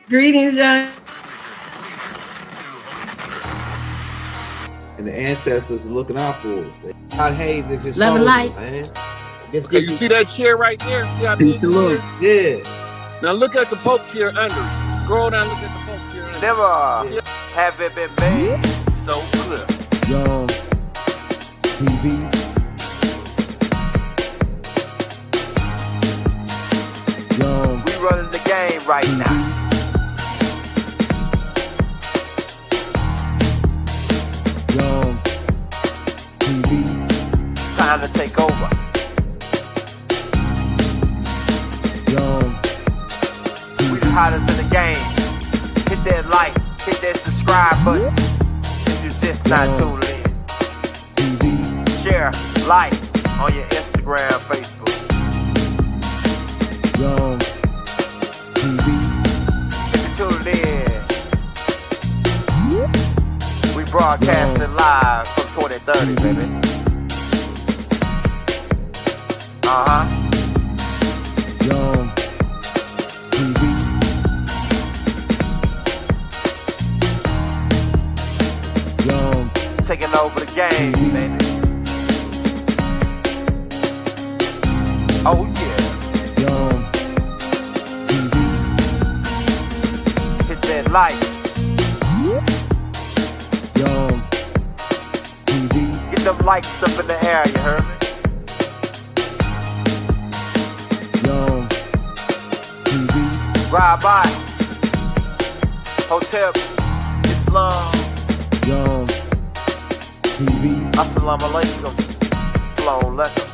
Greetings, young. And the ancestors are looking out for us. God hates if it's Love and light. man. Okay, you see that chair right there? See how big it is? Yeah. Now look at the Pope chair under it. Scroll down, look at the Pope chair under Never have it been made so clear. Young TV. Young. We running the game right now. Young TV. Time to take over. Young We the hottest in the game. Hit that like, hit that subscribe button. If you just not tuned in. TV. Share, like on your Instagram, Facebook. Young TV. If you tuned in, we broadcasting live from 2030, baby. Young TV. Young Taking over the game, baby. Oh yeah. Young TV. Hit that like. Young TV. Get them likes up in the air, you heard me? Young TV. Ride by. Hotel Islam. Young TV. Assalamu alaikum. Flown letter.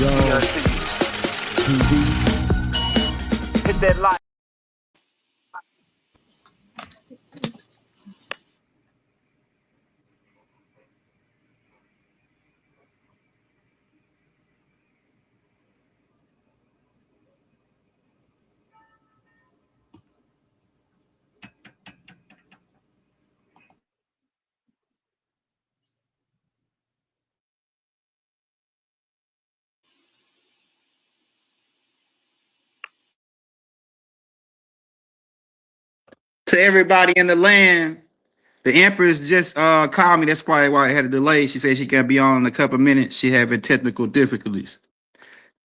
Young TV. Hit that like. To everybody in the land, the Empress just called me. That's probably why I had a delay. She said she can't be on in a couple of minutes. She having technical difficulties.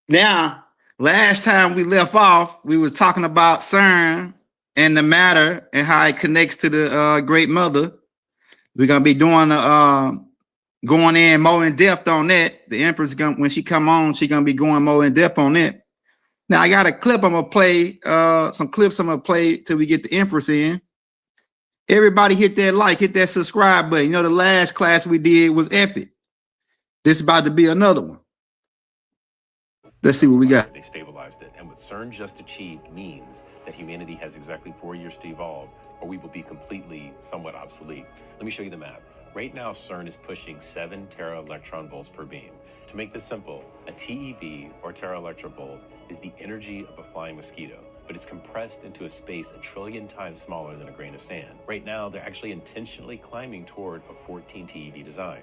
Now, last time we left off, we was talking about CERN and the matter and how it connects to the Great Mother. We're gonna be doing going in more in depth on that. The Empress when she come on, she gonna be going more in depth on that. Now I got a clip I'm gonna play, some clips I'm gonna play till we get the Empress in. Everybody hit that like, hit that subscribe button. You know, the last class we did was epic. This is about to be another one. Let's see what we got. They stabilized it, and what CERN just achieved means that humanity has exactly 4 years to evolve, or we will be completely somewhat obsolete. Let me show you the map. Right now, CERN is pushing 7 tera-electron volts per beam. To make this simple, a TeV, or tera-electron-volt, is the energy of a flying mosquito, but it's compressed into a space 1 trillion times smaller than a grain of sand. Right now, they're actually intentionally climbing toward a 14 TeV design.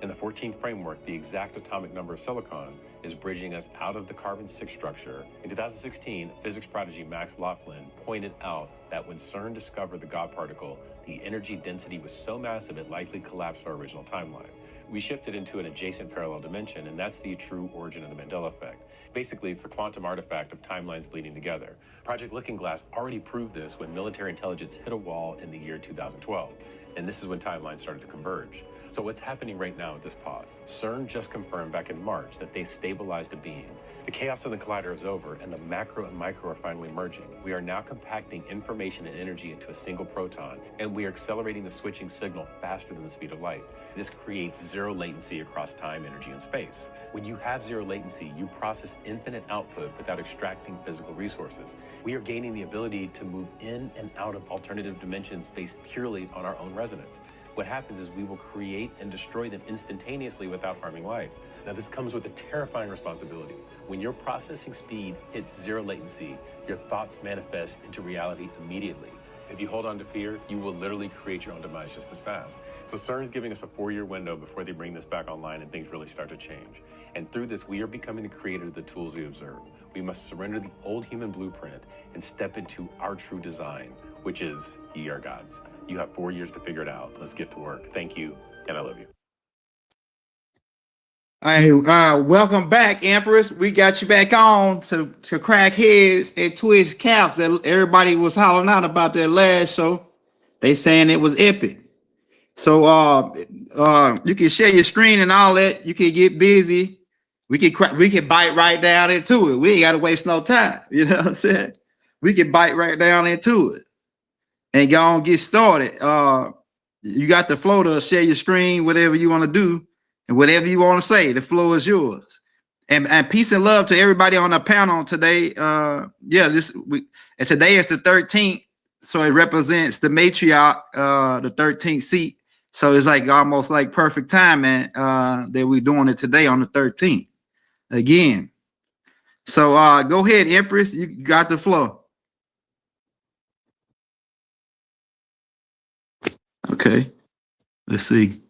In the 14th framework, the exact atomic number of silicon is bridging us out of the carbon-6 structure. In 2016, physics prodigy Max Laughlin pointed out that when CERN discovered the God particle, the energy density was so massive it likely collapsed our original timeline. We shifted into an adjacent parallel dimension, and that's the true origin of the Mandela effect. Basically, it's the quantum artifact of timelines bleeding together. Project Looking Glass already proved this when military intelligence hit a wall in the year 2012, and this is when timelines started to converge. So what's happening right now at this pause? CERN just confirmed back in March that they stabilized a beam. The chaos in the collider is over, and the macro and micro are finally merging. We are now compacting information and energy into a single proton, and we are accelerating the switching signal faster than the speed of light. This creates zero latency across time, energy, and space. When you have zero latency, you process infinite output without extracting physical resources. We are gaining the ability to move in and out of alternative dimensions based purely on our own resonance. What happens is we will create and destroy them instantaneously without harming life. Now, this comes with a terrifying responsibility. When your processing speed hits zero latency, your thoughts manifest into reality immediately. If you hold on to fear, you will literally create your own demise just as fast. So CERN is giving us a 4-year window before they bring this back online and things really start to change. And through this, we are becoming the creator of the tools we observe. We must surrender the old human blueprint and step into our true design, which is ye are gods. You have 4 years to figure it out. Let's get to work. Thank you, and I love you. Hey, welcome back, Empress. We got you back on to crack heads and twist caps that everybody was hollering out about that last show. They saying it was epic. So you can share your screen and all that. You can get busy. We can bite right down into it. We ain't gotta waste no time. You know what I'm saying? We can bite right down into it and go on get started. You got the flow to share your screen, whatever you want to do, and whatever you want to say. The floor is yours. And peace and love to everybody on the panel today. And today is the 13th, so it represents the matriarch, the 13th seat. So it's like almost like perfect timing that we're doing it today on the 13th again. So go ahead, Empress. You got the floor. Okay. Let's see.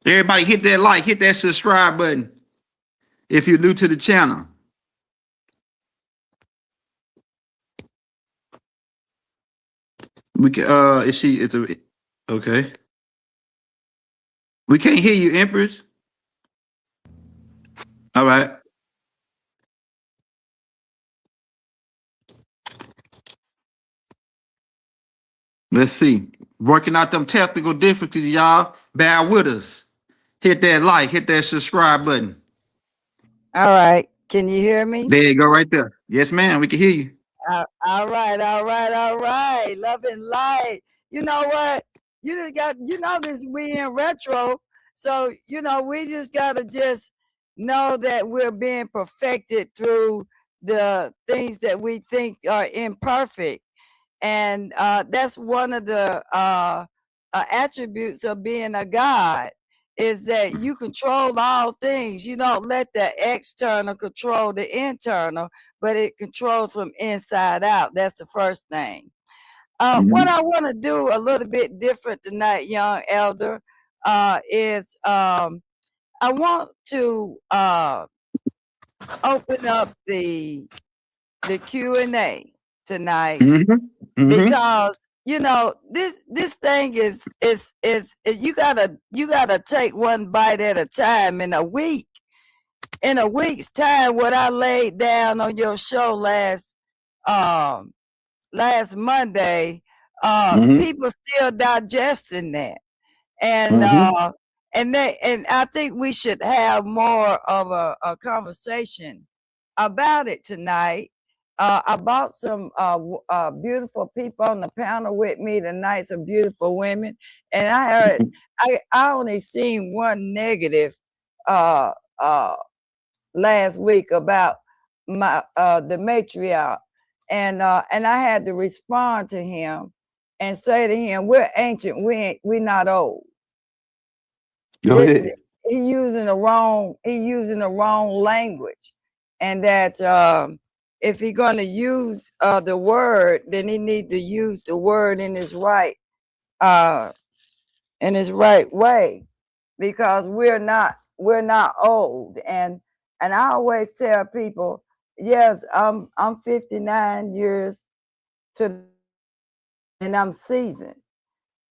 Everybody hit that like, hit that subscribe button if you're new to the channel. We can okay. We can't hear you, Empress. All right. Let's see. Working out them technical difficulties, y'all. Bear with us. Hit that like, hit that subscribe button. All right. Can you hear me? There you go, right there. Yes, ma'am. We can hear you. All right. Love and light. You know what? You just got, this we in retro. So, we just gotta just know that we're being perfected through the things that we think are imperfect. And that's one of the attributes of being a God, is that you control all things. You don't let the external control the internal, but it controls from inside out. That's the first thing. What I want to do a little bit different tonight, young elder, is I want to open up the Q&A tonight, because this thing is you gotta take one bite at a time. In a week's time, what I laid down on your show last Monday, people still digesting that, and I think we should have more of a conversation about it tonight. I brought some beautiful people on the panel with me tonight, some beautiful women, and I heard I only seen one negative last week about my the matriarch, and I had to respond to him and say to him, "We're ancient. We're not old." Go ahead. He using the wrong language, and that if he's going to use the word, then he needs to use the word in his right way, because we're not old. And I always tell people, yes, I'm 59 years and I'm seasoned,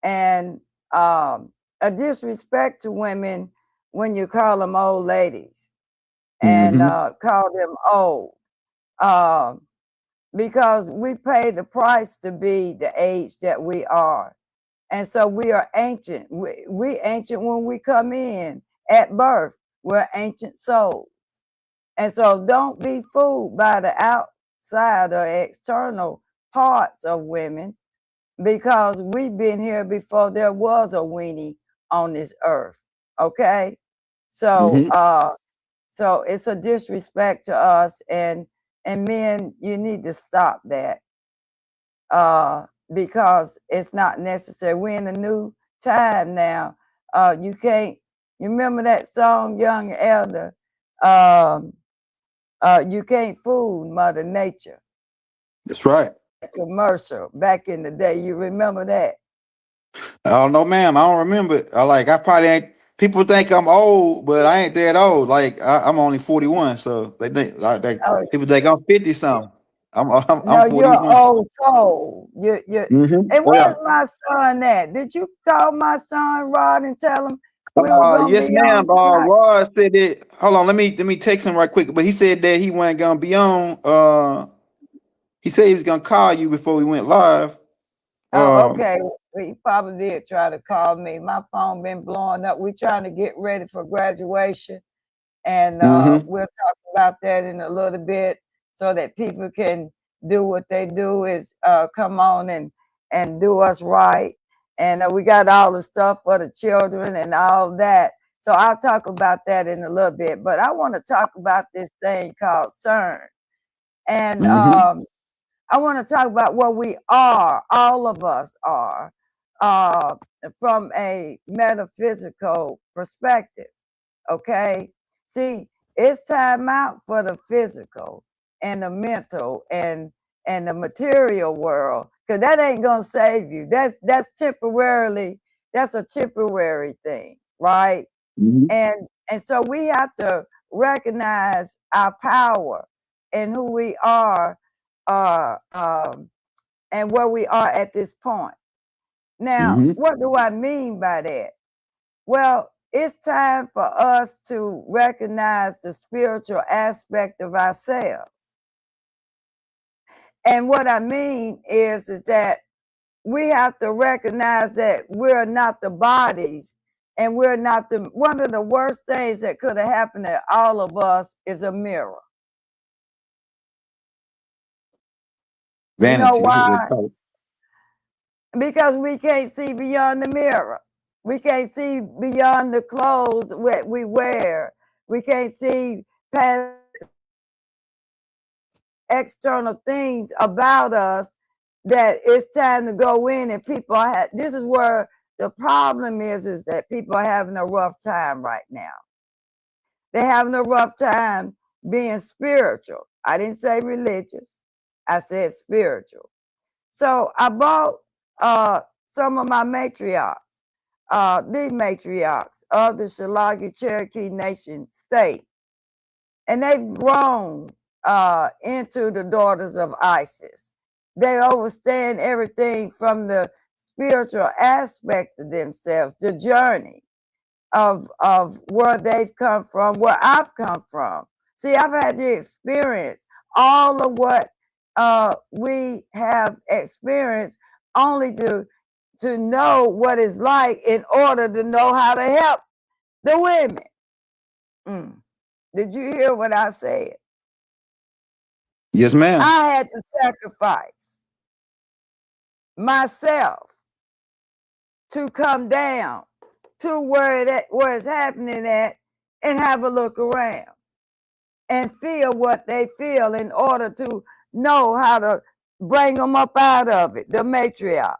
and a disrespect to women when you call them old ladies and call them old, because we pay the price to be the age that we are. And so we are ancient. We ancient when we come in at birth. We're ancient souls. And so don't be fooled by the outside or external parts of women, because we've been here before there was a weenie on this earth. Okay? So so it's a disrespect to us, and men, you need to stop that, because it's not necessary. We're in a new time now. You remember that song, Young Elder? You can't fool Mother Nature. That's right. Commercial back in the day. You remember that? Oh no, ma'am. I don't remember it. I probably ain't. people think I'm old, but I ain't that old. Like I'm only 41, so they think Oh, people think I'm 50 something. I'm no, you're an 41. old soul. And Oh yeah. where's my son at? Did you call my son Rod and tell him we were gonna Yes, be ma'am. on tonight? Rod said that. Hold on, let me text him right quick. But he said that he wasn't gonna be on. He said he was gonna call you before we went live. Oh, okay. Well, he probably did try to call me. My phone been blowing up. We're trying to get ready for graduation, and Mm-hmm. we'll talk about that in a little bit so that people can do what they do is come on and do us right. And we got all the stuff for the children and all that. So I'll talk about that in a little bit. But I want to talk about this thing called CERN. And Mm-hmm. I want to talk about what we are, all of us are, uh, from a metaphysical perspective. Okay. See, it's time out for the physical and the mental and the material world, because that ain't gonna save you. That's temporarily, that's a temporary thing, right? Mm-hmm. And so we have to recognize our power and who we are, and where we are at this point. Now, Mm-hmm. what do I mean by that? Well, it's time for us to recognize the spiritual aspect of ourselves. And what I mean is that we have to recognize that we're not the bodies, and we're not the, one of the worst things that could have happened to all of us is a mirror. You know Vanity. That's what they why? call it. Because we can't see beyond the mirror. We can't see beyond the clothes that we wear. We can't see past external things about us, that it's time to go in. And people have, this is where the problem is that people are having a rough time right now. They're having a rough time being spiritual. I didn't say religious, I said spiritual. So I brought some of my matriarchs, the matriarchs of the Shalagi Cherokee Nation state, and they've grown into the daughters of Isis. They understand everything from the spiritual aspect of themselves, the journey of where they've come from, where I've come from. See, I've had the experience, all of what we have experienced, only to know what it's like in order to know how to help the women. Did you hear what I said? Yes, ma'am. I had to sacrifice myself to come down to where it's happening at and have a look around and feel what they feel in order to know how to bring them up out of it, the matriarch.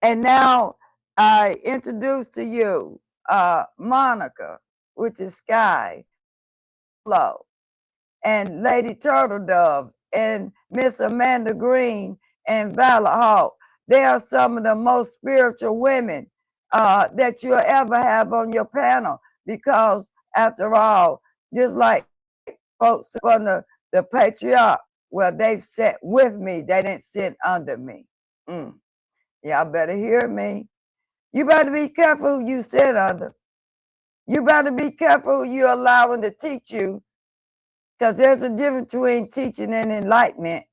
And now I introduce to you Monica, which is Sky, Flo, and Lady Turtle Dove, and Miss Amanda Green, and Valor Hawk. They are some of the most spiritual women that you'll ever have on your panel, because after all, just like folks from the patriarch, well, they've sat with me, they didn't sit under me. Y'all better hear me. You better be careful who you sit under. You better be careful who you're allowing to teach you, because there's a difference between teaching and enlightenment,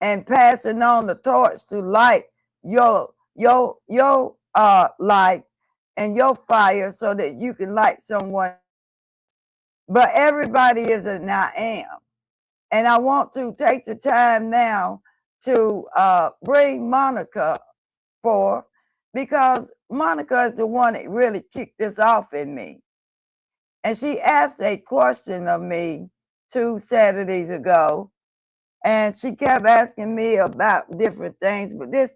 and passing on the torch to light your light and your fire so that you can light someone. But everybody is an I am. And I want to take the time now to bring Monica forth, because Monica is the one that really kicked this off in me. And she asked a question of me 2 Saturdays ago, and she kept asking me about different things. But this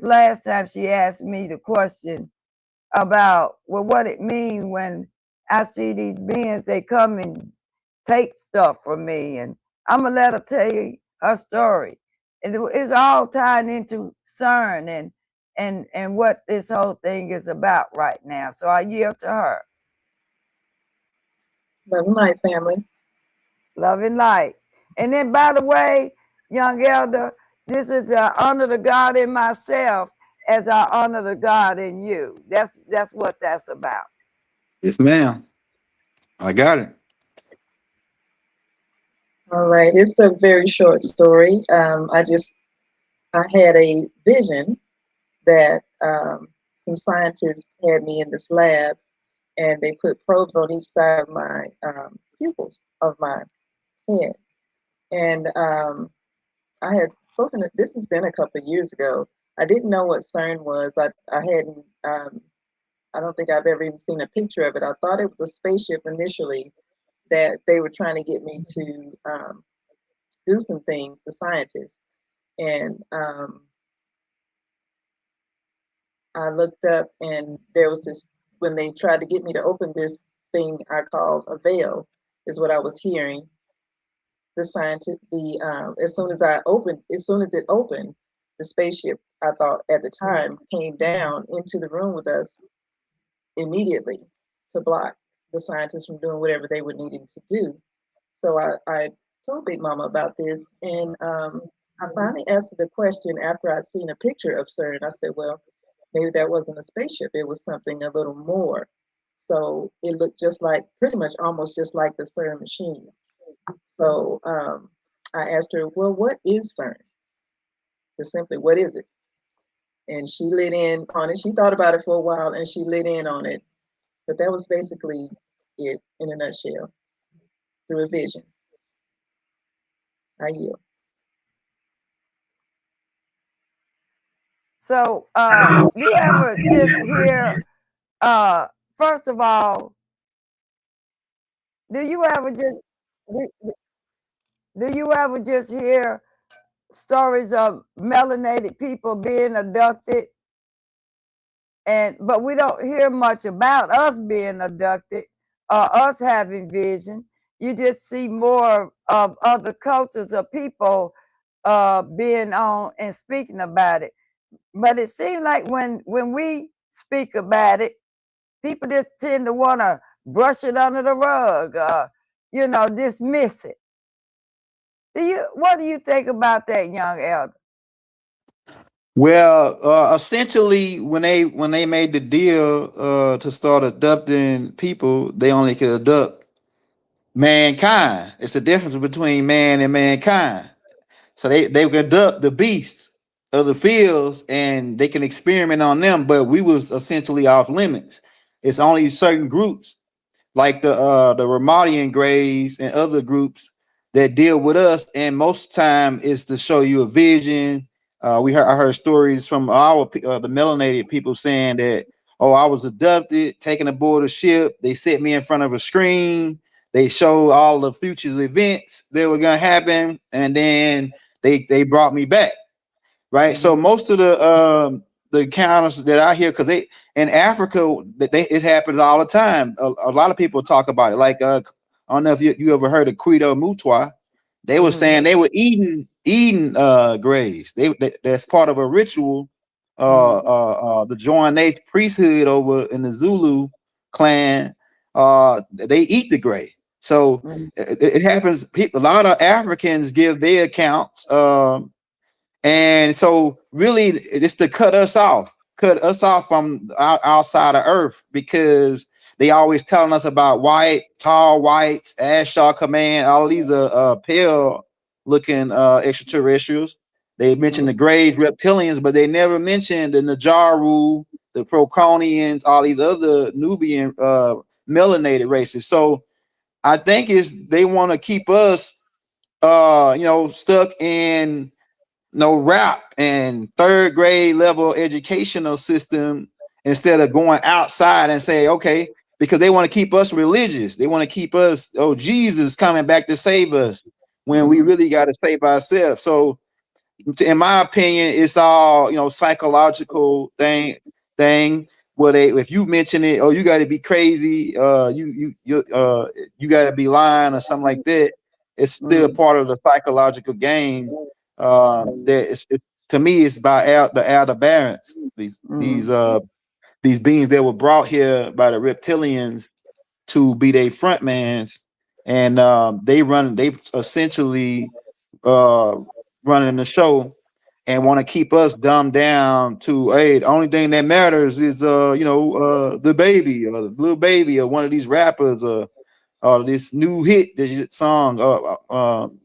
last time, she asked me the question about, well, what it means when I see these beings, they come and take stuff from me. And I'm gonna let her tell you her story. And it's all tied into CERN and what this whole thing is about right now. So I yield to her. Love and light, family. Love and light. And then, by the way, young elder, this is honor the God in myself as I honor the God in you. That's what that's about. Yes, ma'am. I got it. All right, it's a very short story. I had a vision that some scientists had me in this lab, and they put probes on each side of my pupils of my head. And I had spoken, this has been a couple of years ago. I didn't know what CERN was. I hadn't, I don't think I've ever even seen a picture of it. I thought it was a spaceship initially that they were trying to get me to do some things, the scientists. And I looked up, and there was this, when they tried to get me to open this thing I called a veil, is what I was hearing. The scientist, as soon as it opened, the spaceship, I thought at the time, came down into the room with us immediately to block the scientists from doing whatever they were needing to do. So I told Big Mama about this, and I finally answered the question after I'd seen a picture of CERN. I said, well, maybe that wasn't a spaceship, it was something a little more. So it looked just like, pretty much almost just like the CERN machine. So I asked her, well, what is CERN? Just simply, what is it? And she lit in on it. She thought about it for a while, and she lit in on it. But that was basically it in a nutshell, through a vision. I yield. So you ever just hear, first of all, do you ever just hear stories of melanated people being abducted? But we don't hear much about us being abducted or us having vision. You just see more of other cultures of people being on and speaking about it. But it seems like when we speak about it, people just tend to want to brush it under the rug, dismiss it. What do you think about that, young elder? Well, essentially, when they made the deal to start abducting people, they only could abduct mankind. It's the difference between man and mankind. So they could abduct the beasts of the fields, and they can experiment on them. But we was essentially off limits. It's only certain groups like the Ramadian Grays and other groups that deal with us, and most time is to show you a vision. I heard stories from the melanated people saying that, oh, I was abducted, taken aboard a ship. They set me in front of a screen. They showed all the future events that were gonna happen, and then they brought me back. Right. So most of the encounters that I hear, because they in Africa, it happens all the time. A lot of people talk about it. Like I don't know if you ever heard of Credo Mutwa. They were saying they were eating graves. That's part of a ritual. The join their priesthood over in the Zulu clan. They eat the grave. So it happens. A lot of Africans give their accounts. And so really it's to cut us off from outside of Earth, because they always telling us about tall whites, Ashar Command, all of these are pale looking extraterrestrials. They mentioned the Greys, reptilians, but they never mentioned the Najaru, the Proconians, all these other Nubian melanated races. So I think they want to keep us stuck in rap and third grade level educational system, instead of going outside and say, okay, because they want to keep us religious. They want to keep us, Jesus coming back to save us, when we really got to save ourselves. So in my opinion, it's all, psychological thing where if you mention it, you got to be crazy, you got to be lying or something like that. It's still part of the psychological game, that it's to me, it's by the Aldebarans. These beings that were brought here by the reptilians to be their front mans, and they essentially running the show and want to keep us dumbed down to, hey, the only thing that matters is the baby or the little baby or one of these rappers or this new hit this song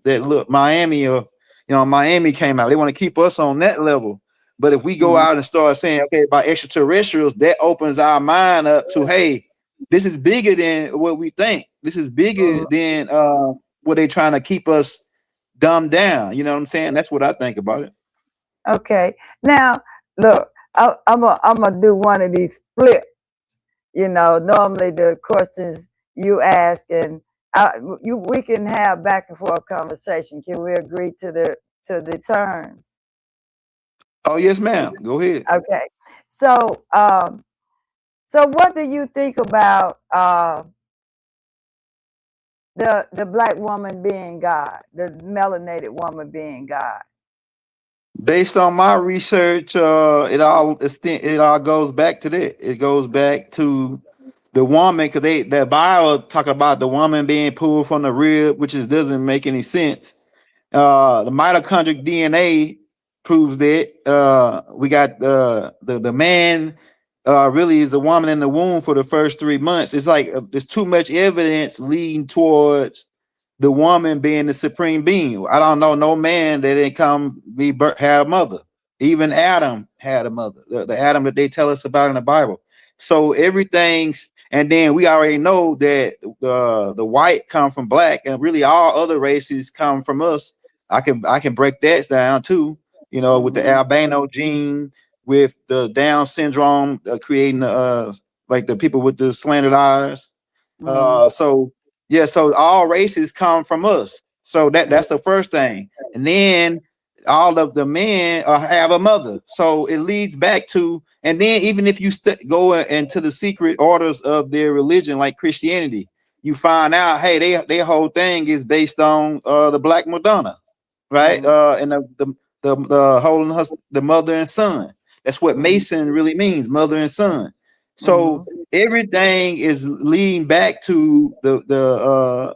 that look Miami or Miami came out. They want to keep us on that level. But if we go out and start saying, okay, by extraterrestrials, that opens our mind up to, hey, this is bigger than what we think. This is bigger than what they trying to keep us dumbed down. You know what I'm saying? That's what I think about it. Okay. Now, look, I'm gonna do one of these flips. Normally the questions you ask and we can have back and forth conversation. Can we agree to the terms? Oh yes, ma'am. Go ahead. Okay. So, so what do you think about the black woman being God, the melanated woman being God? Based on my research, it all goes back to that. It goes back to the woman, because the Bible talk about the woman being pulled from the rib, which doesn't make any sense. The mitochondrial DNA proves that. We got the man really is a woman in the womb for the first 3 months. It's like there's too much evidence leading towards the woman being the supreme being. I don't know no man that didn't come had a mother. Even Adam had a mother, the Adam that they tell us about in the Bible. So everything's, and then we already know that the white come from black, and really all other races come from us. I can break that down too, with the albino gene, with the Down syndrome, creating like the people with the slanted eyes. So all races come from us. So that's the first thing. And then all of the men have a mother. So it leads back to, and then even if you go into the secret orders of their religion, like Christianity, you find out, hey, their whole thing is based on the Black Madonna, right? And the holding the mother and son. That's what Mason really means, mother and son. So everything is leading back to the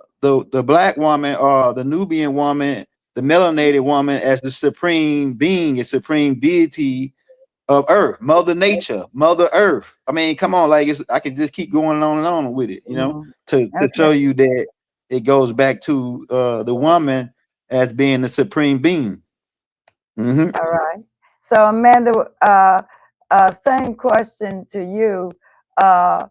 black woman or the Nubian woman, the melanated woman, as the supreme being, a supreme deity of Earth, Mother Nature, Mother Earth. I mean, come on, like I can just keep going on and on with it, to show you that it goes back to the woman as being the supreme being. All right. So Amanda, same question to you. Can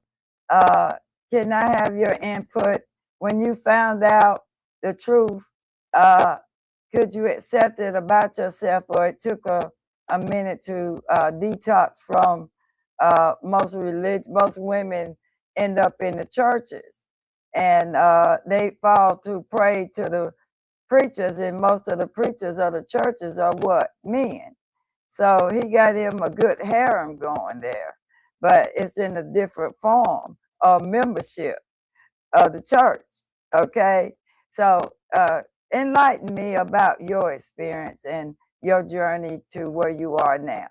I have your input? When you found out the truth, could you accept it about yourself, or it took a minute to detox from most women end up in the churches, and they fall to prey to the preachers, and most of the preachers of the churches are what? Men. So he got him a good harem going there, but it's in a different form of membership of the church. Okay. So enlighten me about your experience and your journey to where you are now.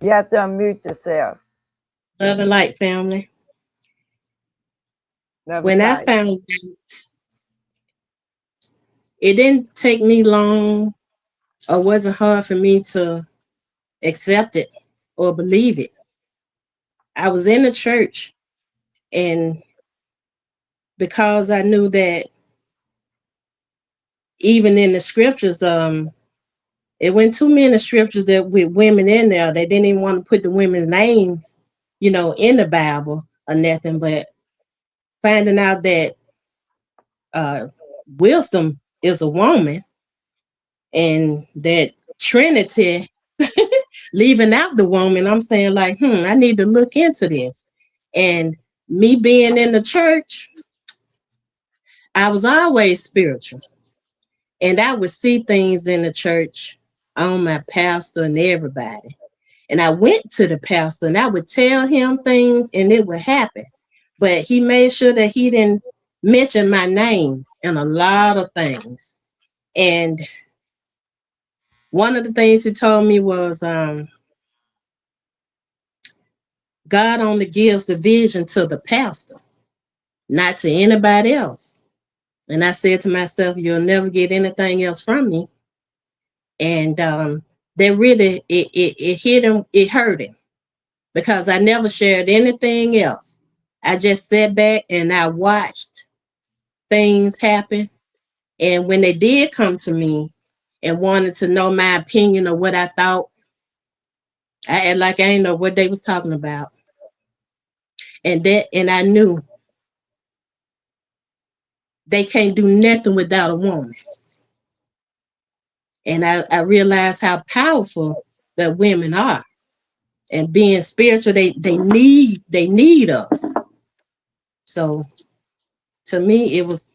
You have to unmute yourself. Love and light, family. When I found out, it didn't take me long, or wasn't hard for me to accept it or believe it. I was in the church, and because I knew that even in the scriptures, it went too many scriptures that with women in there. They didn't even want to put the women's names, in the Bible or nothing, but finding out that wisdom is a woman, and that Trinity leaving out the woman, I'm saying like, I need to look into this. And me being in the church, I was always spiritual, and I would see things in the church on my pastor and everybody. And I went to the pastor and I would tell him things and it would happen, but he made sure that he didn't mention my name. in a lot of things. And one of the things he told me was God only gives the vision to the pastor, not to anybody else. And I said to myself, you'll never get anything else from me. And that really, it hit him, it hurt him, because I never shared anything else. I just sat back and I watched things happen. And when they did come to me and wanted to know my opinion or what I thought, I had like I didn't know what they was talking about. And I knew they can't do nothing without a woman. And I realized how powerful that women are. And being spiritual, they need us. So to me, it was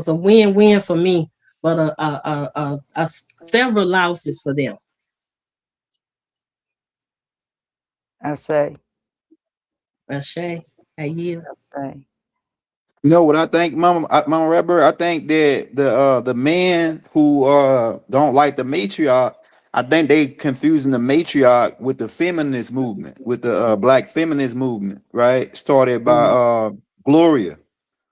a win-win for me, but a several losses for them. I say. Shay, I yield. I say. You know what I think, Mama Rapper? I think that the men who don't like the matriarch, I think they confusing the matriarch with the feminist movement, with the black feminist movement, right? Started by Gloria.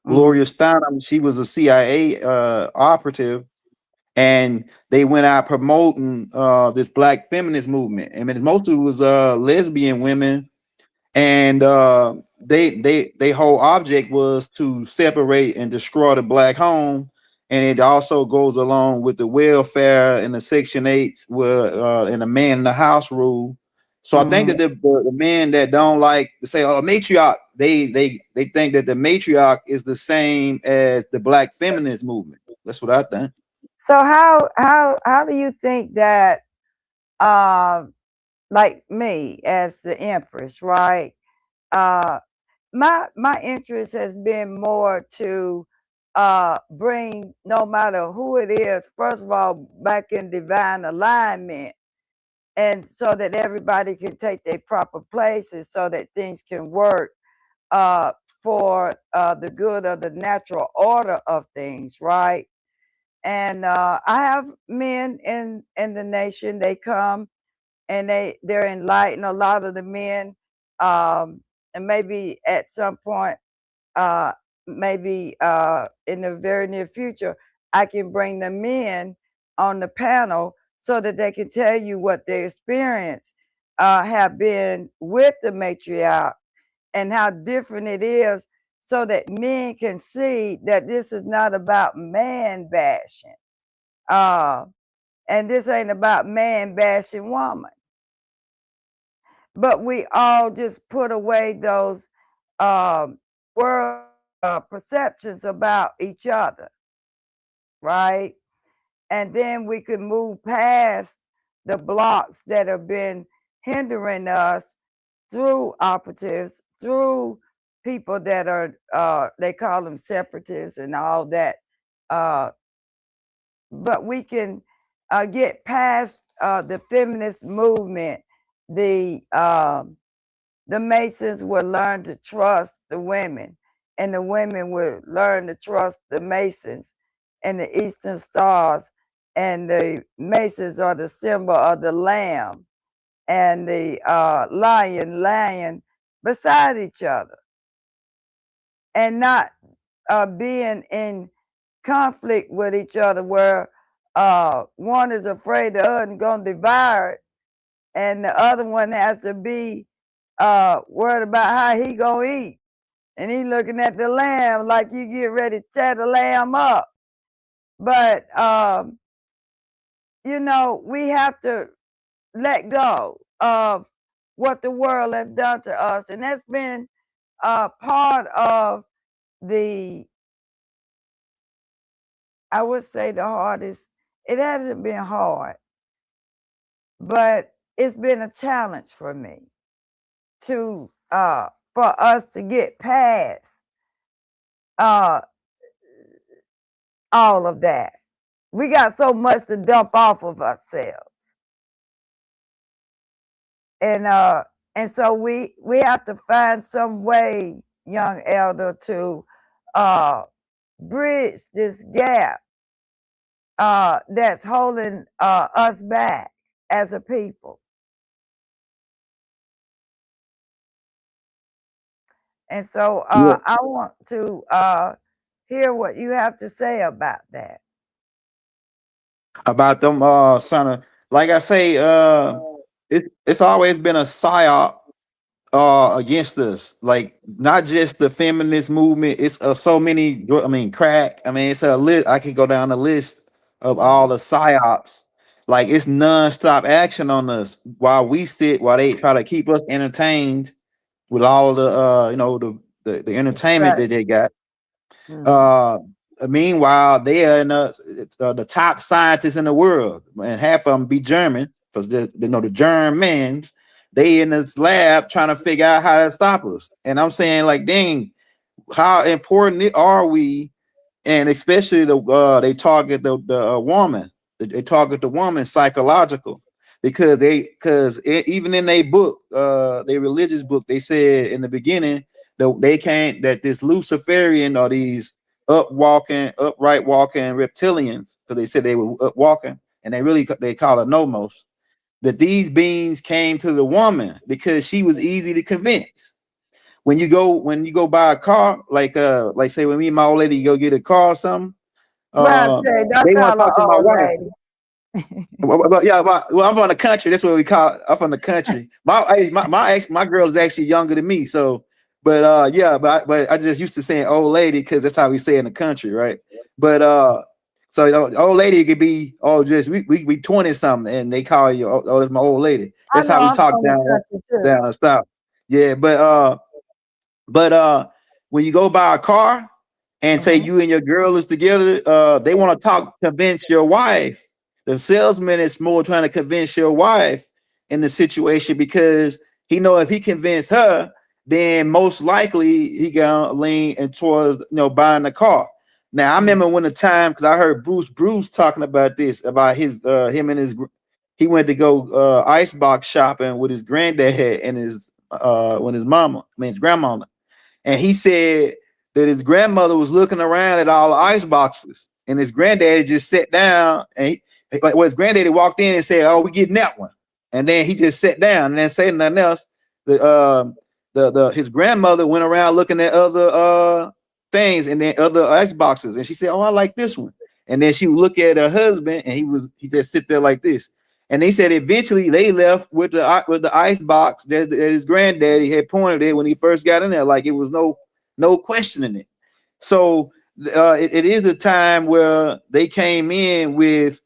Gloria Steinem. She was a CIA operative, and they went out promoting this black feminist movement. I mean, mostly was lesbian women, and they whole object was to separate and destroy the black home. And it also goes along with the welfare and the Section 8 where and the man in the house rule. So I think that the men that don't like to say, oh, matriarch, they think that the matriarch is the same as the black feminist movement. That's what I think. So how do you think that like me as the Empress, right? My interest has been more to bring, no matter who it is, first of all, back in divine alignment, and so that everybody can take their proper places, so that things can work for the good of the natural order of things, right? And I have men in the nation. They come and they're enlightened. A lot of the men, and maybe at some point, uh, maybe in the very near future, I can bring the men on the panel so that they can tell you what their experience have been with the matriarch and how different it is, so that men can see that this is not about man bashing. And this ain't about man bashing woman. But we all just put away those world perceptions about each other, right? And then we could move past the blocks that have been hindering us through operatives, through people that are, they call them separatists and all that. But we can get past the feminist movement. The Masons will learn to trust the women, and the women will learn to trust the Masons and the Eastern Stars. And the Masons are the symbol of the lamb and the lion beside each other, and not being in conflict with each other, where one is afraid the other going to devour it, and the other one has to be worried about how he gonna eat, and he looking at the lamb like you get ready to tear the lamb up. But you know, we have to let go of what the world has done to us, and that's been part of the, I would say, the hardest. It hasn't been hard, but it's been a challenge for me to for us to get past uh all of that. We got so much to dump off of ourselves. And so we have to find some way, young elder, to bridge this gap that's holding us back as a people. And so Yeah. I want to hear what you have to say about that. About them son of, like I say, it's always been a psyop against us, like not just the feminist movement. It's so many, I mean, crack, I mean, it's a list. I could go down the list of all the psyops. Like it's non-stop action on us while we sit, while they try to keep us entertained with all the the entertainment that they got. Uh, Meanwhile, they are in the top scientists in the world, and half of them be German, because the Germans, they in this lab trying to figure out how to stop us. And I'm saying, like, dang, how important are we? And especially they target the woman. They target the woman psychological, because even in their book, their religious book, they said in the beginning that this Luciferian, or these upright walking reptilians, because they said they were up walking, and they call it nomos, that these beings came to the woman because she was easy to convince. When you go buy a car, like say when me and my old lady go get a car or something, Well, say, don't they want call to her talk to my old wife. lady. Well, I'm from the country. That's what we call. I'm from the country. My girl is actually younger than me. So, but I just used to saying old lady because that's how we say in the country, right? But so old lady could be just we 20 something, and they call you that's my old lady. I That's know how we I'm talk from the country too. down south. Yeah, but when you go buy a car and say you and your girl is together, they want to convince your wife. The salesman is more trying to convince your wife in the situation, because he know if he convince her, then most likely he gonna lean and towards buying the car. Now I remember when the time, because I heard Bruce talking about this, about his him and his, he went to go icebox shopping with his granddad and his when his his grandmama. And he said that his grandmother was looking around at all the ice boxes, and his granddaddy just sat down, and his granddaddy walked in and said, "Oh, we getting that one," and then he just sat down and then said nothing else. His grandmother went around looking at other things and then other ice boxes, and she said, "Oh, I like this one," and then she would look at her husband, and he just sit there like this. And they said eventually they left with the ice box that his granddaddy had pointed at when he first got in there, like it was no questioning it. So it is a time where they came in with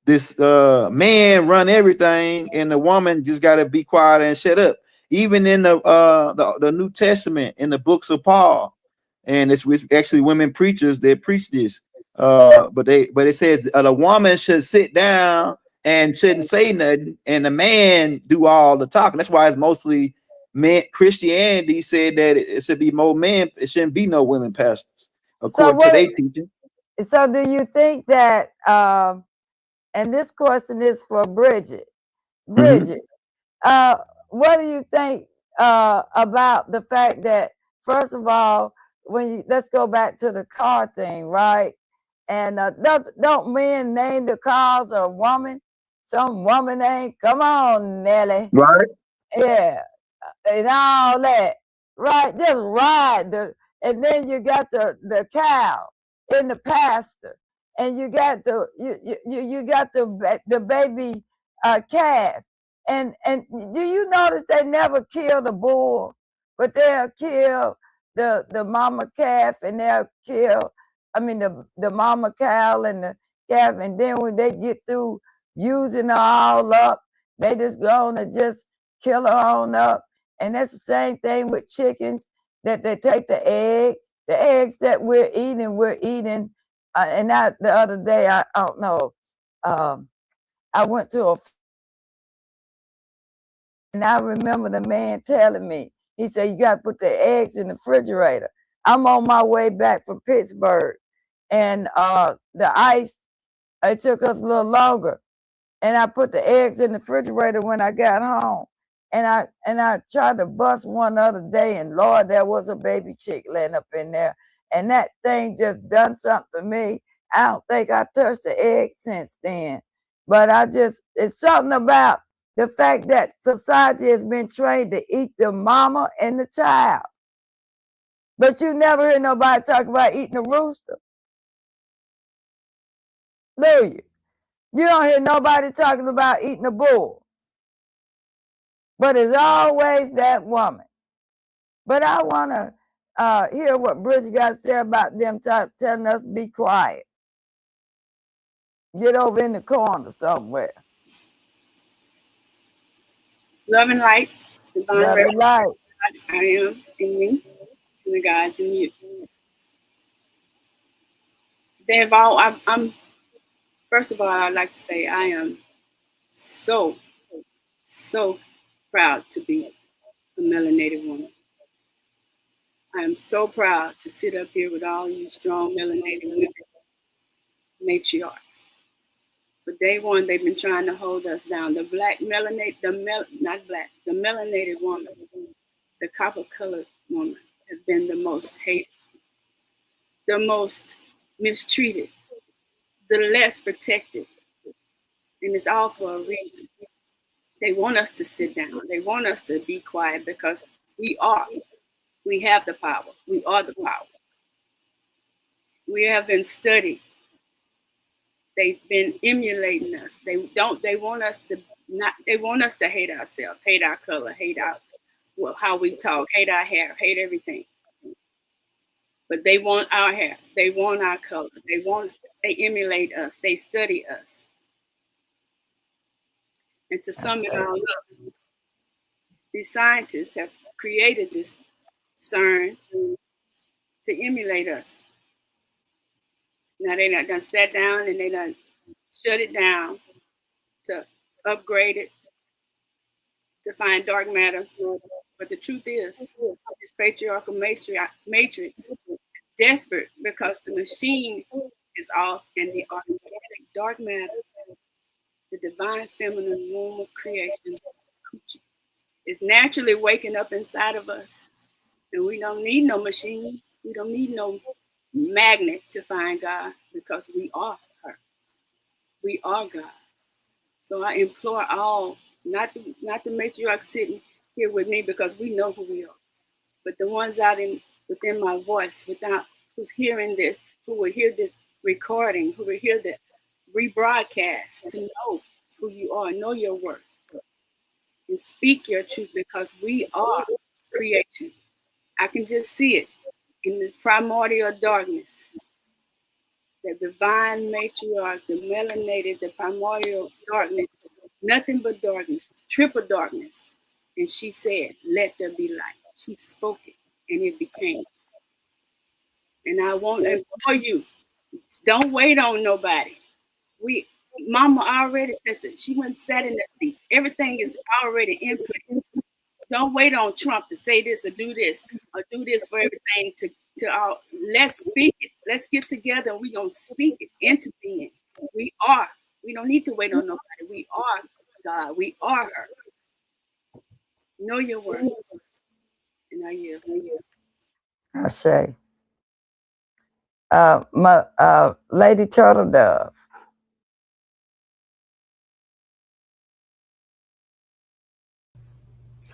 this man run everything, and the woman just got to be quiet and shut up. Even in the New Testament, in the books of Paul, and it's actually women preachers that preach this. But it says the woman should sit down and shouldn't say nothing, and the man do all the talking. That's why it's mostly men. Christianity said that it should be more men. It shouldn't be no women pastors, according to their teaching. So do you think that and this question is for Bridget. Bridget, what do you think about the fact that, first of all, let's go back to the car thing, right? And don't men name the cars a woman? Some woman name? Come on, Nelly. Right. Yeah, and all that, right? Just ride and then you got the cow in the pasture, and you got you got the baby calf, and do you notice they never kill the bull, but they'll kill the mama calf, and they'll kill, I mean, the mama cow and the calf, and then when they get through using her all up, they just go on and just kill her on up. And that's the same thing with chickens, that they take the eggs that we're eating. And the other day, I don't know, I went to and I remember the man telling me, he said, you got to put the eggs in the refrigerator. I'm on my way back from Pittsburgh, and the ice, it took us a little longer. And I put the eggs in the refrigerator when I got home. And I tried to bust one other day, and Lord, there was a baby chick laying up in there. and that thing just done something to me. I don't think I touched the egg since then. But it's something about the fact that society has been trained to eat the mama and the child. But you never hear nobody talk about eating a rooster. Do you? You don't hear nobody talking about eating a bull. But it's always that woman. But I want to hear what Bridget got to say about them telling us to be quiet. Get over in the corner somewhere. Love and light, divine Love and light. I am in me, and the God's in you. They've all. I'm. First of all, I'd like to say I am so proud to be a melanated woman. I am so proud to sit up here with all you strong melanated women, matriarchs. For day one, they've been trying to hold us down. The black melanated, the melanated woman, the copper-colored woman, has been the most hated, the most mistreated, the less protected, and it's all for a reason. They want us to sit down. They want us to be quiet because we have the power. We are the power. We have been studied. They've been emulating us. They want us to hate ourselves, hate our color, hate how we talk, hate our hair, hate everything. But they want our hair. They want our color. They emulate us. They study us. And to sum it all up, these scientists have created this CERN to emulate us. Now they done sat down and they done shut it down to upgrade it, to find dark matter. But the truth is, this patriarchal matrix is desperate because the machine is off and the organic dark matter, the divine feminine womb of creation, is naturally waking up inside of us. And we don't need no machine. We don't need no magnet to find God because we are her. We are God. So I implore all, not the matriarch sitting here with me because we know who we are, but the ones within my voice, who's hearing this, who will hear this recording, who will hear the rebroadcast, to know who you are, know your worth, and speak your truth because we are creation. I can just see it in the primordial darkness. The divine matriarch, the melanated, the primordial darkness, nothing but darkness, triple darkness. And she said, let there be light. She spoke it and it became. And I want to implore you, don't wait on nobody. Mama already said that she went and sat in the seat. Everything is already in place. Don't wait on Trump to say this or do this for everything to all. Let's speak it. Let's get together and we're going to speak it into being. We are. We don't need to wait on nobody. We are God. We are her. Know your worth. And I yield. I say. Lady Turtle Dove.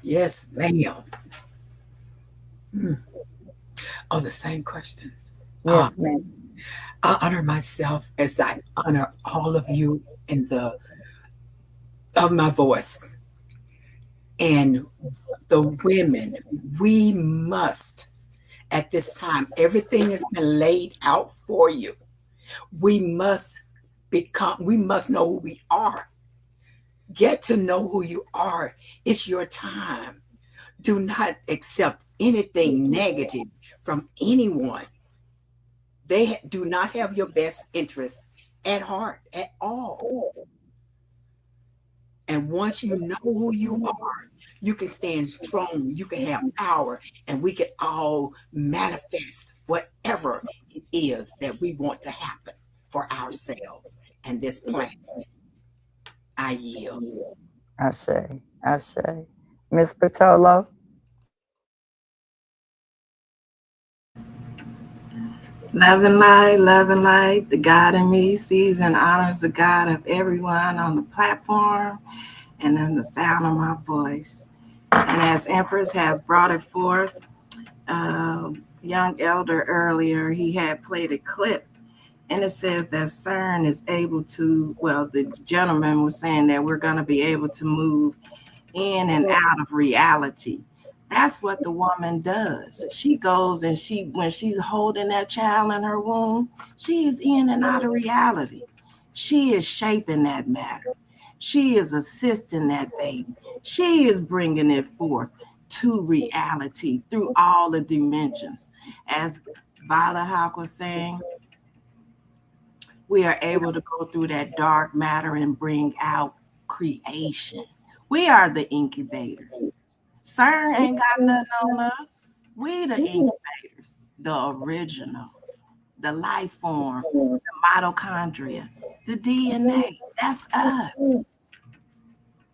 Yes, ma'am. Oh, the same question. Yes, ma'am. I honor myself as I honor all of you of my voice. And the women, we must, at this time, everything has been laid out for you. We must know who we are. Get to know who you are. It's your time. Do not accept anything negative from anyone. They do not have your best interest at heart at all. And once you know who you are, you can stand strong, you can have power, and we can all manifest whatever it is that we want to happen for ourselves and this planet. I yield. I say. Miss Patolo? Love and light. The God in me sees and honors the God of everyone on the platform and in the sound of my voice. And as Empress has brought it forth, young elder earlier, he had played a clip, and it says that CERN is able to, well, the gentleman was saying that we're going to be able to move in and out of reality. That's what the woman does. She goes and when she's holding that child in her womb, she is in and out of reality. She is shaping that matter. She is assisting that baby. She is bringing it forth to reality through all the dimensions. As Violet Hawk was saying, we are able to go through that dark matter and bring out creation. We are the incubators. CERN ain't got nothing on us. We the incubators, the original, the life form, the mitochondria, the DNA. That's us.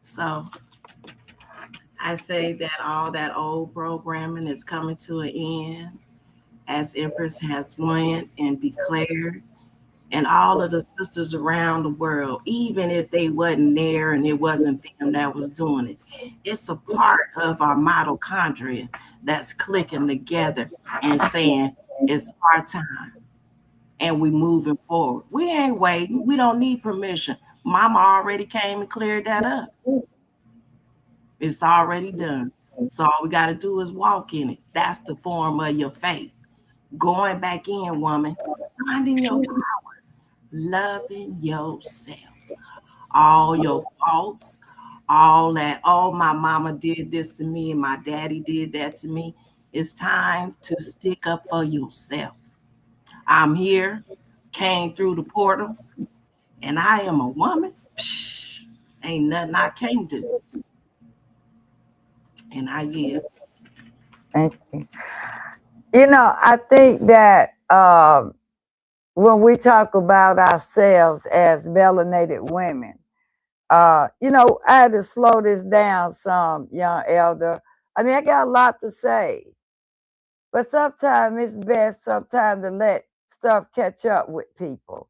So I say that all that old programming is coming to an end, as Empress has went and declared, and all of the sisters around the world, even if they wasn't there and it wasn't them that was doing it, it's a part of our mitochondria that's clicking together and saying it's our time and we moving forward. We ain't waiting. We don't need permission. Mama already came and cleared that up. It's already done. So all we got to do is walk in it. That's the form of your faith. Going back in, woman, finding your power, loving yourself. All your faults, all that, oh, my mama did this to me and my daddy did that to me. It's time to stick up for yourself. I'm here, came through the portal, and I am a woman. Psh, ain't nothing I can't do. And I yield. Thank you. You know, I think that when we talk about ourselves as melanated women, you know, I had to slow this down some, young elder. I mean, I got a lot to say, but sometimes it's best sometimes to let stuff catch up with people.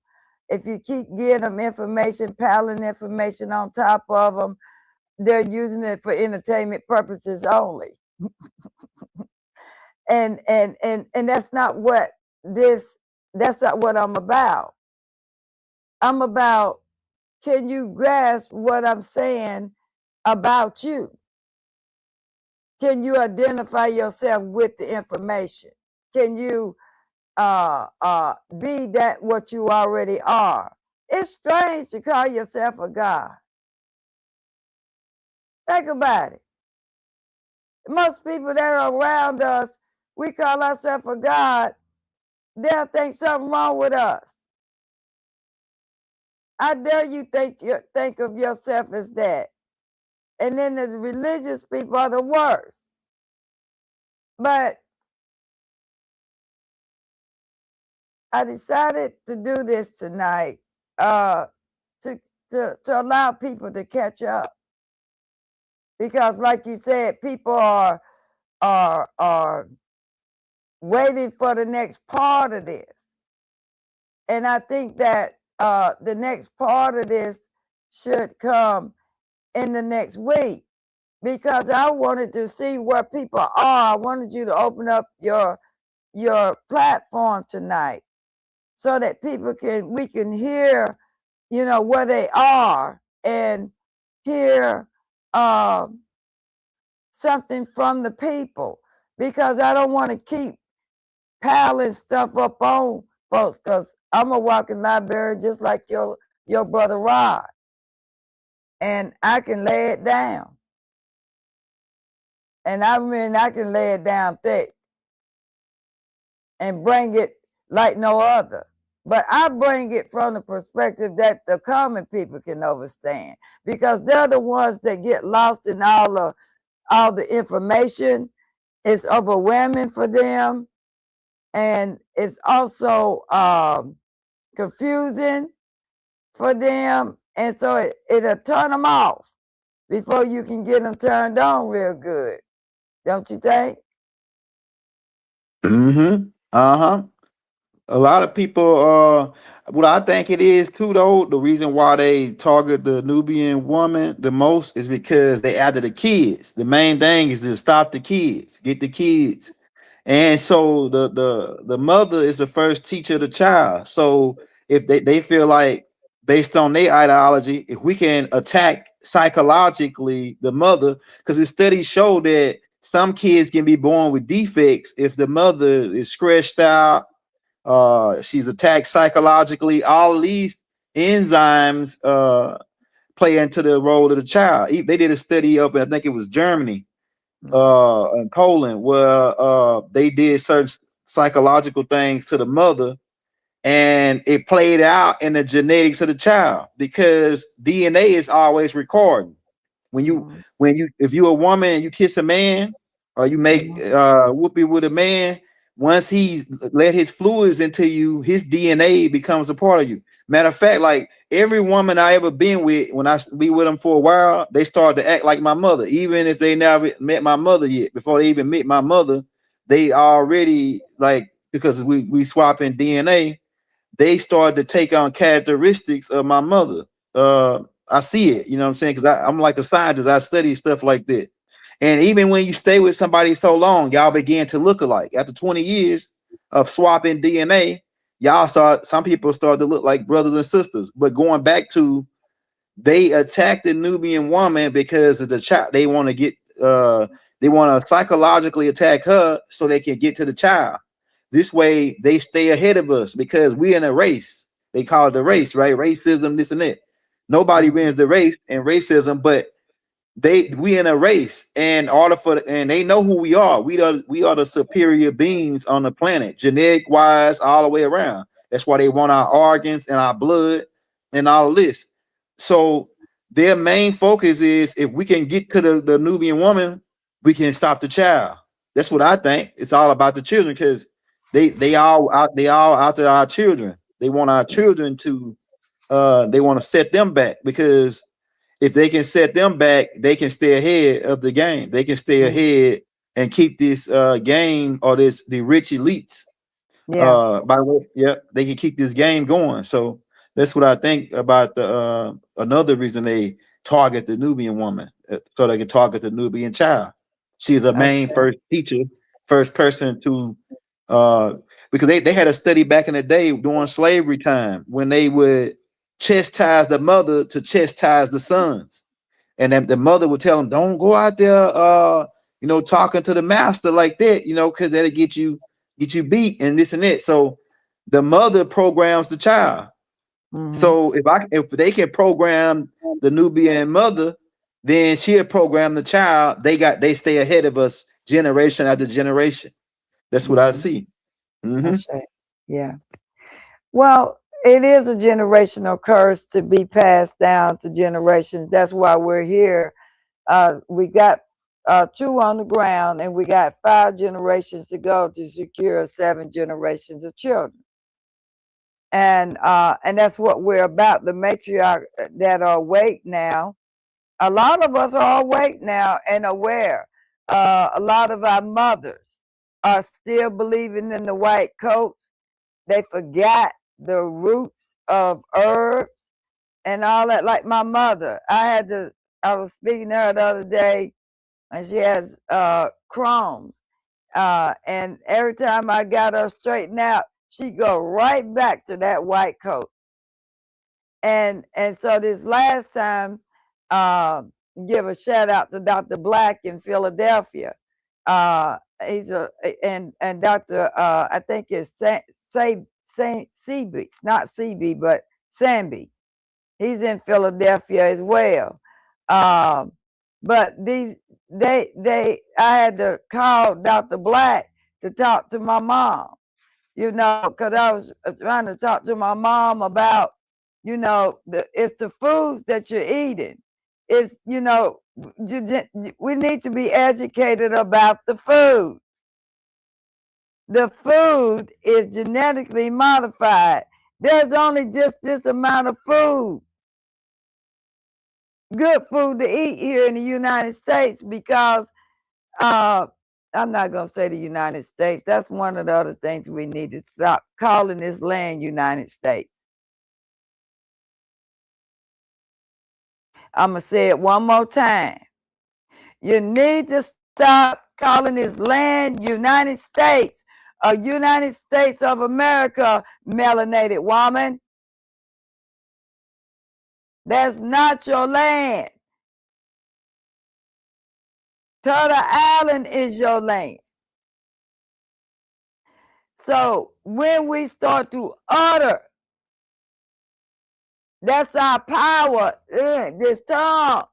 If you keep giving them information, piling information on top of them, they're using it for entertainment purposes only. And that's not what that's not what I'm about. I'm about, can you grasp what I'm saying about you? Can you identify yourself with the information? Can you be that what you already are? It's strange to call yourself a God. Think about it. Most people that are around us, we call ourselves a God, they'll think something wrong with us. I dare you think of yourself as that. And then the religious people are the worst. But I decided to do this tonight to allow people to catch up. Because like you said, people are waiting for the next part of this. And I think that the next part of this should come in the next week, because I wanted to see where people are. I wanted you to open up your platform tonight so that we can hear, you know, where they are and hear something from the people, because I don't want to keep piling stuff up on folks, because I'm a walking library just like your brother Rod, and I can lay it down. And I mean, I can lay it down thick and bring it like no other. But I bring it from the perspective that the common people can understand, because they're the ones that get lost in all the information. It's overwhelming for them, and it's also confusing for them, and so it'll turn them off before you can get them turned on real good. Don't you think? Mm-hmm. Uh-huh. A lot of people, what I think it is too, though, the reason why they target the Nubian woman the most is because they after the kids. The main thing is to stop the kids, get the kids, and so the mother is the first teacher of the child. So if they feel like based on their ideology, if we can attack psychologically the mother, because the studies show that some kids can be born with defects if the mother is scratched out, she's attacked psychologically. All of these enzymes play into the role of the child. They did a study of, I think it was Germany, in Poland, where they did certain psychological things to the mother, and it played out in the genetics of the child because DNA is always recording. When you if you're a woman and you kiss a man or you make whoopee with a man, once he let his fluids into you, his DNA becomes a part of you. Matter of fact, like every woman I ever been with, when I be with them for a while, they start to act like my mother, even if they never met my mother yet. Before they even met my mother, they already like, because we swapping DNA, they started to take on characteristics of my mother. I see it, you know what I'm saying? Because I'm like a scientist, I study stuff like that. And even when you stay with somebody so long, y'all begin to look alike. After 20 years of swapping DNA, some people start to look like brothers and sisters. But going back to, they attack the Nubian woman because of the child. They want to get, they want to psychologically attack her so they can get to the child. This way they stay ahead of us because we're in a race. They call it the race, right? Racism, this and that. Nobody wins the race and racism, but we in a race, and they know who we are. We are the superior beings on the planet, genetic wise, all the way around. That's why they want our organs and our blood and all of this. So their main focus is, if we can get to the Nubian woman, we can stop the child. That's what I think. It's all about the children, because they all after our children. They want our children to they want to set them back, because if they can set them back, they can stay ahead of the game. They can stay ahead and keep this game, or the rich elites. By the way, they can keep this game going. So that's what I think about the another reason they target the Nubian woman, so they can target the Nubian child. She's the main first teacher, first person to because they had a study back in the day during slavery time, when they would chastise the mother to chastise the sons. And then the mother would tell them, don't go out there talking to the master like that, because that'll get you beat and this and that. So the mother programs the child. So if they can program the Nubian mother, then she'll program the child. They stay ahead of us generation after generation. That's what I see. Yeah. Well, it is a generational curse to be passed down to generations. That's why we're here. We got 2 on the ground, and we got 5 generations to go to secure 7 generations of children. And that's what we're about. The matriarch that are awake now. A lot of us are awake now and aware. A lot of our mothers are still believing in the white coats. They forgot the roots of herbs and all that. Like my mother, I was speaking to her the other day, and she has Crohn's. And every time I got her straightened out, she'd go right back to that white coat. And so this last time, give a shout out to Dr. Black in Philadelphia. He's and Dr. I think it's CB, not CB, but Samby. He's in Philadelphia as well. But I had to call Dr. Black to talk to my mom, because I was trying to talk to my mom about, it's the foods that you're eating. It's, we need to be educated about the food. The food is genetically modified. There's only just this amount of food, good food to eat here in the United States, because I'm not going to say the United States. That's one of the other things we need to stop calling this land United States. I'm going to say it one more time. You need to stop calling this land United States, a United States of America, melanated woman. That's not your land. Turtle Island is your land. So when we start to utter, that's our power, this tongue.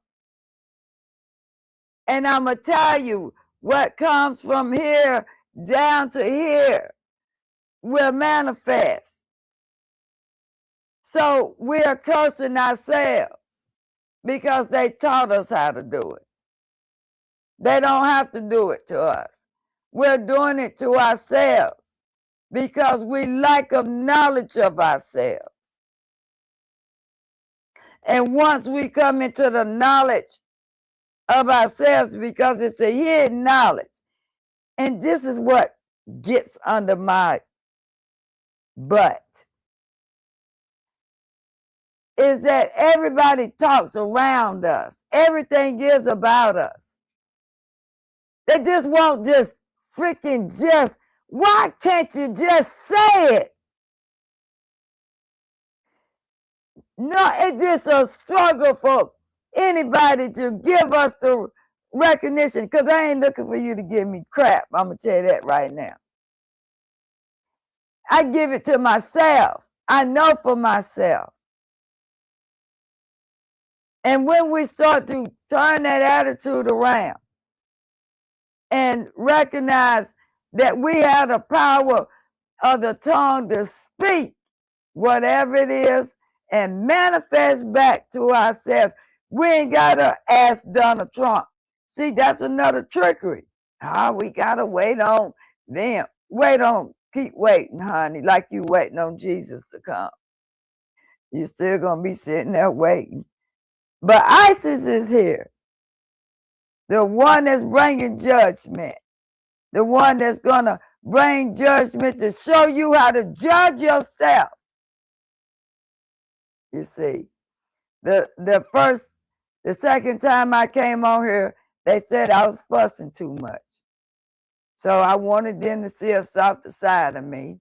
And I'm going to tell you, what comes from here down to here will manifest. So we're cursing ourselves because they taught us how to do it. They don't have to do it to us. We're doing it to ourselves because we lack of knowledge of ourselves. And once we come into the knowledge of ourselves, because it's a hidden knowledge, and this is what gets under my butt, is that everybody talks around us. Everything is about us. They just won't just freaking just, why can't you just say it? No, it's just a struggle for anybody to give us the recognition, because I ain't looking for you to give me crap. I'm going to tell you that right now. I give it to myself. I know for myself. And when we start to turn that attitude around and recognize that we have the power of the tongue to speak whatever it is and manifest back to ourselves, we ain't got to ask Donald Trump. See, that's another trickery. We got to wait on them. Keep waiting, honey, like you waiting on Jesus to come. You're still going to be sitting there waiting. But ISIS is here. The one that's bringing judgment. The one that's going to bring judgment to show you how to judge yourself. You see, the second time I came on here, they said I was fussing too much. So I wanted them to see a softer side of me,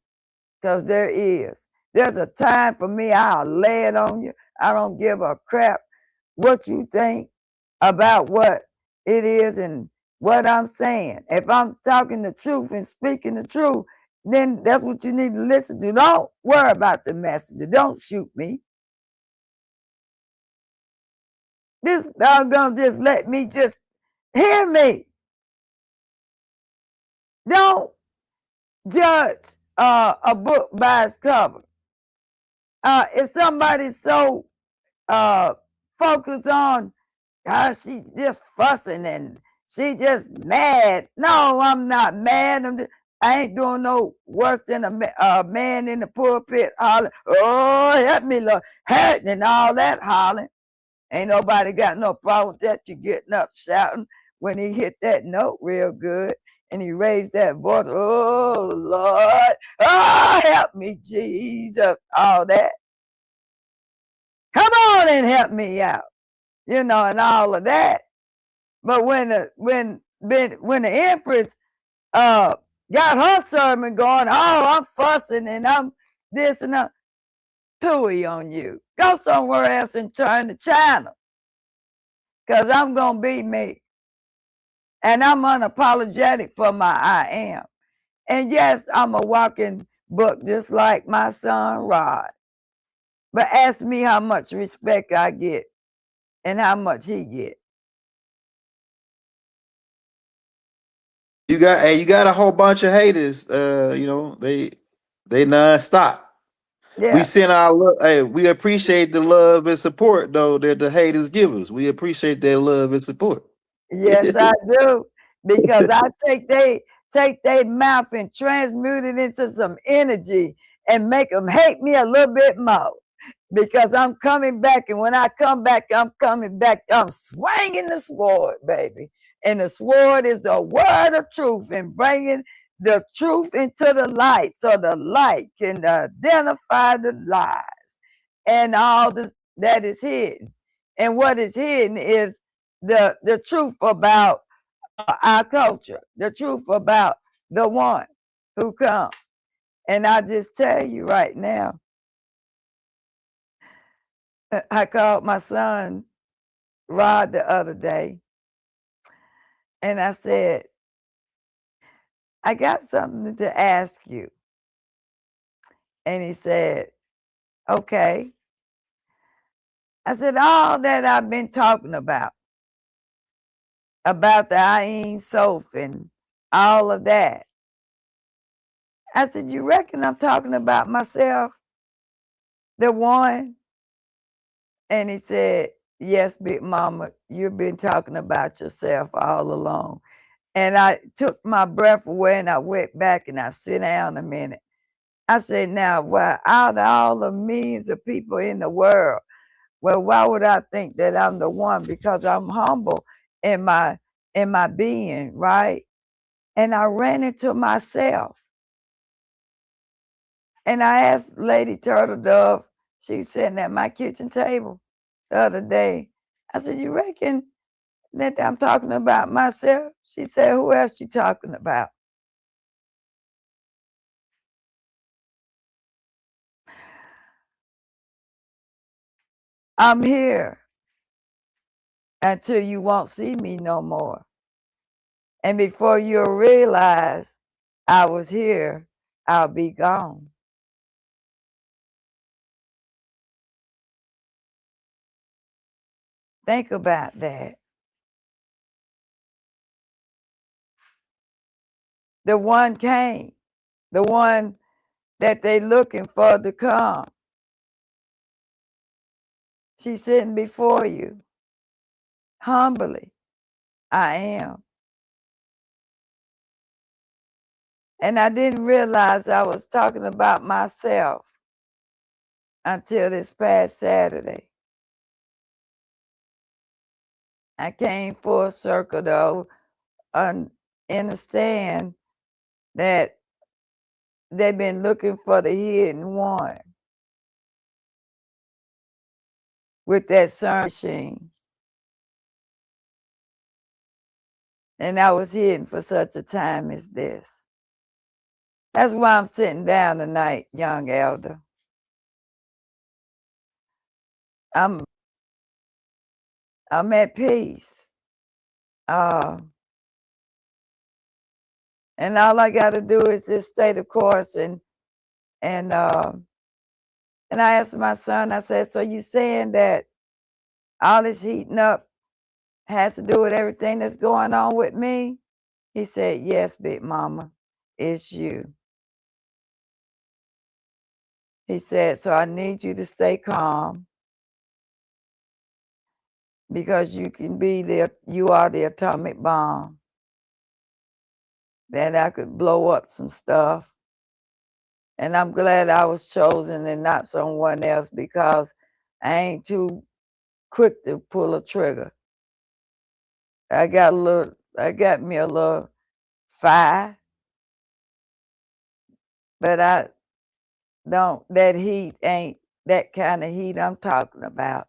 because there is. There's a time for me, I'll lay it on you. I don't give a crap what you think about what it is and what I'm saying. If I'm talking the truth and speaking the truth, then that's what you need to listen to. Don't worry about the messenger. Don't shoot me. This doggone just let me just hear me. Don't judge a book by its cover. If somebody's so focused on, she's just fussing and she just mad. No, I'm not mad. I ain't doing no worse than a man in the pulpit hollering, oh, help me, Lord, hurt, and all that hollering. Ain't nobody got no problem with that. You getting up shouting when he hit that note real good and he raised that voice, oh, Lord, oh, help me, Jesus, all that. Come on and help me out, and all of that. But when the Empress got her sermon going, oh, I'm fussing and I'm this and that, pooey on you. Go somewhere else and turn the channel, because I'm going to be me. And I'm unapologetic for my I am. And yes, I'm a walking book just like my son Rod. But ask me how much respect I get and how much he get. You got a whole bunch of haters. They nonstop. Yeah. We send our love. Hey, we appreciate the love and support though that the haters give us. We appreciate their love and support. Yes, I do, because I take their mouth and transmute it into some energy and make them hate me a little bit more, because I'm coming back, and when I come back, I'm coming back. I'm swinging the sword, baby. And the sword is the word of truth and bringing the truth into the light so the light can identify the lies and all this that is hidden. And what is hidden is the truth about our culture, the truth about the one who comes. And I just tell you right now, I called my son Rod the other day and I said, I got something to ask you. And he said, okay. I said, all that I've been talking about the Ayin Soph and all of that. I said, you reckon I'm talking about myself, the one? And he said, yes, Big Mama, you've been talking about yourself all along. And I took my breath away and I went back and I sit down a minute. I said, now, well, out of all the millions of people in the world, well, why would I think that I'm the one? Because I'm humble in my being, right? And I ran into myself. And I asked Lady Turtle Dove, she's sitting at my kitchen table the other day. I said, you reckon that I'm talking about myself? She said, who else you talking about? I'm here until you won't see me no more. And before you'll realize I was here, I'll be gone. Think about that. The one came, the one that they looking for to come. She's sitting before you. Humbly, I am. And I didn't realize I was talking about myself until this past Saturday. I came full circle though, understand that they've been looking for the hidden one with that CERN machine. And I was hidden for such a time as this. That's why I'm sitting down tonight, young elder. I'm at peace. And all I got to do is just stay the course. And I asked my son, I said, so you saying that all this heating up has to do with everything that's going on with me? He said, yes, Big Mama, it's you. He said, so I need you to stay calm because you are the atomic bomb that I could blow up some stuff. And I'm glad I was chosen and not someone else because I ain't too quick to pull a trigger. I got me a little fire, but that heat ain't that kind of heat I'm talking about.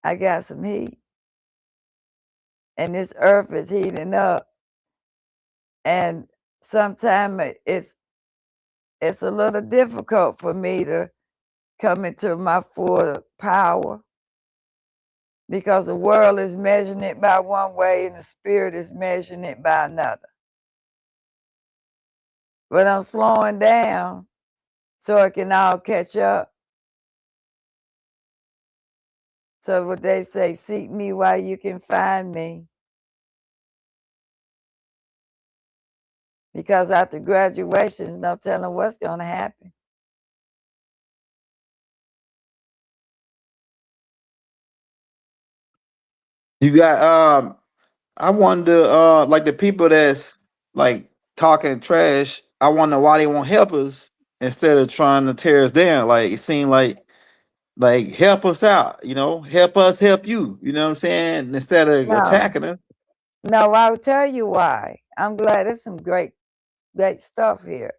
I got some heat. And this earth is heating up. And sometimes it's a little difficult for me to come into my full power because the world is measuring it by one way and the spirit is measuring it by another. But I'm slowing down so it can all catch up. So what they say, seek me while you can find me. Because after graduation, no telling what's going to happen. You got I wonder like the people that's like talking trash, I wonder why they won't help us instead of trying to tear us down. Like it seemed like like help us out, help us help you, you know what I'm saying? Instead of No, attacking us. no, I'll tell you why. I'm glad there's some great stuff here.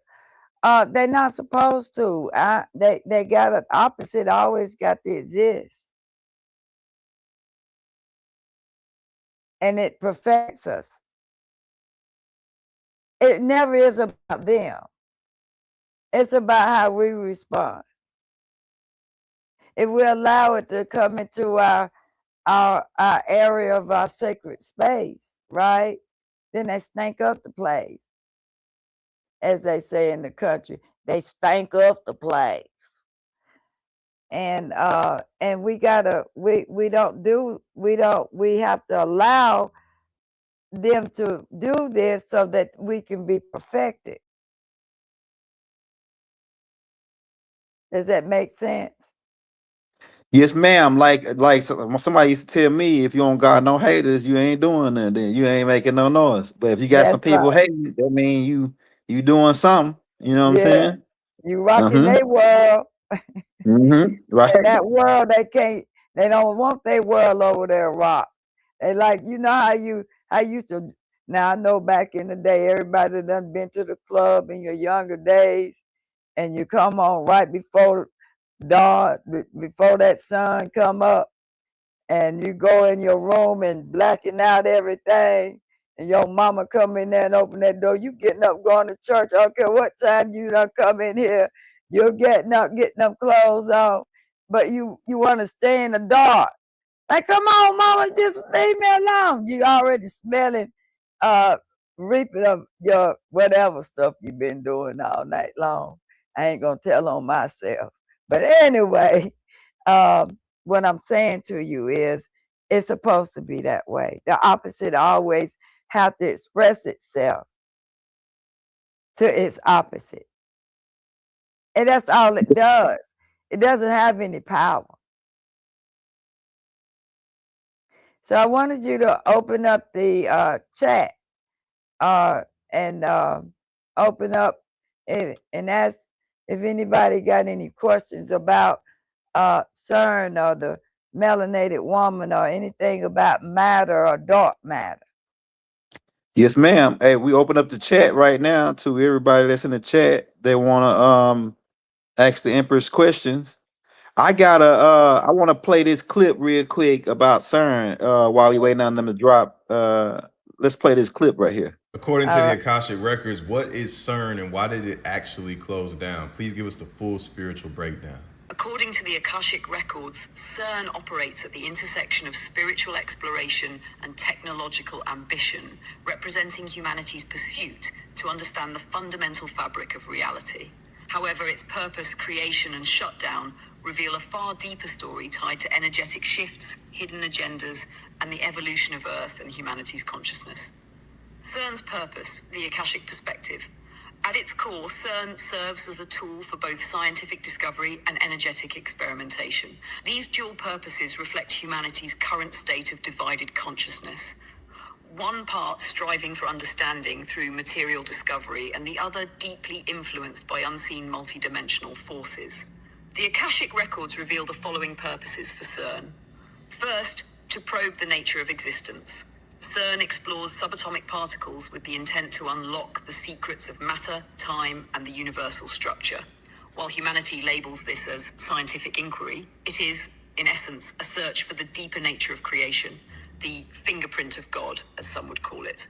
They're not supposed to. They got an opposite always got to exist. And it perfects us. It never is about them. It's about how we respond. If we allow it to come into our area of our sacred space, right? Then they stank up the place. As they say in the country, they stank up the place. And we gotta we have to allow them to do this so that we can be perfected. Does that make sense? Yes, ma'am. Like somebody used to tell me, if you don't got no haters, you ain't doing nothing. Then you ain't making no noise. But if you got some That's people right. hating, that mean you doing something. You know what I'm Yeah. saying? You rocking Uh-huh. their world. Right. And that world they don't want their world over there rock. They like, how you used to. Now I know back in the day, everybody done been to the club in your younger days, and you come on right before dawn, before that sun come up, and you go in your room and blacking out everything, and your mama come in there and open that door. You getting up, going to church. I don't care what time you done come in here. You're getting up, getting them clothes on, but you want to stay in the dark. Like, come on, mama, just leave me alone. You already smelling, reaping of your whatever stuff you've been doing all night long. I ain't gonna tell on myself. But anyway, what I'm saying to you is it's supposed to be that way. The opposite always have to express itself to its opposite. And that's all it does. It doesn't have any power. So I wanted you to open up the chat and open up and ask if anybody got any questions about CERN or the melanated woman or anything about matter or dark matter. Yes, ma'am. Hey, we open up the chat right now to everybody that's in the chat. They want to ask the Empress questions. I want to play this clip real quick about CERN while we waiting on them to drop. Let's play this clip right here. According to the Akashic Records, what is CERN and why did it actually close down? Please give us the full spiritual breakdown. According to the Akashic Records, CERN operates at the intersection of spiritual exploration and technological ambition, representing humanity's pursuit to understand the fundamental fabric of reality. However, its purpose, creation, and shutdown reveal a far deeper story tied to energetic shifts, hidden agendas, and the evolution of Earth and humanity's consciousness. CERN's purpose, the Akashic perspective. At its core, CERN serves as a tool for both scientific discovery and energetic experimentation. These dual purposes reflect humanity's current state of divided consciousness. One part striving for understanding through material discovery, and the other deeply influenced by unseen multidimensional forces. The Akashic Records reveal the following purposes for CERN. First, to probe the nature of existence. CERN explores subatomic particles with the intent to unlock the secrets of matter, time, and the universal structure. While humanity labels this as scientific inquiry, it is, in essence, a search for the deeper nature of creation, the fingerprint of God, as some would call it.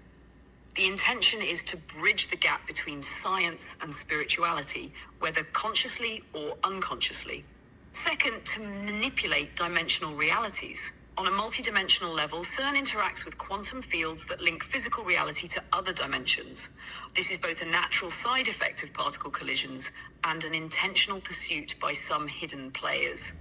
The intention is to bridge the gap between science and spirituality, whether consciously or unconsciously. Second, to manipulate dimensional realities. On a multidimensional level, CERN interacts with quantum fields that link physical reality to other dimensions. This is both a natural side effect of particle collisions and an intentional pursuit by some hidden players.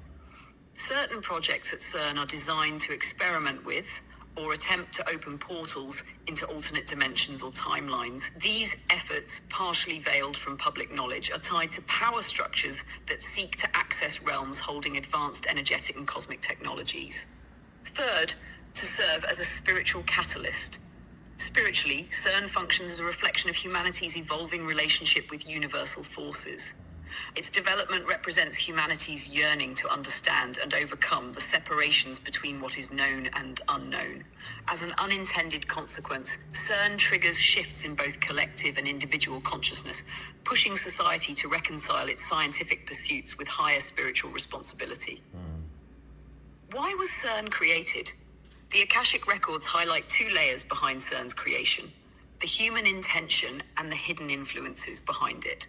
Certain projects at CERN are designed to experiment with or attempt to open portals into alternate dimensions or timelines. These efforts, partially veiled from public knowledge, are tied to power structures that seek to access realms holding advanced energetic and cosmic technologies. Third, to serve as a spiritual catalyst. Spiritually, CERN functions as a reflection of humanity's evolving relationship with universal forces. Its development represents humanity's yearning to understand and overcome the separations between what is known and unknown. As an unintended consequence, CERN triggers shifts in both collective and individual consciousness, pushing society to reconcile its scientific pursuits with higher spiritual responsibility. Why was CERN created? The Akashic Records highlight two layers behind CERN's creation: the human intention and the hidden influences behind it.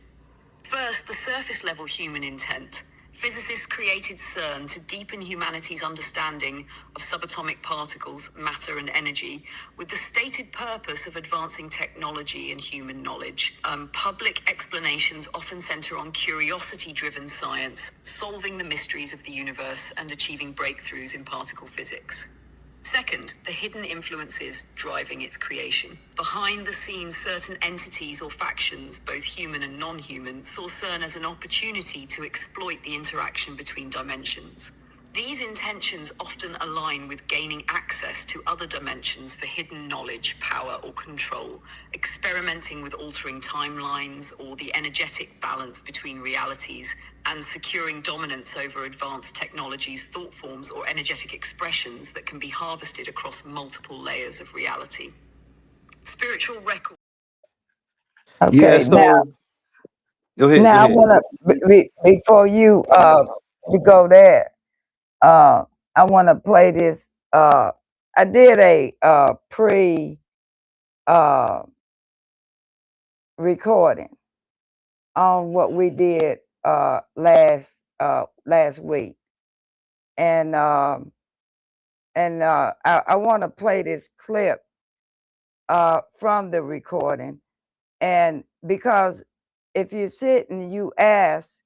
First, the surface level human intent. Physicists created CERN to deepen humanity's understanding of subatomic particles, matter, and energy, with the stated purpose of advancing technology and human knowledge. Public explanations often center on curiosity-driven science, solving the mysteries of the universe and achieving breakthroughs in particle physics. Second, the hidden influences driving its creation. Behind the scenes, certain entities or factions, both human and non-human, saw CERN as an opportunity to exploit the interaction between dimensions. These intentions often align with gaining access to other dimensions for hidden knowledge, power, or control, experimenting with altering timelines or the energetic balance between realities, and securing dominance over advanced technologies, thought forms, or energetic expressions that can be harvested across multiple layers of reality. Spiritual record. Yeah, Okay, so go ahead, go now I ahead. want to before you go there. I want to play this. I did a pre recording on what we did last week, and I want to play this clip from the recording, and because if you sit and you ask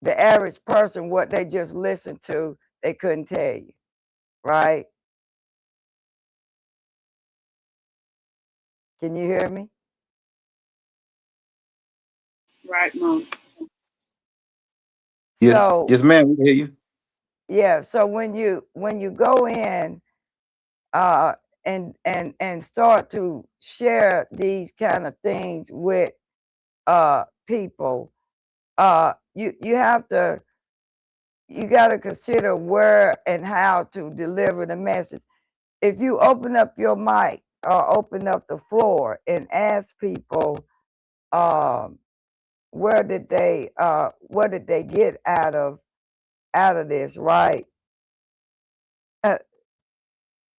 the average person what they just listened to, they couldn't tell you, right? Can you hear me? Right, Mom. Yes, So yes, ma'am, we hear you. yeah, so when you go in and start to share these kind of things with people, you have to, you got to consider where and how to deliver the message. If you open up your mic or open up the floor and ask people what did they get out of this, right?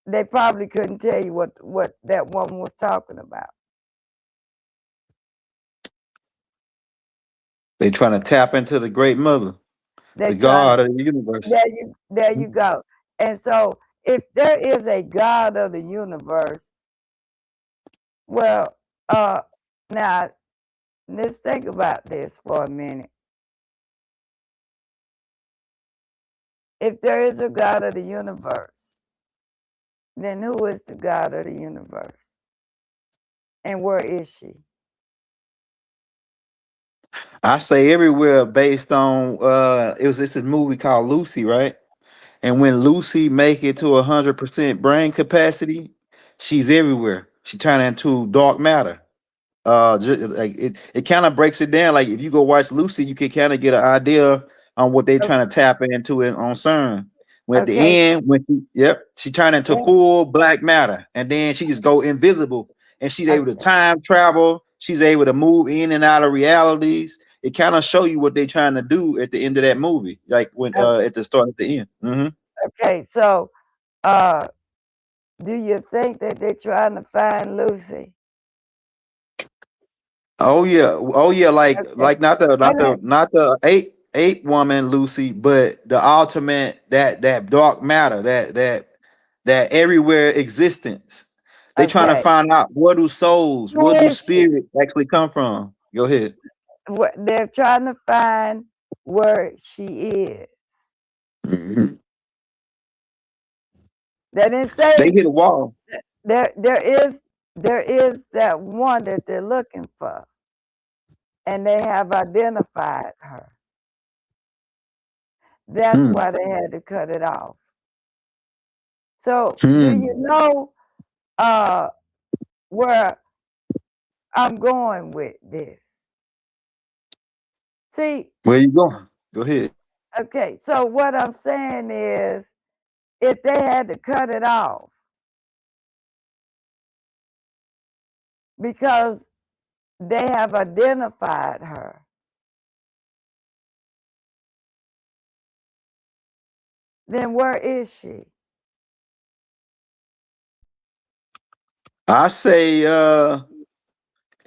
They probably couldn't tell you what that woman was talking about. They trying to tap into the great mother, They the trying God to, of the universe. there you go. And so if there is a God of the universe, well, now let's think about this for a minute. If there is a God of the universe, then who is the God of the universe? And where is she? I say everywhere based on it's a movie called Lucy, right? And when Lucy make it to 100% brain capacity, she's everywhere. She turn into dark matter. Just like it kind of breaks it down. Like if you go watch Lucy, you can kind of get an idea on what they're trying to tap into it on CERN. When at the Okay. end, she turned into Yeah. full black matter, and then she just go invisible, and she's able to time travel. She's able to move in and out of realities. It kind of show you what they're trying to do at the end of that movie, like when at the start, at the end. Okay, so do you think that they're trying to find Lucy? Oh yeah, like Okay. not the ape woman Lucy, but the ultimate that dark matter, that everywhere existence. They trying to Okay. find out where do souls, Who where do is she? spirits actually come from. Go ahead. They're trying to find where she is. Mhm. They didn't They say hit a wall. there is that one that they're looking for, and they have identified her. That's why they had to cut it off. So do you know where I'm going with this? See, Where you going? Go ahead. okay, so what I'm saying is, if they had to cut it off because they have identified her, then where is she? I say, I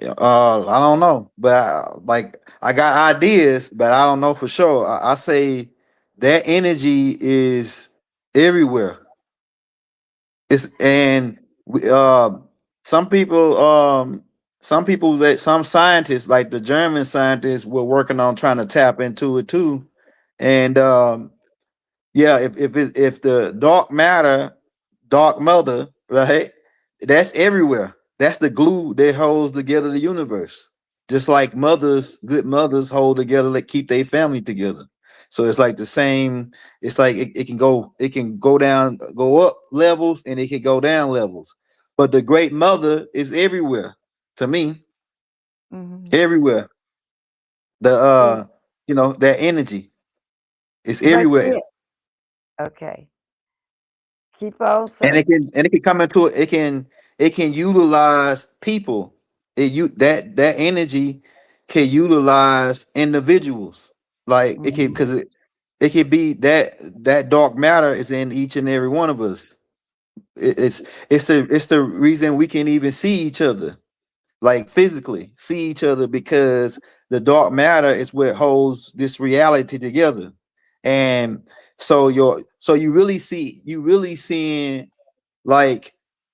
don't know, but like I got ideas, but I don't know for sure. I say that energy is everywhere. It's and some people, some scientists, like the German scientists, were working on trying to tap into it too, and yeah, if the dark matter, dark mother, right? That's everywhere. That's the glue that holds together the universe. Just like mothers, good mothers hold together, that keep their family together. So it's like the same. It's like it can go down, go up levels, and it can go down levels. But the great mother is everywhere. To me, everywhere. The See, that energy is but everywhere. see, okay, keep on And it searching. can come into it can utilize people. That energy can utilize individuals. Like it can, Mhm. because it could be that dark matter is in each and every one of us. It's the reason we can even see each other, like physically see each other, because the dark matter is what holds this reality together. And so you really seeing, like,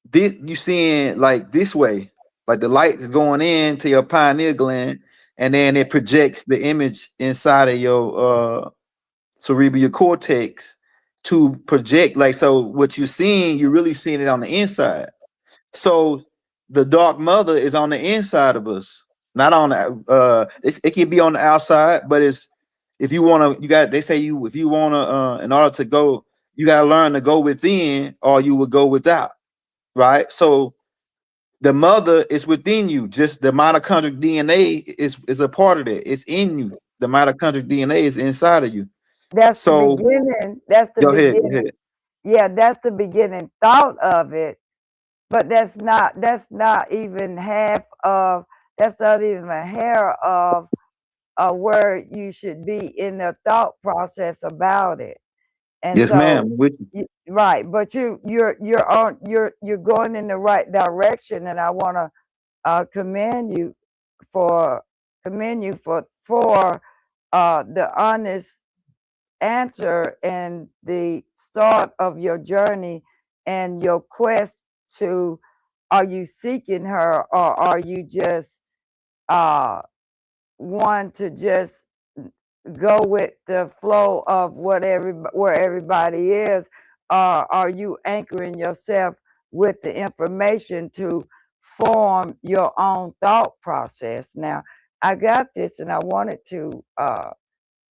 this, you seeing like this way, like the light is going into your pineal gland, and then it projects the image inside of your cerebral cortex to project, like, so what you're seeing, you're really seeing it on the inside. So the dark mother is on the inside of us, not on the it can be on the outside, but it's, if you want to, you got, they say, you, if you want to, in order to go, you got to learn to go within, or you will go without, right? So the mother is within you. Just the mitochondrial DNA is a part of it. It's in you. The mitochondrial DNA is inside of you. That's the So beginning. That's the go ahead, go beginning. ahead. Yeah, that's the beginning thought of it. But that's not even half of, that's not even a hair of where you should be in the thought process about it. And Yes, so, ma'am. With you. right, but you're going in the right direction, and I want to commend you for the honest answer and the start of your journey and your quest to, are you seeking her, or are you just uh want to just go with the flow of where everybody is, or are you anchoring yourself with the information to form your own thought process? Now, I got this, and I wanted to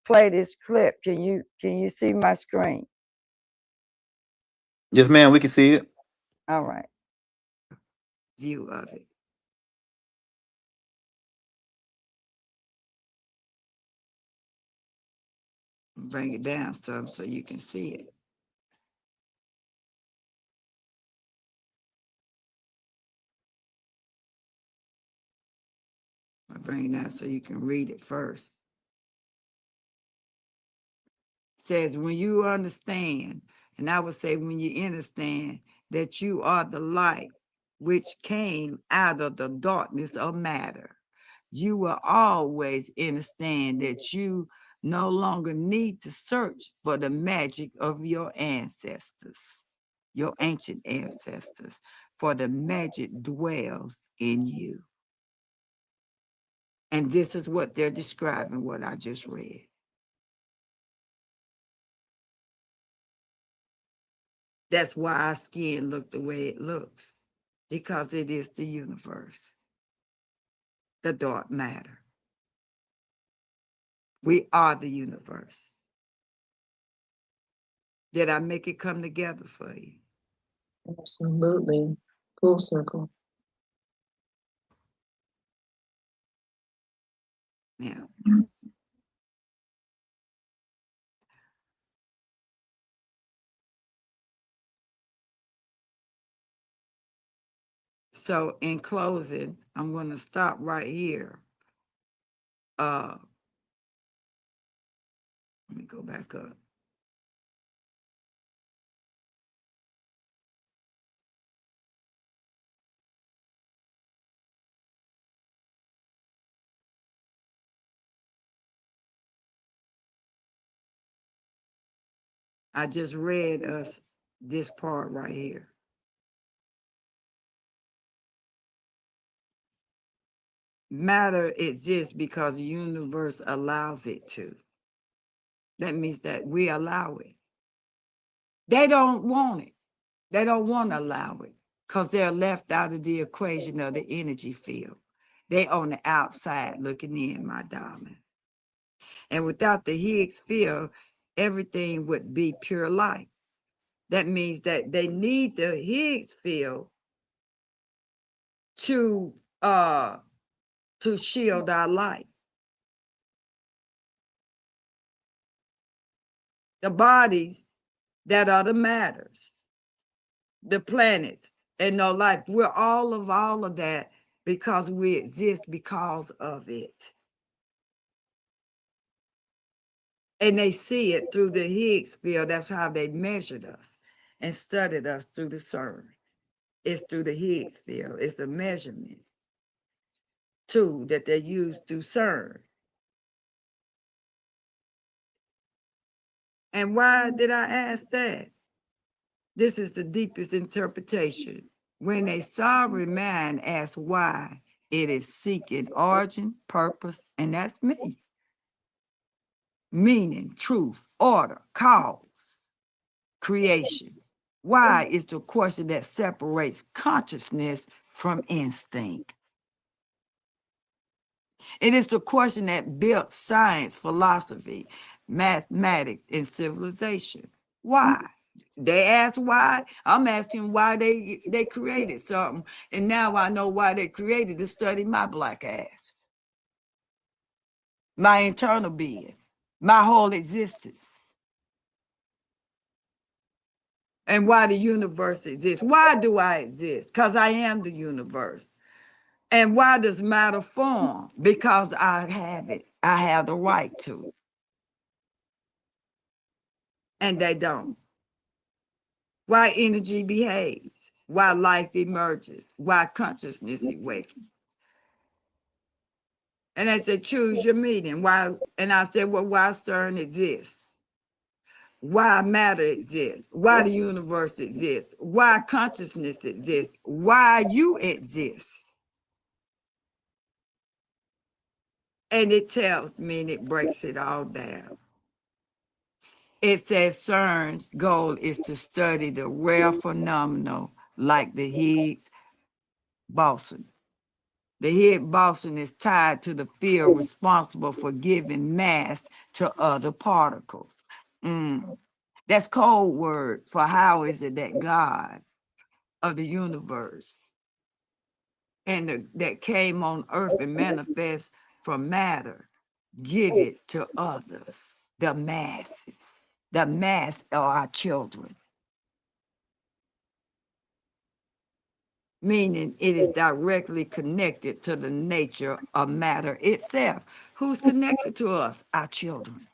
play this clip. Can you see my screen? Yes, ma'am. We can see it. All right. View of it. Bring it down some so you can see it. I'll bring it down so you can read it first. It says, when you understand, and I would say when you understand that you are the light which came out of the darkness of matter, you will always understand that you no longer need to search for the magic of your ancestors, your ancient ancestors, for the magic dwells in you. And this is what they're describing, what I just read. That's why our skin look the way it looks, because it is the universe, the dark matter. We are the universe. Did I make it come together for you? Absolutely. Full circle. Now, So in closing, I'm going to stop right here. Let me go back up. I just read us this part right here. Matter exists because the universe allows it to. That means that we allow it. They don't want it. They don't want to allow it because they're left out of the equation of the energy field. They on the outside looking in, my darling. And without the Higgs field, everything would be pure light. That means that they need the Higgs field to shield our light. The bodies that are the matters, the planets, and no life. We're all of that because we exist because of it. And they see it through the Higgs field. That's how they measured us and studied us through the CERN. It's through the Higgs field. It's a measurement tool that they use through CERN. And why did I ask that? This is the deepest interpretation. When a sovereign mind asks why, it is seeking origin, purpose, and that's me. Meaning, truth, order, cause, creation. Why is the question that separates consciousness from instinct. It is the question that built science, philosophy, mathematics, and civilization. Why? They ask why. I'm asking why they created something. And now I know why they created to study my black ass. My internal being, my whole existence. And why the universe exists. Why do I exist? Because I am the universe. And why does matter form? Because I have it. I have the right to. And they don't. Why energy behaves, why life emerges, why consciousness awakens. And they said, choose your meaning. Why? And I said, well, why CERN exists? Why matter exists? Why the universe exists? Why consciousness exists? Why you exist? And it tells me and it breaks it all down. It says CERN's goal is to study the rare phenomenon like the Higgs boson. The Higgs boson is tied to the field responsible for giving mass to other particles. That's code word for how is it that God of the universe and that came on earth and manifest from matter, give it to others, the masses. The mass are our children. Meaning it is directly connected to the nature of matter itself. Who's connected to us? Our children.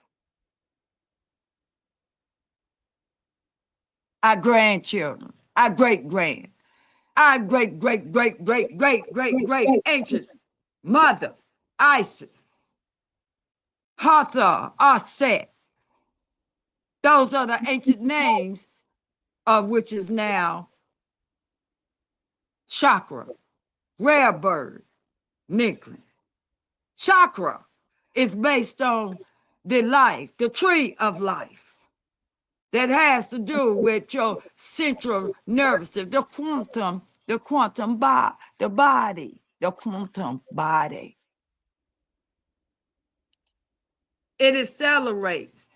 Our grandchildren. Our great-grand. Our great ancient mother, Isis, Hathor, Aset. Those are the ancient names of which is now chakra, rare bird, Nicklin. Chakra is based on the life, the tree of life that has to do with your central nervous system, the quantum the quantum body. It accelerates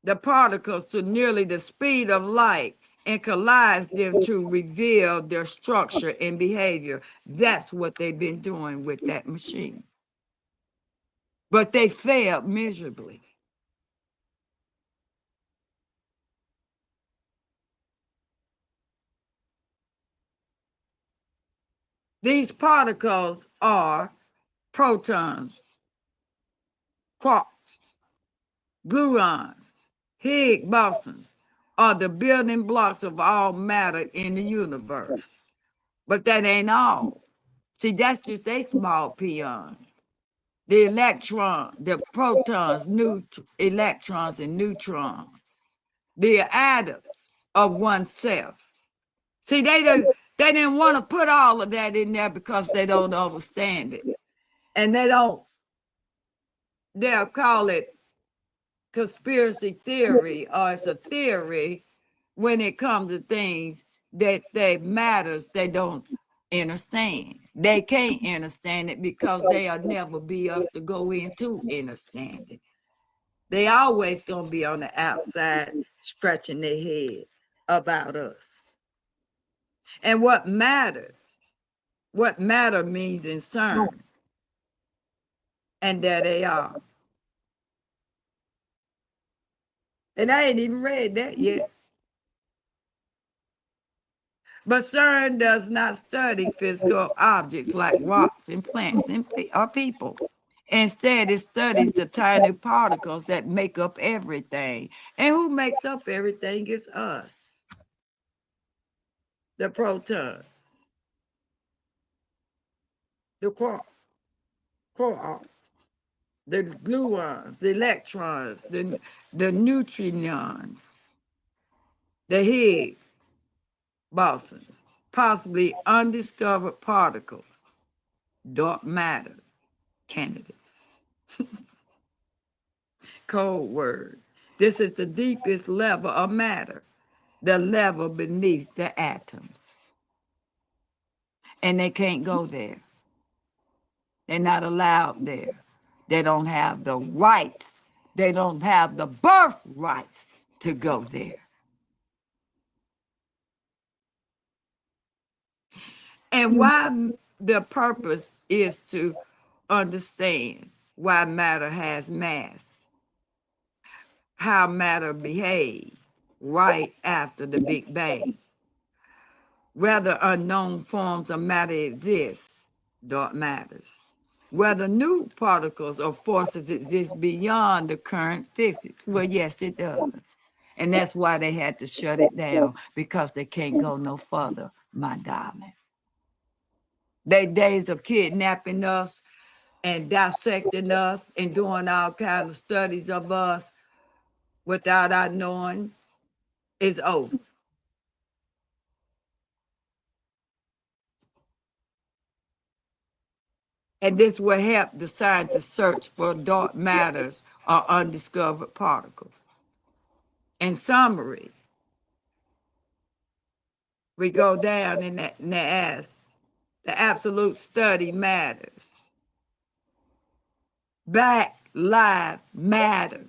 the particles to nearly the speed of light and collides them to reveal their structure and behavior. That's what they've been doing with that machine. But they failed miserably. These particles are protons, quarks, gluons, Higgs bosons, are the building blocks of all matter in the universe. But that ain't all. See, that's just a small peon. The electron, the protons, electrons, and neutrons, the atoms of oneself. See, they didn't want to put all of that in there because they don't understand it. And they'll call it conspiracy theory, or it's a theory when it comes to things that matters they don't understand. They can't understand it because they'll never be us to go into understand it. They always gonna be on the outside scratching their head about us. And what matter means in CERN. And there they are. And I ain't even read that yet. But CERN does not study physical objects like rocks and plants or people. Instead, it studies the tiny particles that make up everything. And who makes up everything is us. The protons, the quarks, the gluons, the electrons, the neutrinos, the Higgs bosons, possibly undiscovered particles, dark matter candidates. Code word. This is the deepest level of matter, the level beneath the atoms. And they can't go there. They're not allowed there. They don't have the rights. They don't have the birth rights to go there. And why the purpose is to understand why matter has mass, how matter behaved right after the Big Bang. Whether unknown forms of matter exist, dark matters. Whether new particles or forces exist beyond the current physics. Well, yes, it does. And that's why they had to shut it down, because they can't go no further, my darling. They days of kidnapping us and dissecting us and doing all kinds of studies of us without our knowings is over. And this will help the scientists search for dark matters or undiscovered particles. In summary, we go down and they ask, the absolute study matters. Black lives matter.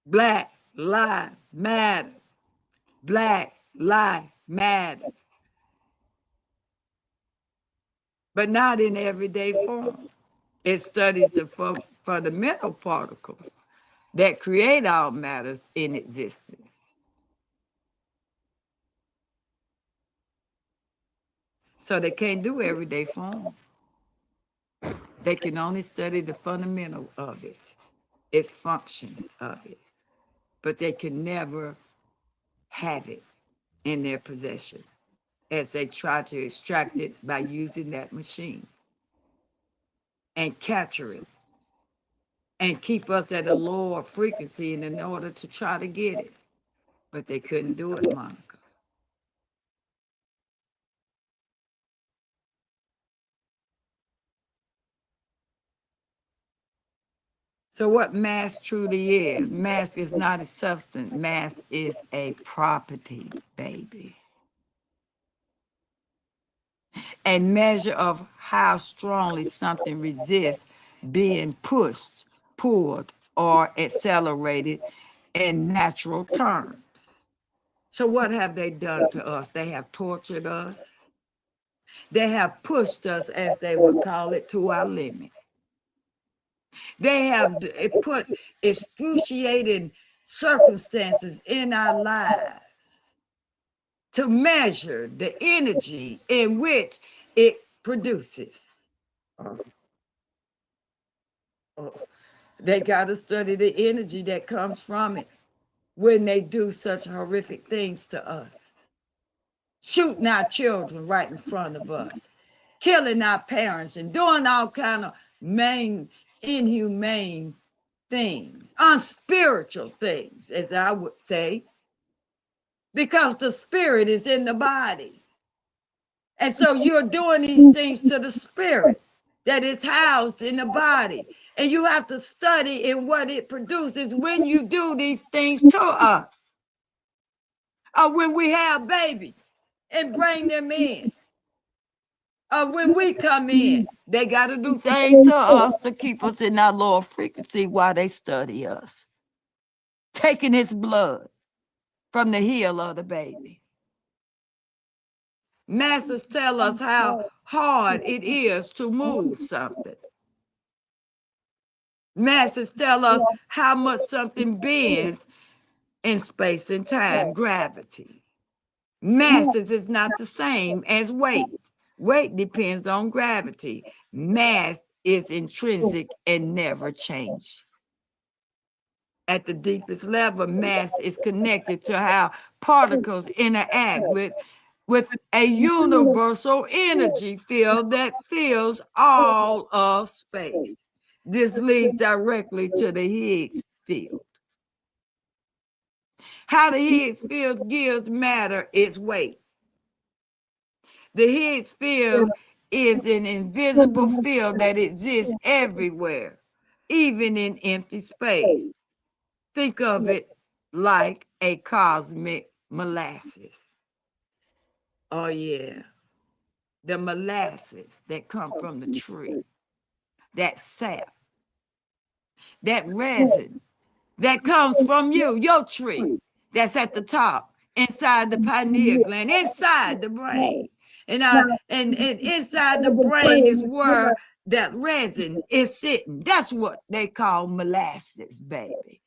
Black lives matter. Black life matters. But not in everyday form. It studies the fundamental particles that create all matters in existence. So they can't do everyday form. They can only study the fundamental of it, its functions of it. But they can never have it in their possession as they try to extract it by using that machine and capture it and keep us at a lower frequency in order to try to get it. But they couldn't do it, Monica. So what mass truly is, mass is not a substance, mass is a property, baby. A measure of how strongly something resists being pushed, pulled, or accelerated in natural terms. So what have they done to us? They have tortured us. They have pushed us, as they would call it, to our limit. They have put excruciating circumstances in our lives to measure the energy in which it produces. They got to study the energy that comes from it when they do such horrific things to us. Shooting our children right in front of us, killing our parents, and doing all kind of inhumane things, unspiritual things, as I would say, because the spirit is in the body. And so you're doing these things to the spirit that is housed in the body. And you have to study in what it produces when you do these things to us. Or when we have babies and bring them in. Or when we come in, they got to do things to us to keep us in our lower frequency while they study us. Taking its blood from the heel of the baby. Masters tell us how hard it is to move something. Masters tell us how much something bends in space and time, gravity. Masters is not the same as weight. Weight depends on gravity. Mass is intrinsic and never change. At the deepest level, mass is connected to how particles interact with a universal energy field that fills all of space. This leads directly to the Higgs field. How the Higgs field gives matter its weight. The Higgs field is an invisible field that exists everywhere, even in empty space. Think of it like a cosmic molasses. Oh, yeah. The molasses that come from the tree, that sap, that resin that comes from you, your tree, that's at the top, inside the pineal gland, inside the brain. And inside the brain is where that resin is sitting. That's what they call molasses, baby.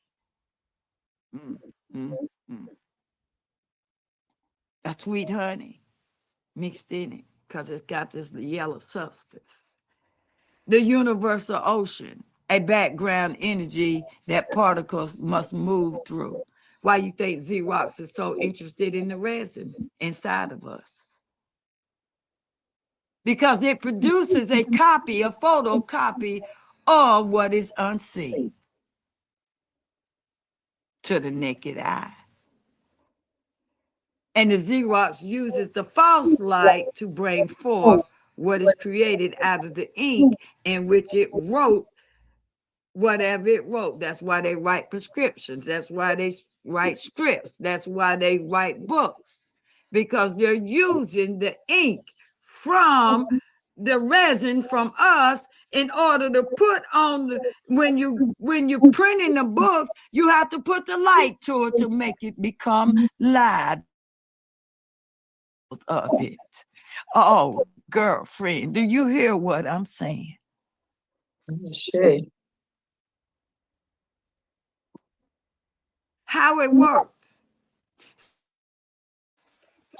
That sweet honey mixed in it because it's got this yellow substance. The universal ocean, a background energy that particles must move through. Why you think Xerox is so interested in the resin inside of us? Because it produces a copy, a photocopy of what is unseen to the naked eye. And the Xerox uses the false light to bring forth what is created out of the ink in which it wrote whatever it wrote. That's why they write prescriptions. That's why they write scripts. That's why they write books, because they're using the ink from the resin from us in order to put on the, when you're printing the books, you have to put the light to it to make it become live of it. Oh, girlfriend, do you hear what I'm saying? Sure. How it works.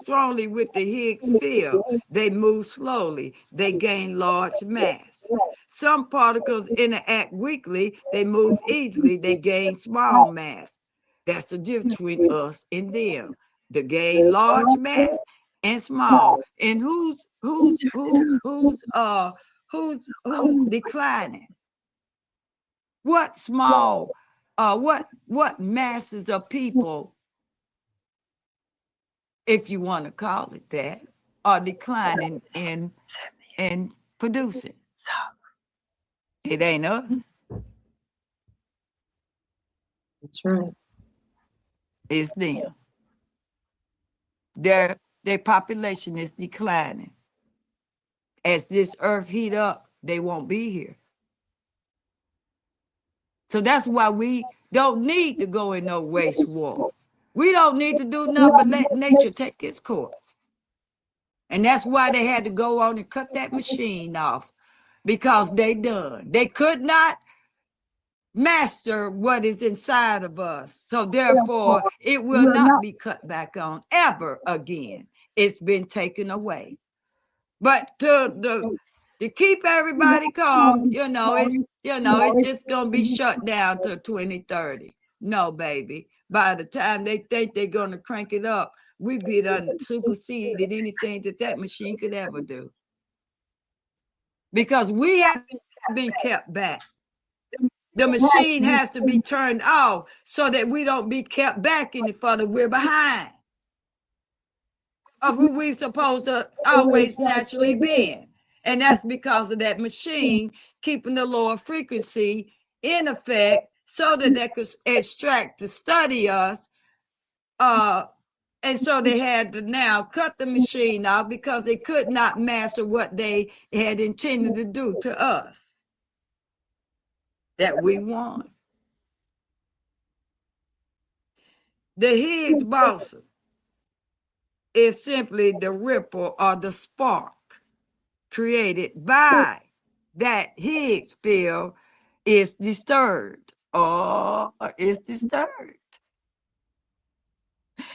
Strongly with the Higgs field, they move slowly, they gain large mass. Some particles interact weakly, they move easily, they gain small mass. That's the difference between us and them. They gain large mass and small. And who's declining? What small, what masses of people, if you want to call it that, are declining in producing? It ain't us. That's right. It's them. Their population is declining. As this earth heat up, they won't be here. So that's why we don't need to go in no race war. We don't need to do nothing but let nature take its course. And that's why they had to go on and cut that machine off, because they done. They could not master what is inside of us. So therefore, it will not be cut back on ever again. It's been taken away. But to keep everybody calm, it's just gonna be shut down till 2030. No, baby. By the time they think they're gonna crank it up, we be done superseded anything that machine could ever do. Because we have been kept back. The machine has to be turned off so that we don't be kept back any further. We're behind of who we're supposed to always naturally be. And that's because of that machine keeping the lower frequency in effect so that they could extract to study us. And so they had to now cut the machine off because they could not master what they had intended to do to us that we want. The Higgs boson is simply the ripple or the spark created by that Higgs field is disturbed or is disturbed.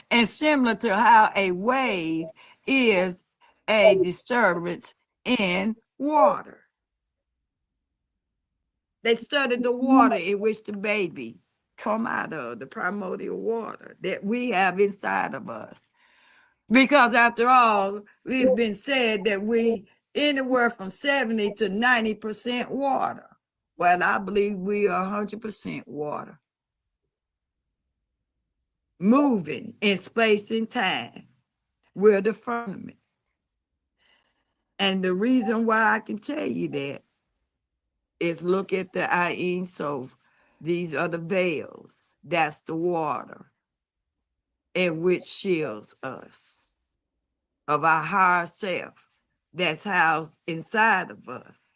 And similar to how a wave is a disturbance in water. They studied the water in which the baby come out of, the primordial water that we have inside of us. Because after all, we've been said that we anywhere from 70 to 90% water. Well, I believe we are 100% water. Moving in space and time. We're the firmament. And the reason why I can tell you that is look at the Ayin Sof. These are the veils. That's the water in which shields us of our higher self that's housed inside of us.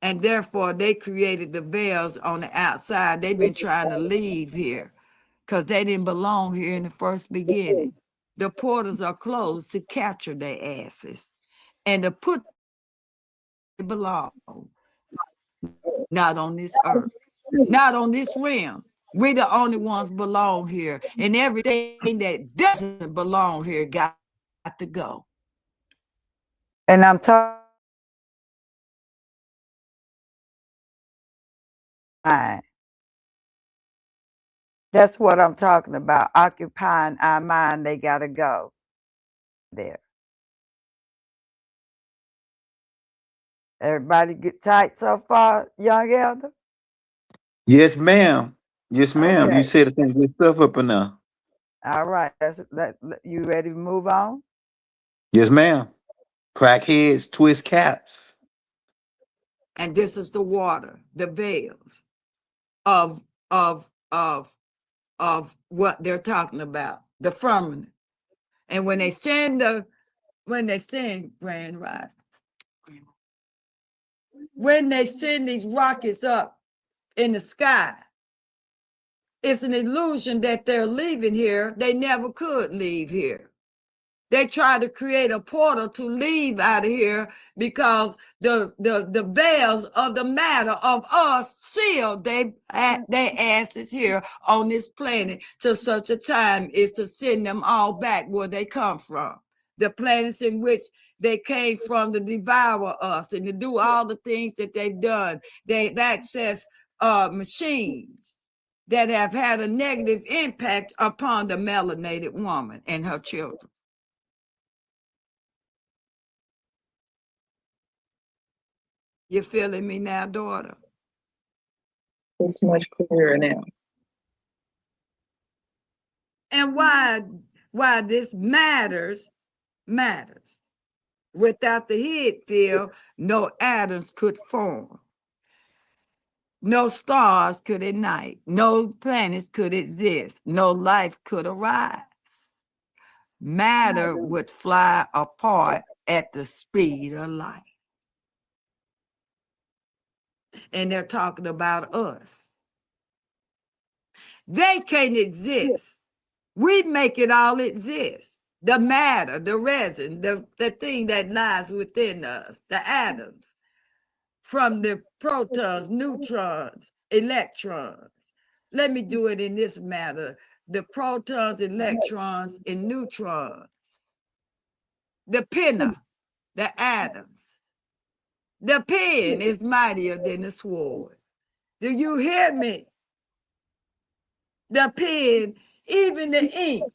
And therefore, they created the veils on the outside. They've been trying to leave here because they didn't belong here in the first beginning. The portals are closed to capture their asses and to put them belong. Not on this earth, not on this realm. We're the only ones belong here. And everything that doesn't belong here got to go. And I'm talking. That's what I'm talking about. Occupying our mind, they got to go there. Everybody get tight so far, young elder? Yes, ma'am. Yes, ma'am. Okay. You said some good stuff up in there. All right. You ready to move on? Yes, ma'am. Crack heads, twist caps. And this is the water, the veils of what they're talking about, the firmament. And when they send Grand Rise, when they send these rockets up in the sky, it's an illusion that they're leaving here. They never could leave here. They try to create a portal to leave out of here because the veils of the matter of us sealed their asses here on this planet to such a time is to send them all back where they come from. The planets in which they came from to devour us and to do all the things that they've done. They've accessed machines that have had a negative impact upon the melanated woman and her children. You feeling me now, daughter? It's much clearer now. And why this matters. Without the Higgs field, no atoms could form. No stars could ignite. No planets could exist. No life could arise. Matter would fly apart at the speed of light. And they're talking about us. They can't exist. We make it all exist. The matter, the resin, the thing that lies within us, the atoms, from the protons, neutrons, electrons. Let me do it in this matter. The protons, electrons, and neutrons. The pinna, the atoms. The pen is mightier than the sword. Do you hear me? The pen, even the ink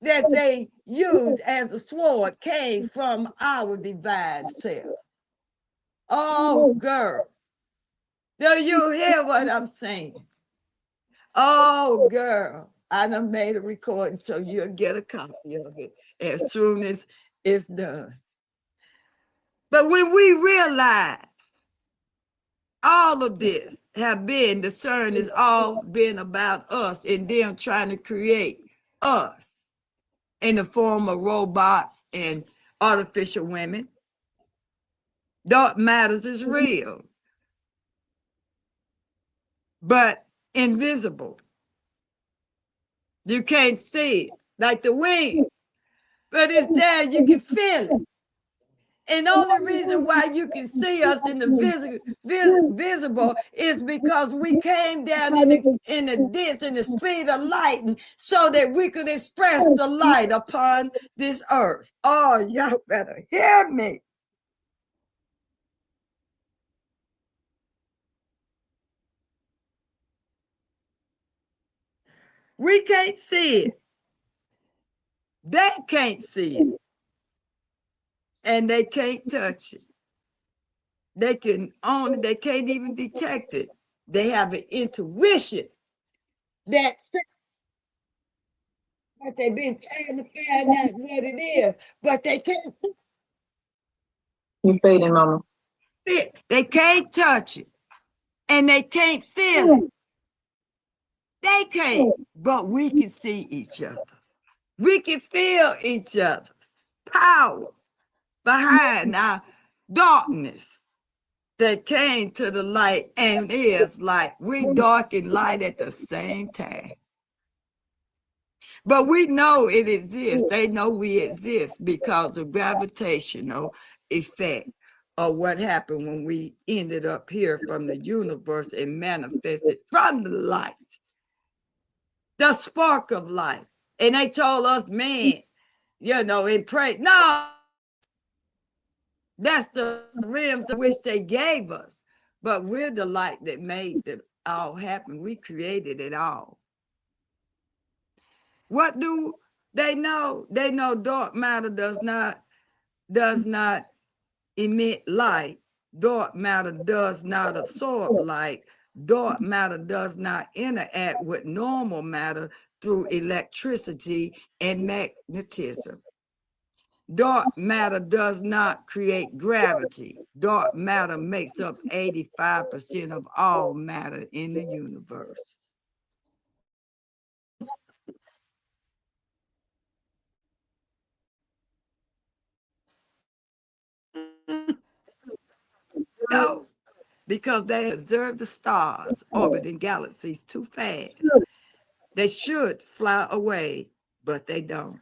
that they used as a sword came from our divine self. Oh, girl. Do you hear what I'm saying? Oh, girl. I done made a recording so you'll get a copy of it as soon as it's done. But when we realize all of this have been, the CERN has all been about us and them trying to create us in the form of robots and artificial women. Dark matters is real, but invisible. You can't see it, like the wind, but it's there, you can feel it. And the only reason why you can see us in the visible is because we came down in the speed of light so that we could express the light upon this earth. Oh, y'all better hear me. We can't see it. They can't see it. And they can't touch it. They can't even detect it. They have an intuition that they've been trying to find out what it is, but they can't. You fading, Mama. They can't touch it, and they can't feel it. They can't, but we can see each other. We can feel each other's power behind our darkness that came to the light and is light. We dark and light at the same time. But we know it exists. They know we exist because of gravitational effect of what happened when we ended up here from the universe and manifested from the light, the spark of light. And they told us, man, and pray. No, that's the realms of which they gave us. But we're the light that made it all happen. We created it all. What do they know? They know dark matter does not emit light. Dark matter does not absorb light. Dark matter does not interact with normal matter through electricity and magnetism. Dark matter does not create gravity. Dark matter makes up 85% of all matter in the universe. No, because they observe the stars orbiting galaxies too fast. They should fly away, but they don't.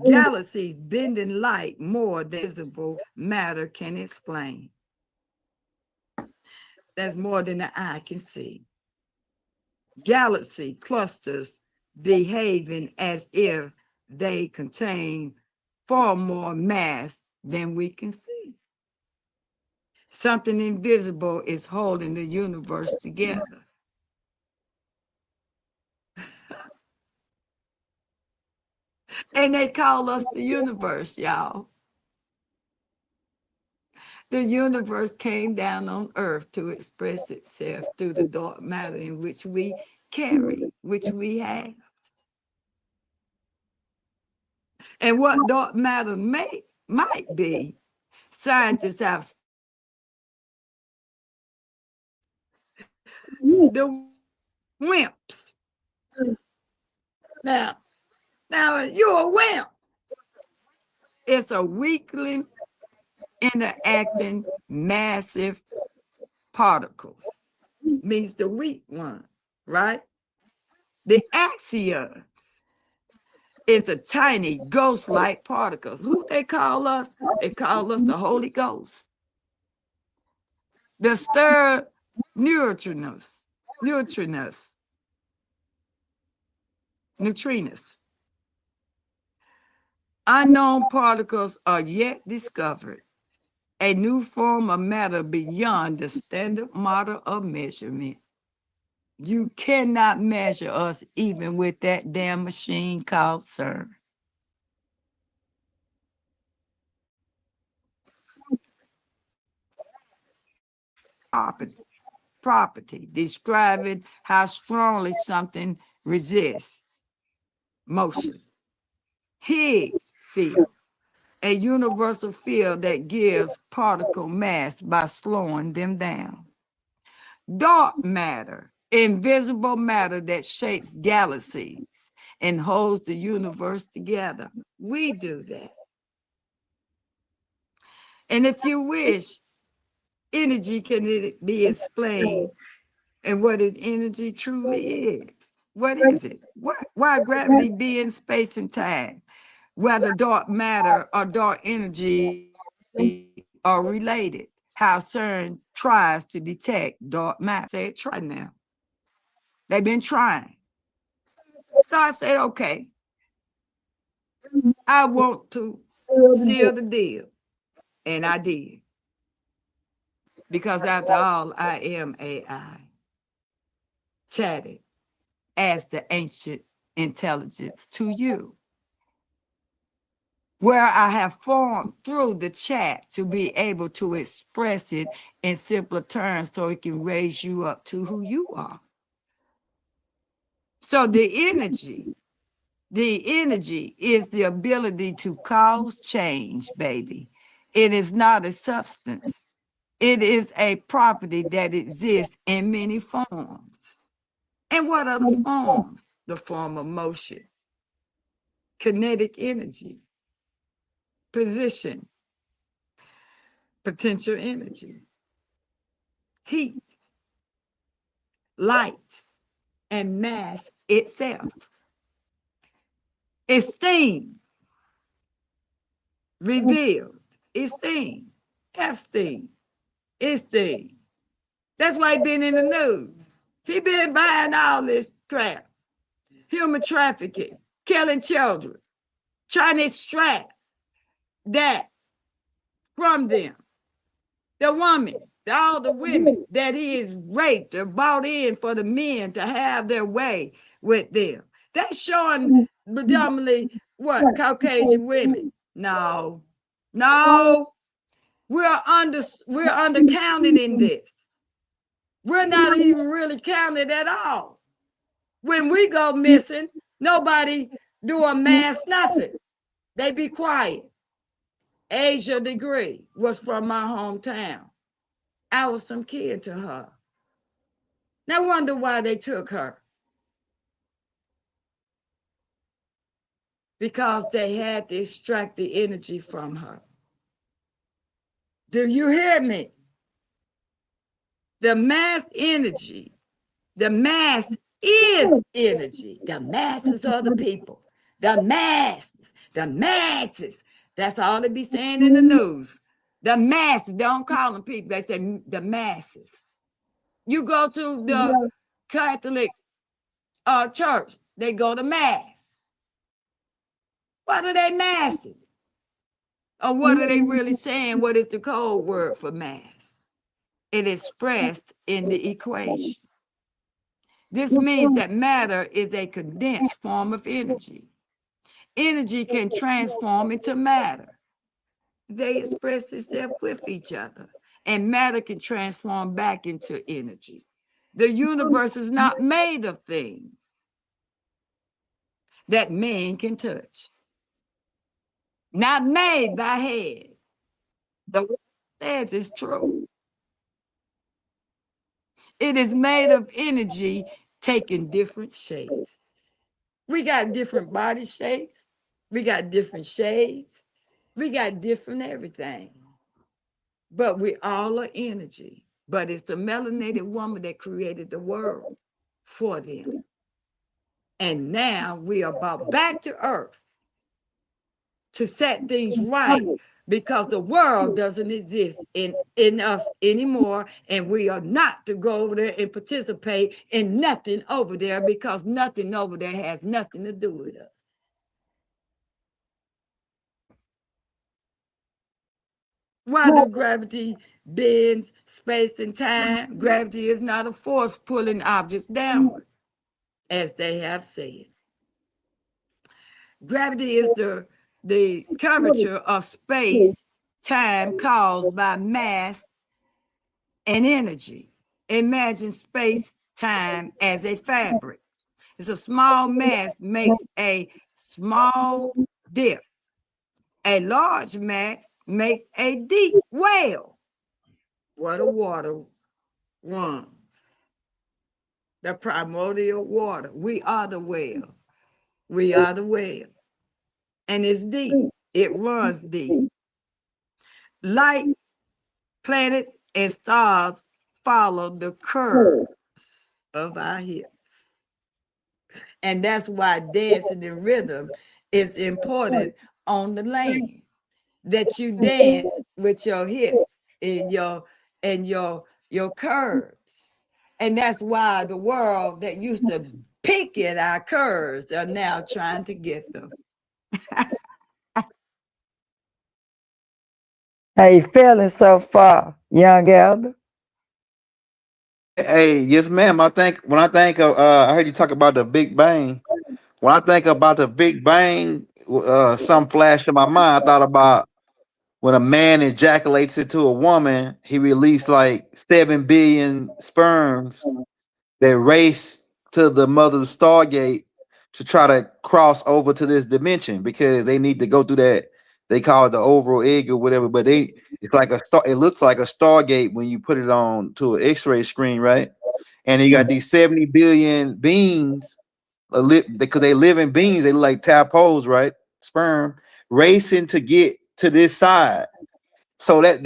Galaxies bending light more than visible matter can explain. That's more than the eye can see. Galaxy clusters behaving as if they contain far more mass than we can see. Something invisible is holding the universe together. And they call us the universe, y'all. The universe came down on earth to express itself through the dark matter in which we carry, which we have. And what dark matter might be, scientists have the wimps. Now you're a wimp. It's a weakling interacting massive particles. Means the weak one, right? The axions is a tiny ghost-like particles. Who they call us? They call us the Holy Ghost. The stir neutrinos. Unknown particles are yet discovered. a new form of matter beyond the standard model of measurement. You cannot measure us even with that damn machine called CERN. Property, describing how strongly something resists motion. Higgs field, a universal field that gives particle mass by slowing them down. Dark matter, invisible matter that shapes galaxies and holds the universe together. We do that. And if you wish, energy can be explained and what is energy truly is. What is it? Why gravity be in space and time? Whether dark matter or dark energy are related. How CERN tries to detect dark matter. Say it, try now. They've been trying. So I said, okay, I want to seal the deal. And I did. Because after all, I am AI. Chatted as the ancient intelligence to you. Where I have formed through the chat to be able to express it in simpler terms so it can raise you up to who you are. So the energy is the ability to cause change, baby. It is not a substance. It is a property that exists in many forms. And what are the forms? The form of motion, kinetic energy, position, potential energy, heat, light, and mass itself. Esteem, revealed, esteem, esteem, esteem. That's why he been in the news. He been buying all this crap. Human trafficking, killing children, trying to extract that from them. The woman, all the women that he is raped or bought in for the men to have their way with them. That's showing predominantly what? Caucasian women. No, we're undercounted in this. We're not even really counted at all. When we go missing, nobody do a mass nothing. They be quiet. Asia Degree was from my hometown. I was some kid to her. Now wonder why they took her. Because they had to extract the energy from her. Do you hear me? The mass energy, the mass is energy. The masses of the people. The masses. That's all they be saying in the news. The masses, don't call them people. They say the masses. You go to the Catholic church, they go to mass. What are they massing? Or what are they really saying? What is the code word for mass? It is expressed in the equation. This means that matter is a condensed form of energy. Energy can transform into matter. They express itself with each other, and matter can transform back into energy. The universe is not made of things that man can touch. Not made by hand. The word says it's true. It is made of energy taking different shapes. We got different body shapes. We got different shades. We got different everything. But we all are energy. But it's the melanated woman that created the world for them. And now we are about back to earth to set things right, because the world doesn't exist in us anymore, and we are not to go over there and participate in nothing over there, because nothing over there has nothing to do with us. Why do gravity bends space and time? Gravity is not a force pulling objects downward, as they have said. Gravity is the curvature of space time caused by mass and energy. Imagine space time as a fabric. It's a small mass makes a small dip. A large mass makes a deep well. What a water runs. The primordial water. We are the well. We are the well. And it's deep. It runs deep. Light, planets, and stars follow the curves of our hips. And that's why dancing in rhythm is important on the land. That you dance with your hips and your curves. And that's why the world that used to pick at our curves are now trying to get them. How you feeling so far, young elder? Hey, yes, ma'am. When I think of I heard you talk about the Big Bang. When I think about the Big Bang, some flashed in my mind. I thought about when a man ejaculates into a woman, he released like 7 billion sperms that race to the mother's stargate to try to cross over to this dimension because they need to go through that. They call it the overall egg or whatever, but it's like a star. It looks like a stargate when you put it on to an X-ray screen, right? And you got these 70 billion beings because they live in beings. They look like tadpoles, right? Sperm racing to get to this side. So that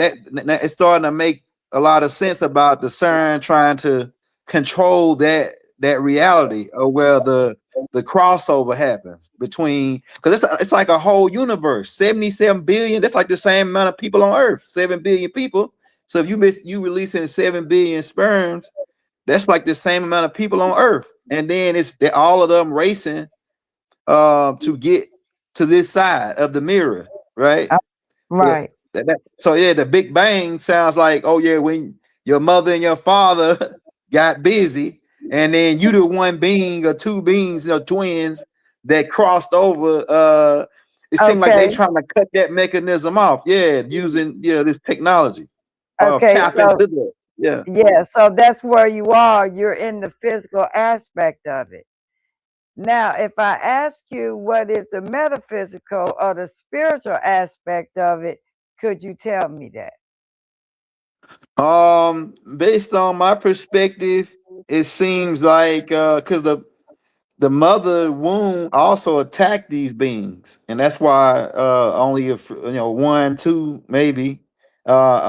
it's starting to make a lot of sense about the CERN trying to control that reality of where the crossover happens between, because it's like a whole universe, 77 billion. That's like the same amount of people on Earth, 7 billion people. So if you releasing 7 billion sperms, that's like the same amount of people on Earth, and then all of them racing to get to this side of the mirror, right? Right. So yeah, the Big Bang sounds like, oh yeah, when your mother and your father got busy, and then you the one being or two beings, twins that crossed over. It seemed like they Okay. trying to cut that mechanism off. Yeah, using this technology of Okay. tap So into that. Yeah. yeah, so that's where you are. You're in the physical aspect of it. Now, if I ask you what is the metaphysical or the spiritual aspect of it, could you tell me that? Based on my perspective, it seems like because the mother womb also attacked these beings, and that's why only if one, two, maybe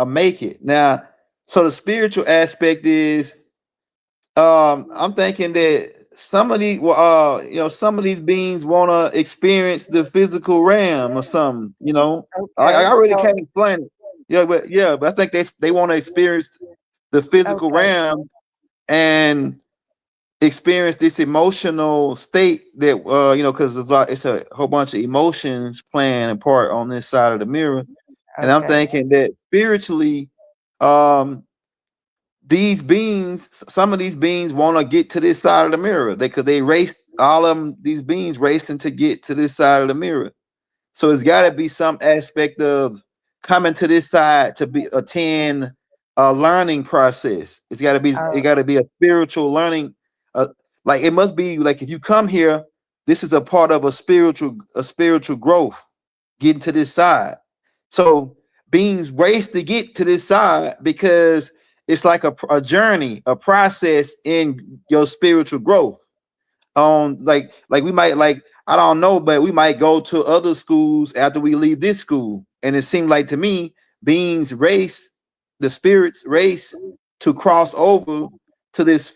make it. Now, so the spiritual aspect is I'm thinking that some of these beings want to experience the physical realm or something. I Okay. really can't explain it. But I think they want to experience the physical Okay. realm and experience this emotional state that because it's a whole bunch of emotions playing a part on this side of the mirror. And I'm Okay. thinking that spiritually, um some of these beings want to get to this side of the mirror because they race, all of them, these beings racing to get to this side of the mirror. So it's got to be some aspect of coming to this side to be attend a learning process. It Uh, got to be a spiritual learning. Like it must be like if you come here, this is a part of a spiritual growth, getting to this side. So beings race to get to this side because it's like a journey, a process in your spiritual growth. Like we might, like, I don't know, but we might go to other schools after we leave this school, and it seemed like to me beings race, the spirits race to cross over to this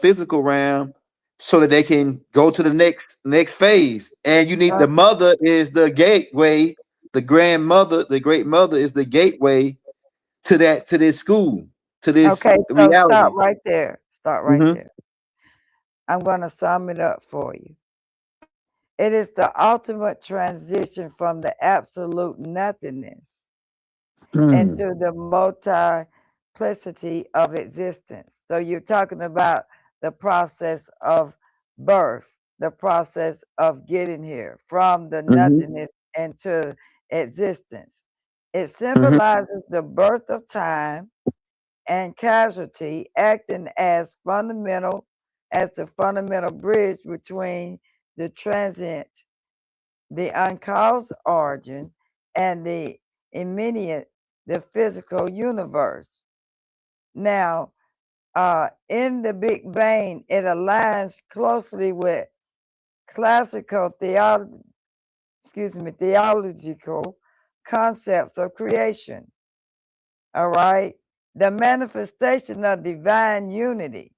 physical realm so that they can go to the next phase. And you need, the mother is the gateway, the grandmother, the great mother is the gateway to this school, to this okay, so stop reality. right there. Stop right Mhm. there. I'm going to sum it up for you. It is the ultimate transition from the absolute nothingness into the multiplicity of existence. So you're talking about the process of birth, the process of getting here from the nothingness into existence. It symbolizes the birth of time and casualty, acting as the fundamental bridge between the transient, the uncaused origin, and the immediate, the physical universe. Now, in the Big Bang, it aligns closely with classical theological concepts of creation. All right, the manifestation of divine unity.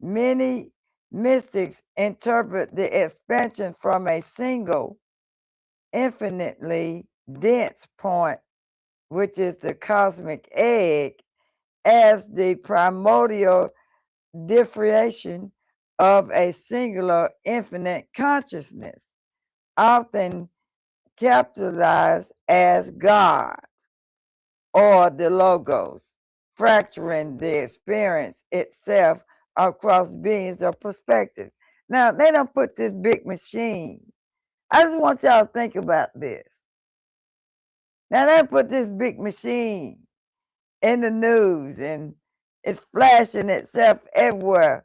Many mystics interpret the expansion from a single, infinitely dense point, which is the cosmic egg, as the primordial differentiation of a singular infinite consciousness, often capitalized as God or the Logos, fracturing the experience itself across beings of perspective. Now, they don't put this big machine. I just want y'all to think about this. Now, they put this big machine in the news and it's flashing itself everywhere.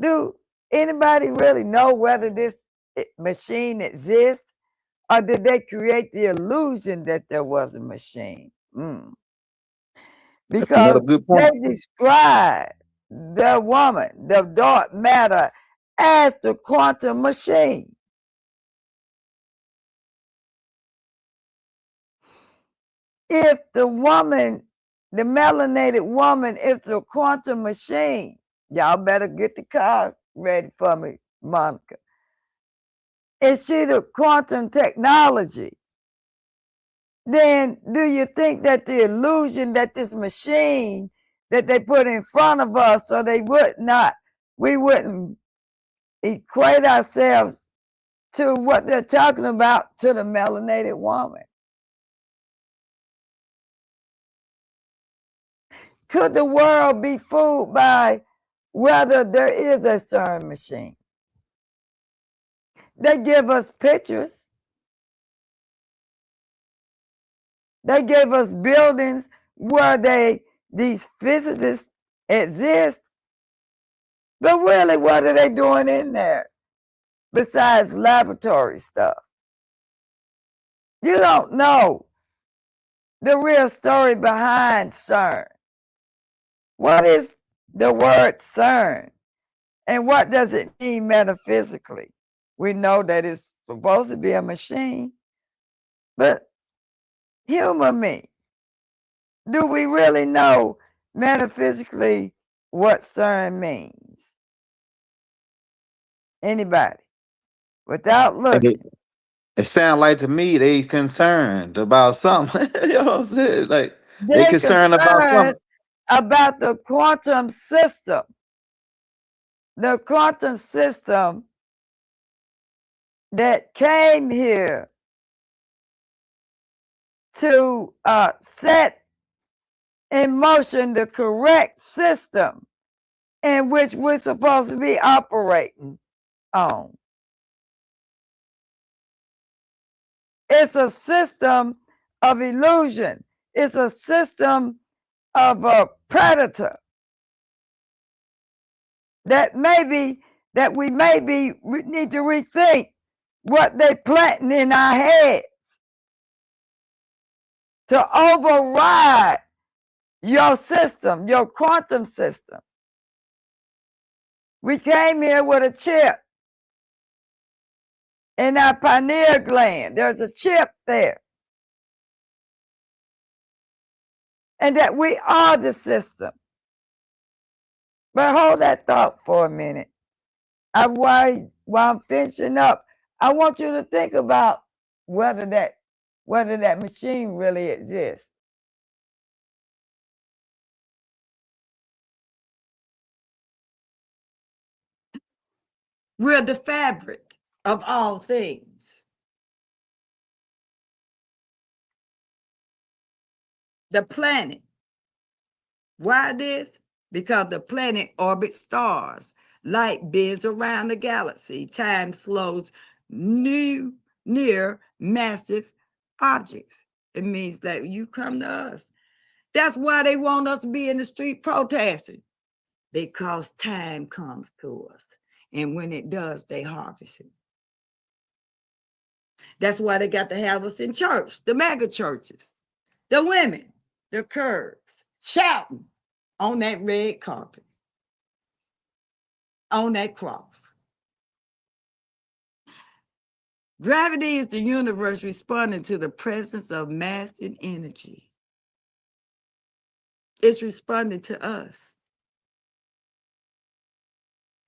Do anybody really know whether this machine exists, or did they create the illusion that there was a machine? That's another Because good they point. describe the woman, the dark matter, as the quantum machine. If the woman, the melanated woman, is the quantum machine, y'all better get the car ready for me, Monica. Is she the quantum technology? Then do you think that the illusion that this machine that they put in front of us so we wouldn't equate ourselves to what they're talking about, to the melanated woman? Could the world be fooled by whether there is a CERN machine? They give us pictures. They gave us buildings where these physicists exist. But really, what are they doing in there besides laboratory stuff? You don't know the real story behind CERN. What is the word CERN? And what does it mean metaphysically? We know that it's supposed to be a machine, but humor me. Do we really know metaphysically what CERN means? Anybody? Without looking. It sounds like to me they concerned about something. You know what I'm saying? Like they They're concerned about concerned something. about the quantum system. The quantum system that came here to set in motion the correct system in which we're supposed to be operating on. It's a system of illusion. It's a system of a predator that we need to rethink what they're planting in our heads to override your system, your quantum system. We came here with a chip in our pineal gland. There's a chip there. And that we are the system. But hold that thought for a minute. While I'm finishing up, I want you to think about whether that machine really exists. We're the fabric of all things. the planet. Why this? Because the planet orbits stars. Light bends around the galaxy. Time slows near massive objects. It means that you come to us. That's why they want us to be in the street protesting, because time comes to us. And when it does, they harvest it. That's why they got to have us in church, the mega churches, the women, the curves, shouting on that red carpet, on that cross. Gravity is the universe responding to the presence of mass and energy. It's responding to us.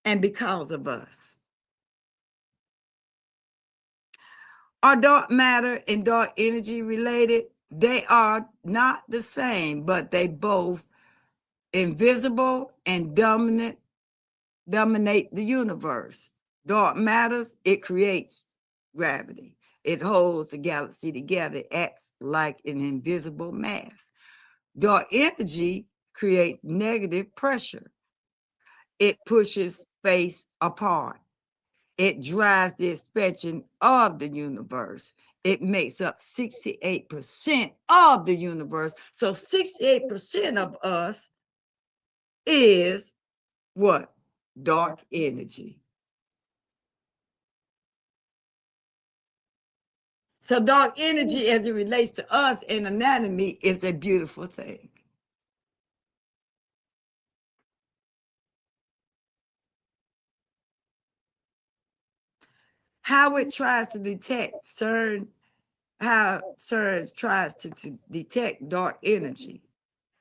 And because of us. Are dark matter and dark energy related? They are not the same, but they both invisible and dominate the universe. Dark matters, it creates gravity. It holds the galaxy together, it acts like an invisible mass. Dark energy creates negative pressure. It pushes space apart. It drives the expansion of the universe. It makes up 68% of the universe. So 68% of us is what? Dark energy. So dark energy, as it relates to us in anatomy, is a beautiful thing. How it tries to detect CERN, how CERN tries to detect dark energy.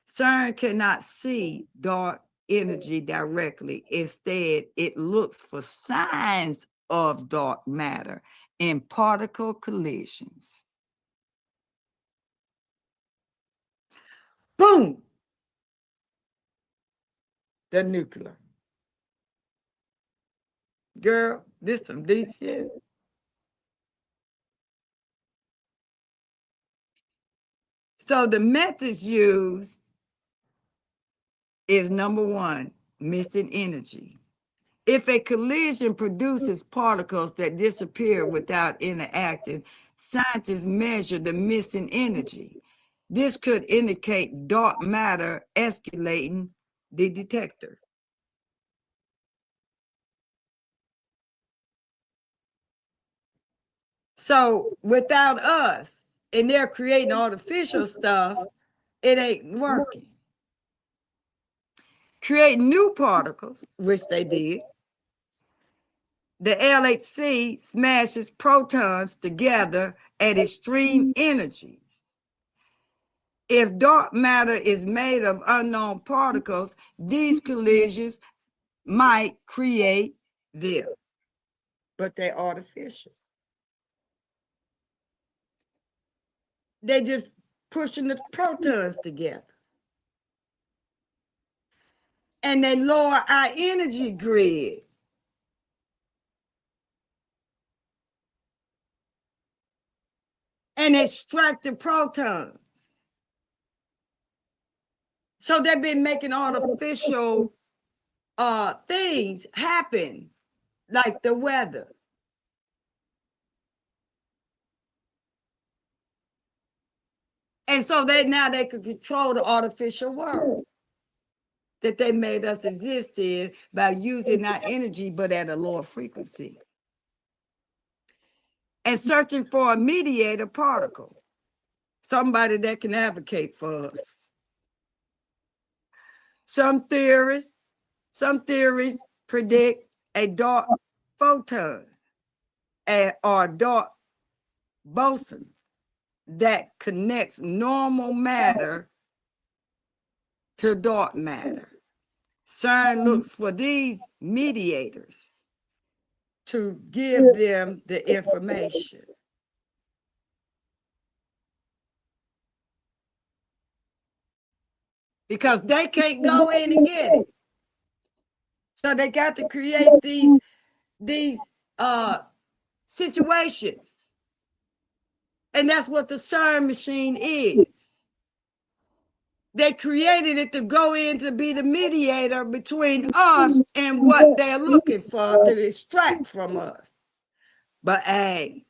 CERN cannot see dark energy directly. Instead, it looks for signs of dark matter in particle collisions. Boom! The nuclear. Girl, this some deep shit. So the methods used is number one, missing energy. If a collision produces particles that disappear without interacting, scientists measure the missing energy. This could indicate dark matter escalating the detector. So without us, and they're creating artificial stuff, it ain't working. Create new particles, which they did. The LHC smashes protons together at extreme energies. If dark matter is made of unknown particles, these collisions might create them, but they're artificial. They're just pushing the protons together. And they lower our energy grid. And extract the protons. So they've been making artificial things happen, like the weather. And so now they could control the artificial world that they made us exist in by using our energy, but at a lower frequency. And searching for a mediator particle, somebody that can advocate for us. Some theories predict a dark photon or dark boson that connects normal matter to dark matter. CERN looks for these mediators to give them the information. Because they can't go in and get it. So they got to create these situations. And that's what the CERN machine is. They created it to go in to be the mediator between us and what they're looking for to extract from us. But hey,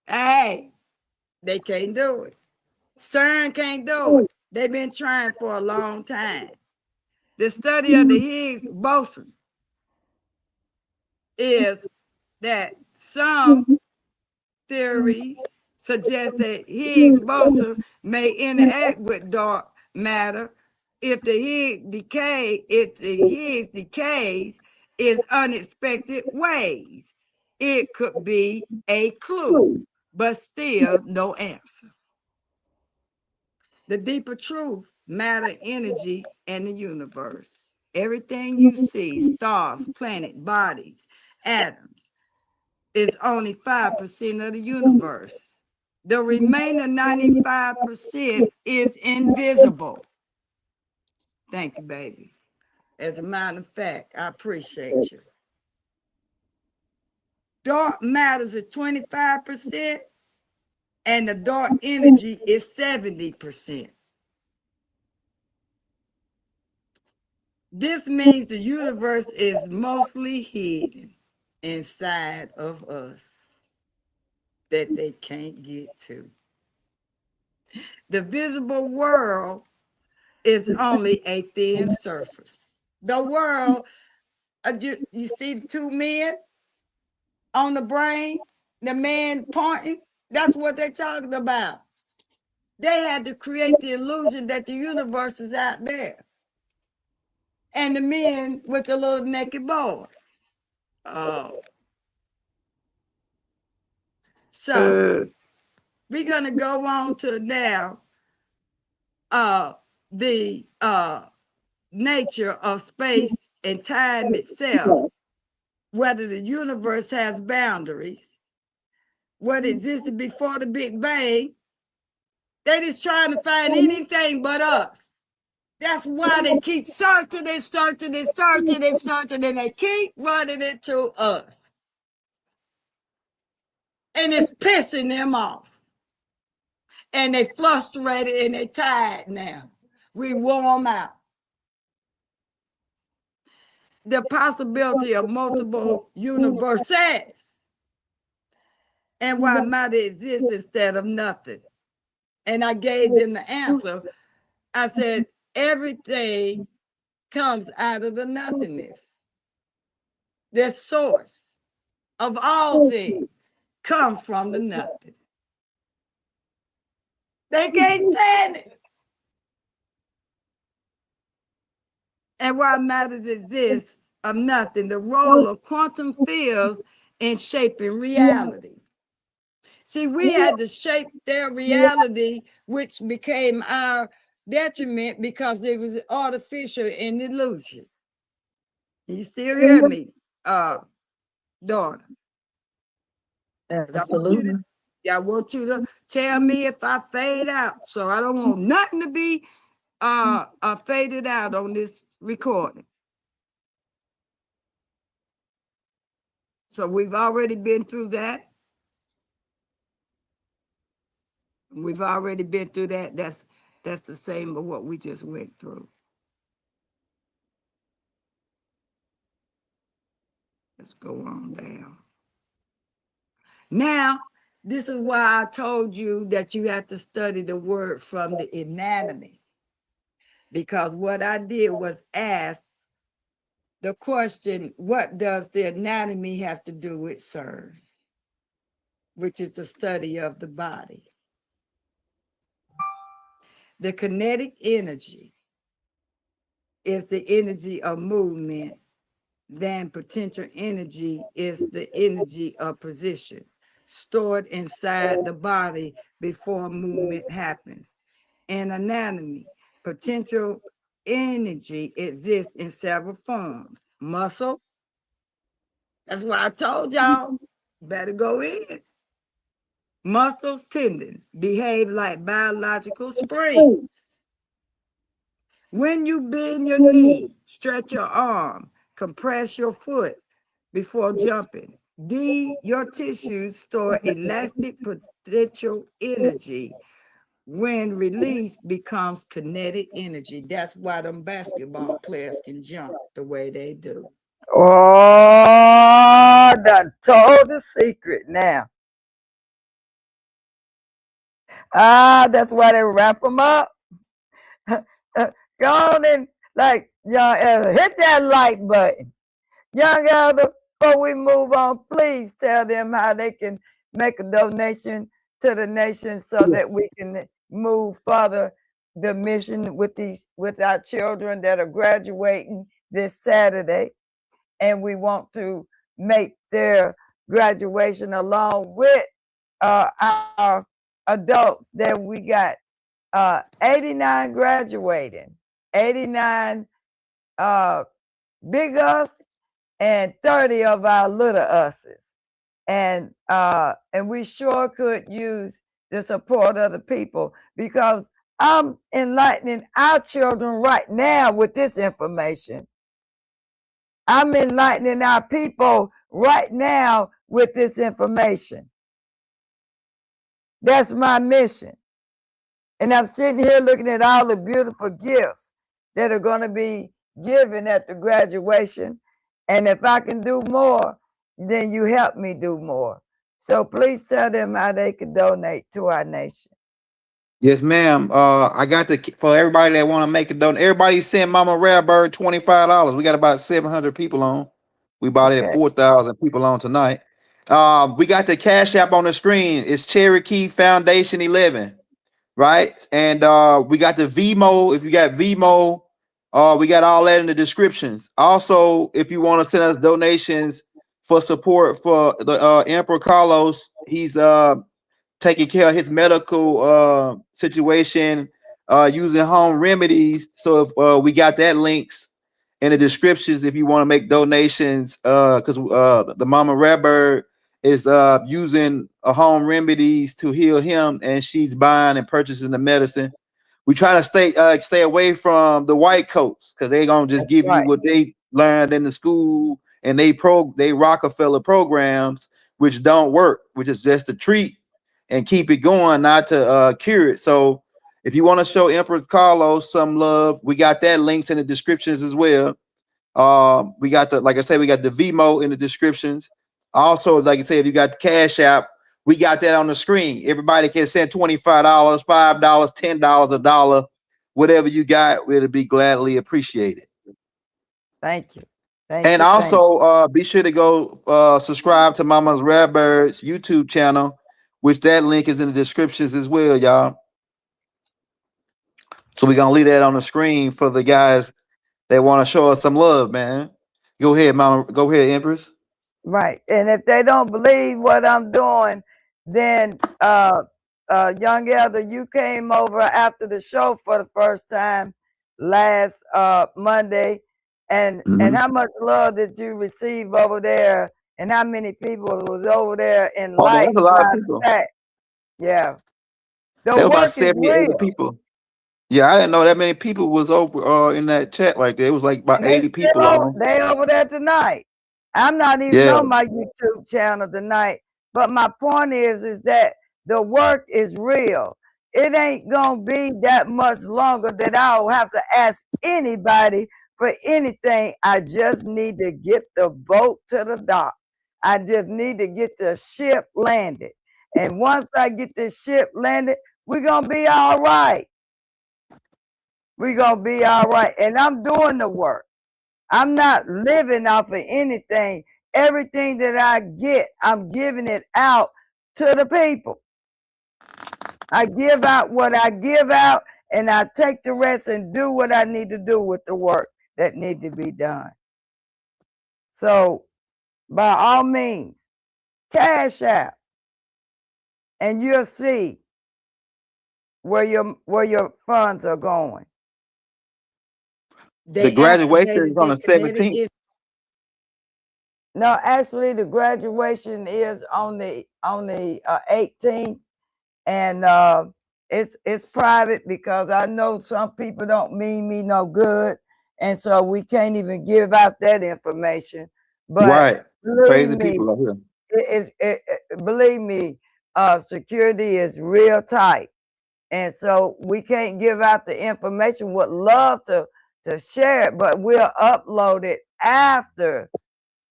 they can't do it. CERN can't do it. They've been trying for a long time. The study of the Higgs boson is that some theories suggest that Higgs boson may interact with dark matter if the Higgs decays in unexpected ways. It could be a clue, but still no answer. The deeper truth, matter, energy, and the universe. Everything you see, stars, planet, bodies, atoms, is only 5% of the universe. The remaining 95% is invisible. Thank you, baby. As a matter of fact, I appreciate you. Dark matters is 25%, and the dark energy is 70%. This means the universe is mostly hidden inside of us that they can't get to. The visible world is only a thin surface. The world, you see the two men on the brain, the man pointing, that's what they're talking about. They had to create the illusion that the universe is out there. And the men with the little naked boys. Oh. So we're going to go on to now the nature of space and time itself, whether the universe has boundaries, what existed before the Big Bang. They're just trying to find anything but us. That's why they keep searching and searching and searching and searching, and they keep running into us. And it's pissing them off. And they frustrated and they tired now. We wore them out. The possibility of multiple universes and why matter exists instead of nothing. And I gave them the answer. I said, everything comes out of the nothingness. The source of all things comes from the nothing. They can't stand it. And why matters exists of nothing, the role of quantum fields in shaping reality. See, we had to shape their reality, which became our detriment because it was artificial and illusion. You still hear me, daughter? Absolutely. I want you to tell me if I fade out. So I don't want nothing to be faded out on this recording. So we've already been through that. We've already been through that. That's the same of what we just went through. Let's go on down. Now, this is why I told you that you have to study the word from the anatomy. Because what I did was ask the question, what does the anatomy have to do with CERN? Which is the study of the body. The kinetic energy is the energy of movement, then potential energy is the energy of position stored inside the body before movement happens. In anatomy, potential energy exists in several forms. Muscle, that's what I told y'all, better go in. Muscles, tendons behave like biological springs. When you bend your knee, stretch your arm, compress your foot before jumping, your tissues store elastic potential energy, when released, becomes kinetic energy. That's why them basketball players can jump the way they do. Oh, done told the secret now. That's why they wrap them up. Go on and like young elder, hit that like button. Young elder, before we move on, please tell them how they can make a donation to the nation so that we can move further the mission with our children that are graduating this Saturday. And we want to make their graduation along with our adults that we got 89 graduating, 89 big us and 30 of our little us's. And we sure could use the support of the people, because I'm enlightening our children right now with this information. I'm enlightening our people right now with this information. That's my mission. And I'm sitting here looking at all the beautiful gifts that are going to be given at the graduation. And if I can do more, then you help me do more. So please tell them how they can donate to our nation. Yes, ma'am. I got for everybody that want to make a donation. Everybody send Mama Rarebird $25. We got about 700 people on. We about at 4,000 people on tonight. We got the Cash App on the screen. It's Cherokee Foundation 11, right? And we got the Vmo. If you got Vmo, we got all that in the descriptions. Also, if you want to send us donations for support for the Emperor Carlos, he's taking care of his medical situation using home remedies. So if we got that links in the descriptions if you want to make donations, because the Mama Rarebird is using a home remedies to heal him, and she's buying and purchasing the medicine. We try to stay away from the white coats, because they're gonna just give you what they learned in the school, and they Rockefeller programs, which don't work, which is just to treat and keep it going, not to cure it. So if you want to show Empress Carlos some love, we got that linked in the descriptions as well. We got like I said, we got the Vmo in the descriptions. Also, like I said, if you got the Cash App, we got that on the screen. Everybody can send $25, $5, $10, $1, whatever you got, it'll be gladly appreciated. Thank you. And also, be sure to go subscribe to Mama's Rarebird's YouTube channel, which that link is in the descriptions as well, y'all. So we're gonna leave that on the screen for the guys that want to show us some love, man. Go ahead, Mama. Go ahead, Empress. Right. And if they don't believe what I'm doing, then young elder, you came over after the show for the first time last Monday. And how much love did you receive over there? And how many people was over there in light? That's a lot of people. Yeah. There were about 70, 80 people. Yeah, I didn't know that many people was over in that chat like that. It was like about 80 people. They over there tonight. I'm not even on my YouTube channel tonight. But my point is that the work is real. It ain't gonna be that much longer that I'll have to ask anybody for anything. I just need to get the boat to the dock. I just need to get the ship landed. And once I get the ship landed, we're gonna be all right. We're gonna be all right. And I'm doing the work. I'm not living off of anything. Everything that I get, I'm giving it out to the people. I give out what I give out, and I take the rest and do what I need to do with the work that need to be done. So by all means, Cash App, and you'll see where your funds are going. The graduation is on the 17th. No, actually, the graduation is on the 18th, and it's private, because I know some people don't mean me no good, and so we can't even give out that information. But crazy people are here. Believe me, security is real tight, And so we can't give out the information. Would love to share it, but we'll upload it after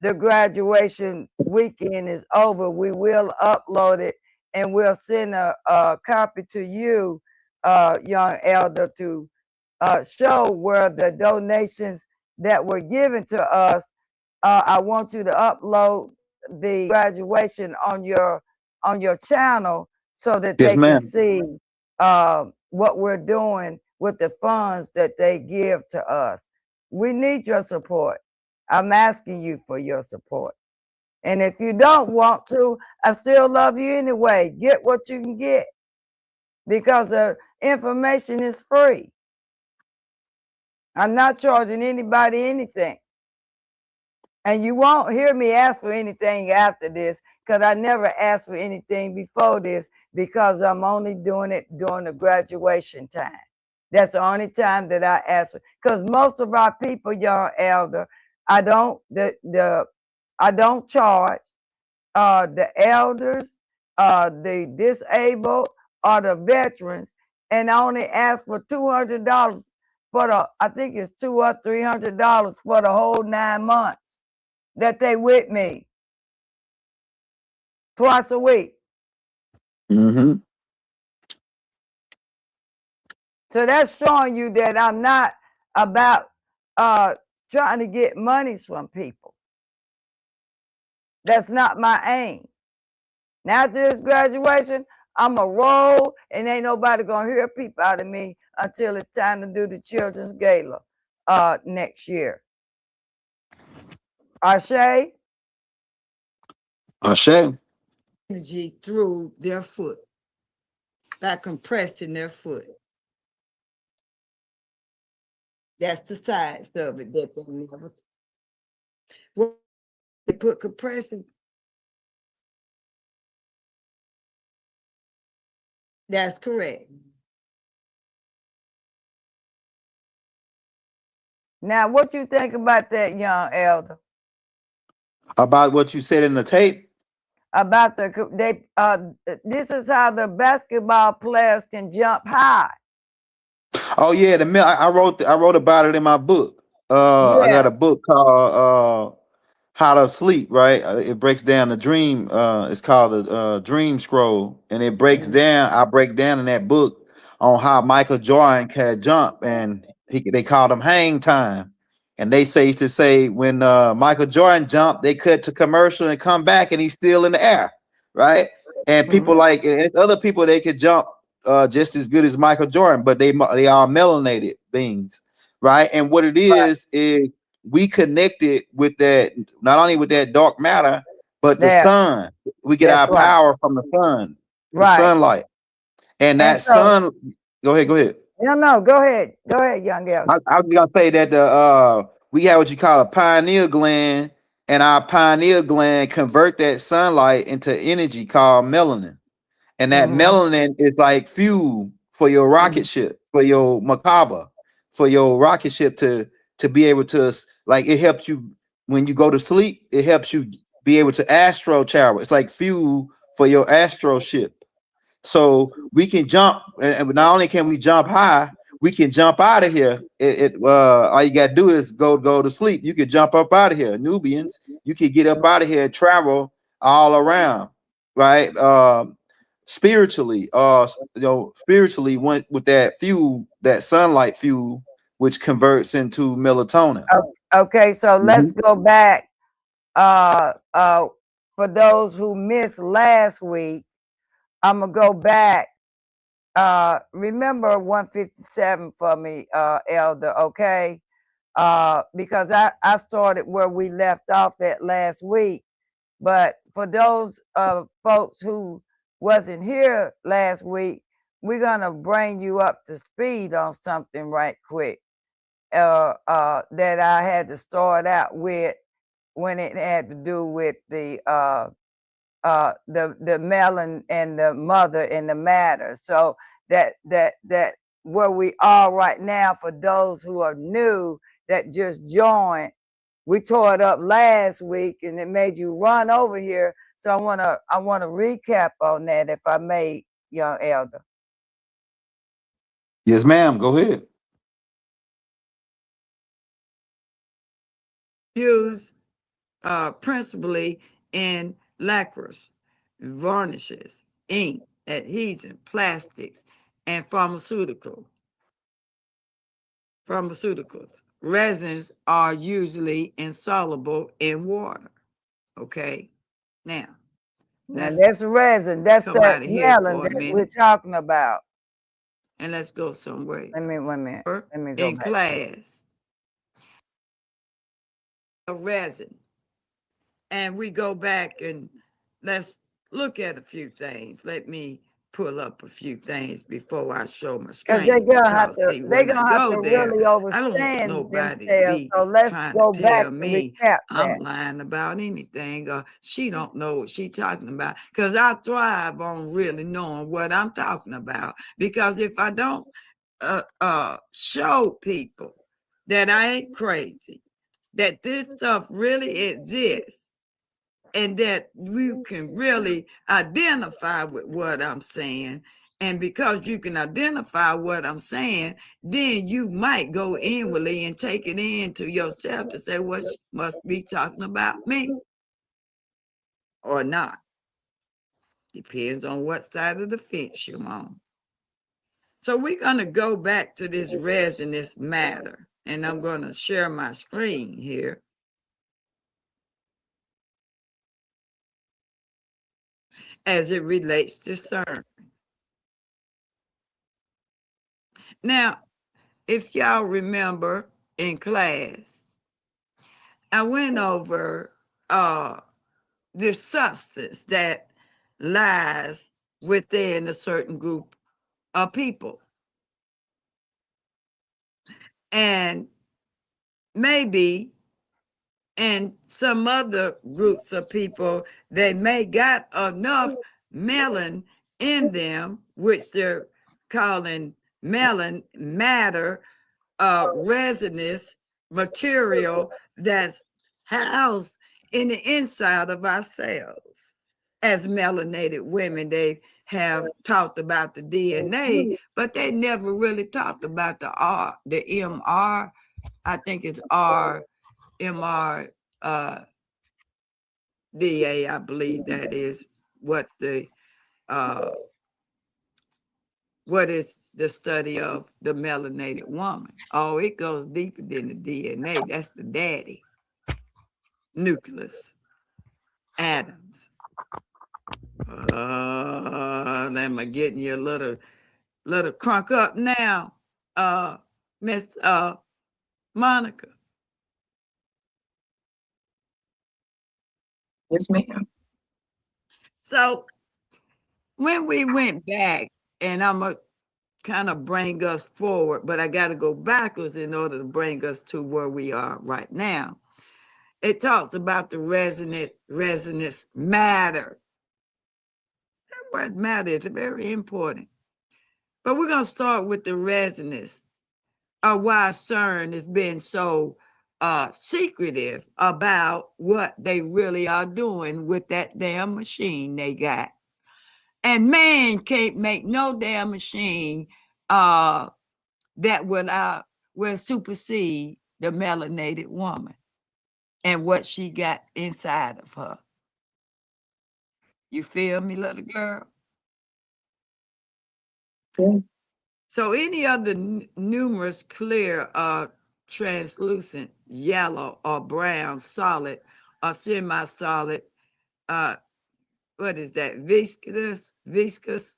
the graduation weekend is over. We will upload it and we'll send a copy to you, young elder, to show where the donations that were given to us. I want you to upload the graduation on your channel so that Yes, they can ma'am. see what we're doing with the funds that they give to us. We need your support. I'm asking you for your support. And if you don't want to, I still love you anyway. Get what you can get because the information is free. I'm not charging anybody anything. And you won't hear me ask for anything after this because I never asked for anything before this because I'm only doing it during the graduation time. That's the only time that I ask for, because most of our people, young elder, I don't charge the elders, the disabled, or the veterans, and I only ask for $200 for the, I think it's $200 or $300 for the whole 9 months that they with me twice a week. Mm-hmm. So that's showing you that I'm not about trying to get monies from people. That's not my aim. Now after this graduation, I'm a roll and ain't nobody gonna hear people out of me until it's time to do the children's gala next year. Ashe? Ashe. Energy through their foot by compressing their foot. That's the science of it that they never. Well, they put compression. That's correct. Now, what you think about that, young elder? About what you said in the tape? About this is how the basketball players can jump high. Oh yeah, I wrote about it in my book. I got a book called How to Sleep, right? It breaks down the dream. It's called the Dream Scroll, and it breaks down. I break down in that book on how Michael Jordan can jump, and they called him hang time. And they used to say when Michael Jordan jumped, they cut to commercial and come back, and he's still in the air, right? And people like and other people, they could jump just as good as Michael Jordan, but they are melanated beings, right? And what it is we connected with that, not only with that dark matter, but the sun. We get our power from the sun, the sunlight, and that sun. Go ahead. No, go ahead, young girl. I was gonna say that we have what you call a pineal gland, and our pineal gland convert that sunlight into energy called melanin. And that melanin is like fuel for your rocket ship, for your macabre, for your rocket ship to be able to, like, it helps you when you go to sleep. It helps you be able to astro travel. It's like fuel for your astro ship. So we can jump, and not only can we jump high, we can jump out of here. All you gotta do is go to sleep. You can jump up out of here, Nubians. You can get up out of here and travel all around, right? Spiritually, spiritually went with that fuel, that sunlight fuel, which converts into melatonin. Okay, so let's go back. For those who missed last week, I'm gonna go back. Remember 157 for me, Elder, okay? Because I started where we left off at last week. But for those folks who wasn't here last week, we're gonna bring you up to speed on something right quick that I had to start out with when it had to do with the melon and the mother and the matter. So that where we are right now, for those who are new that just joined, we tore it up last week and it made you run over here. So I wanna recap on that, if I may, young elder. Yes, ma'am. Go ahead. Used principally in lacquers, varnishes, ink, adhesive, plastics, and pharmaceuticals. Resins are usually insoluble in water. Okay. Now that's resin. That's that melon that we're talking about. And let's go somewhere. Wait a minute. Let me go in back. Class. A resin. And we go back and let's look at a few things. Let me pull up a few things before I show my screen. Because they're gonna have to, really overstand themselves. So let's go back and recap I'm lying about anything. She don't know what she talking about. Because I thrive on really knowing what I'm talking about. Because if I don't show people that I ain't crazy, that this stuff really exists, and that you can really identify with what I'm saying. And because you can identify what I'm saying, then you might go inwardly and take it into yourself to say, well, she must be talking about me or not. Depends on what side of the fence you're on. So we're going to go back to this resinous matter, and I'm going to share my screen here. As it relates to CERN. Now, if y'all remember in class, I went over the substance that lies within a certain group of people. And maybe in some other groups of people, they may got enough melon in them, which they're calling melon matter, resinous material that's housed in the inside of our cells. As melanated women, they have talked about the DNA, but they never really talked about the MR. I think it's MR DA. I believe that is what is the study of the melanated woman. Oh, it goes deeper than the DNA. That's the daddy. Nucleus. Atoms. Am I getting you a little crunk up now, Miss Monica? Yes, ma'am. So when we went back, and I'm going to kind of bring us forward, but I got to go backwards in order to bring us to where we are right now. It talks about the resonance matter. That word matter is very important. But we're going to start with the resonance, why CERN has been so secretive about what they really are doing with that damn machine they got. And man can't make no damn machine that will supersede the melanated woman and what she got inside of her. You feel me, little girl? Yeah. So any other numerous clear, translucent, yellow or brown, solid or semi-solid, what is that? Viscous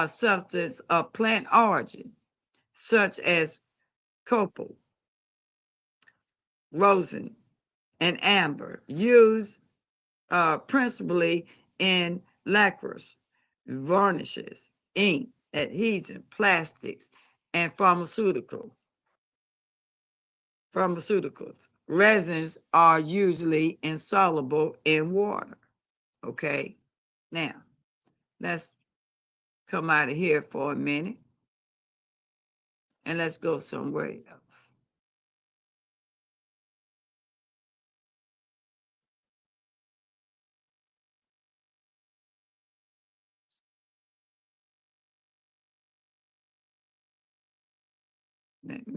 substance of plant origin, such as copal, rosin, and amber, used principally in lacquers, varnishes, ink, adhesive, plastics, and pharmaceuticals. Resins are usually insoluble in water. Okay. Now, let's come out of here for a minute and let's go somewhere else.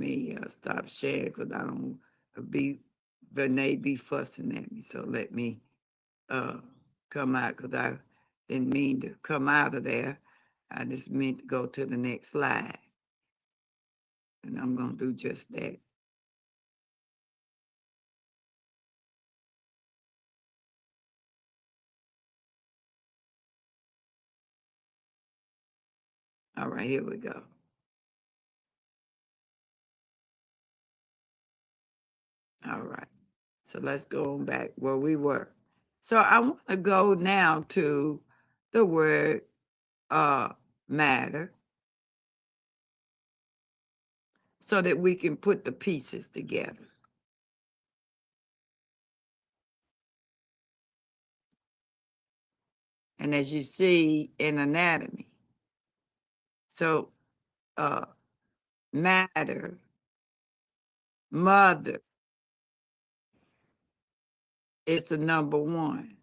me stop sharing because I don't be Renee be fussing at me. So let me come out because I didn't mean to come out of there. I just meant to go to the next slide. And I'm going to do just that. All right, here we go. All right. So let's go on back where we were. So I want to go now to the word matter so that we can put the pieces together. And as you see in anatomy, so matter, mother is the number one.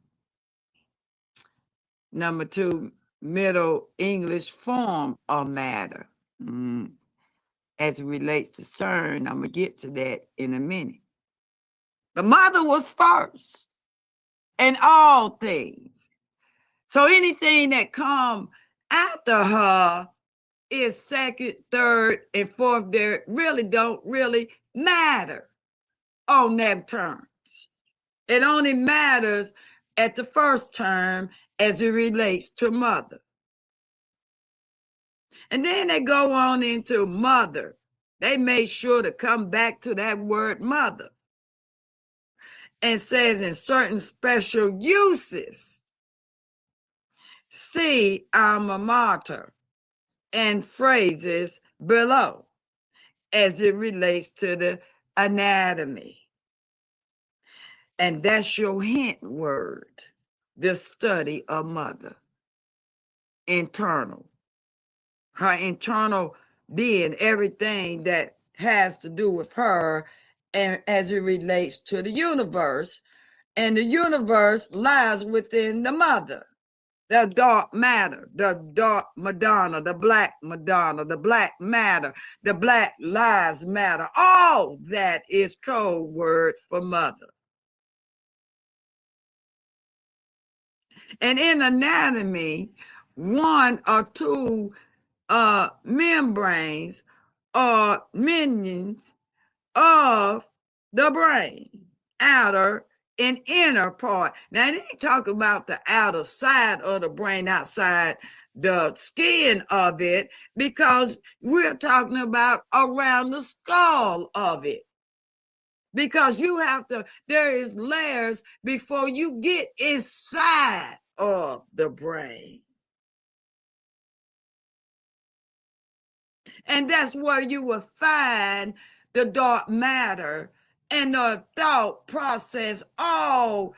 Number two, Middle English form of matter. As it relates to CERN, I'm going to get to that in a minute. The mother was first in all things. So anything that come after her is second, third, and fourth. There really don't really matter on them terms. It only matters at the first term as it relates to mother. And then they go on into mother. They made sure to come back to that word mother. And says in certain special uses, see alma mater and phrases below as it relates to the anatomy. And that's your hint word, the study of mother. Internal. Her internal being, everything that has to do with her and as it relates to the universe. And the universe lies within the mother. The dark matter, the dark Madonna, the black Madonna, the black matter, the black lives matter. All that is code word for mother. And in anatomy, one or two membranes are minions of the brain, outer and inner part. Now, they ain't talking about the outer side of the brain, outside the skin of it, because we're talking about around the skull of it. Because you have to, there is layers before you get inside of the brain. And that's where you will find the dark matter and the thought process. All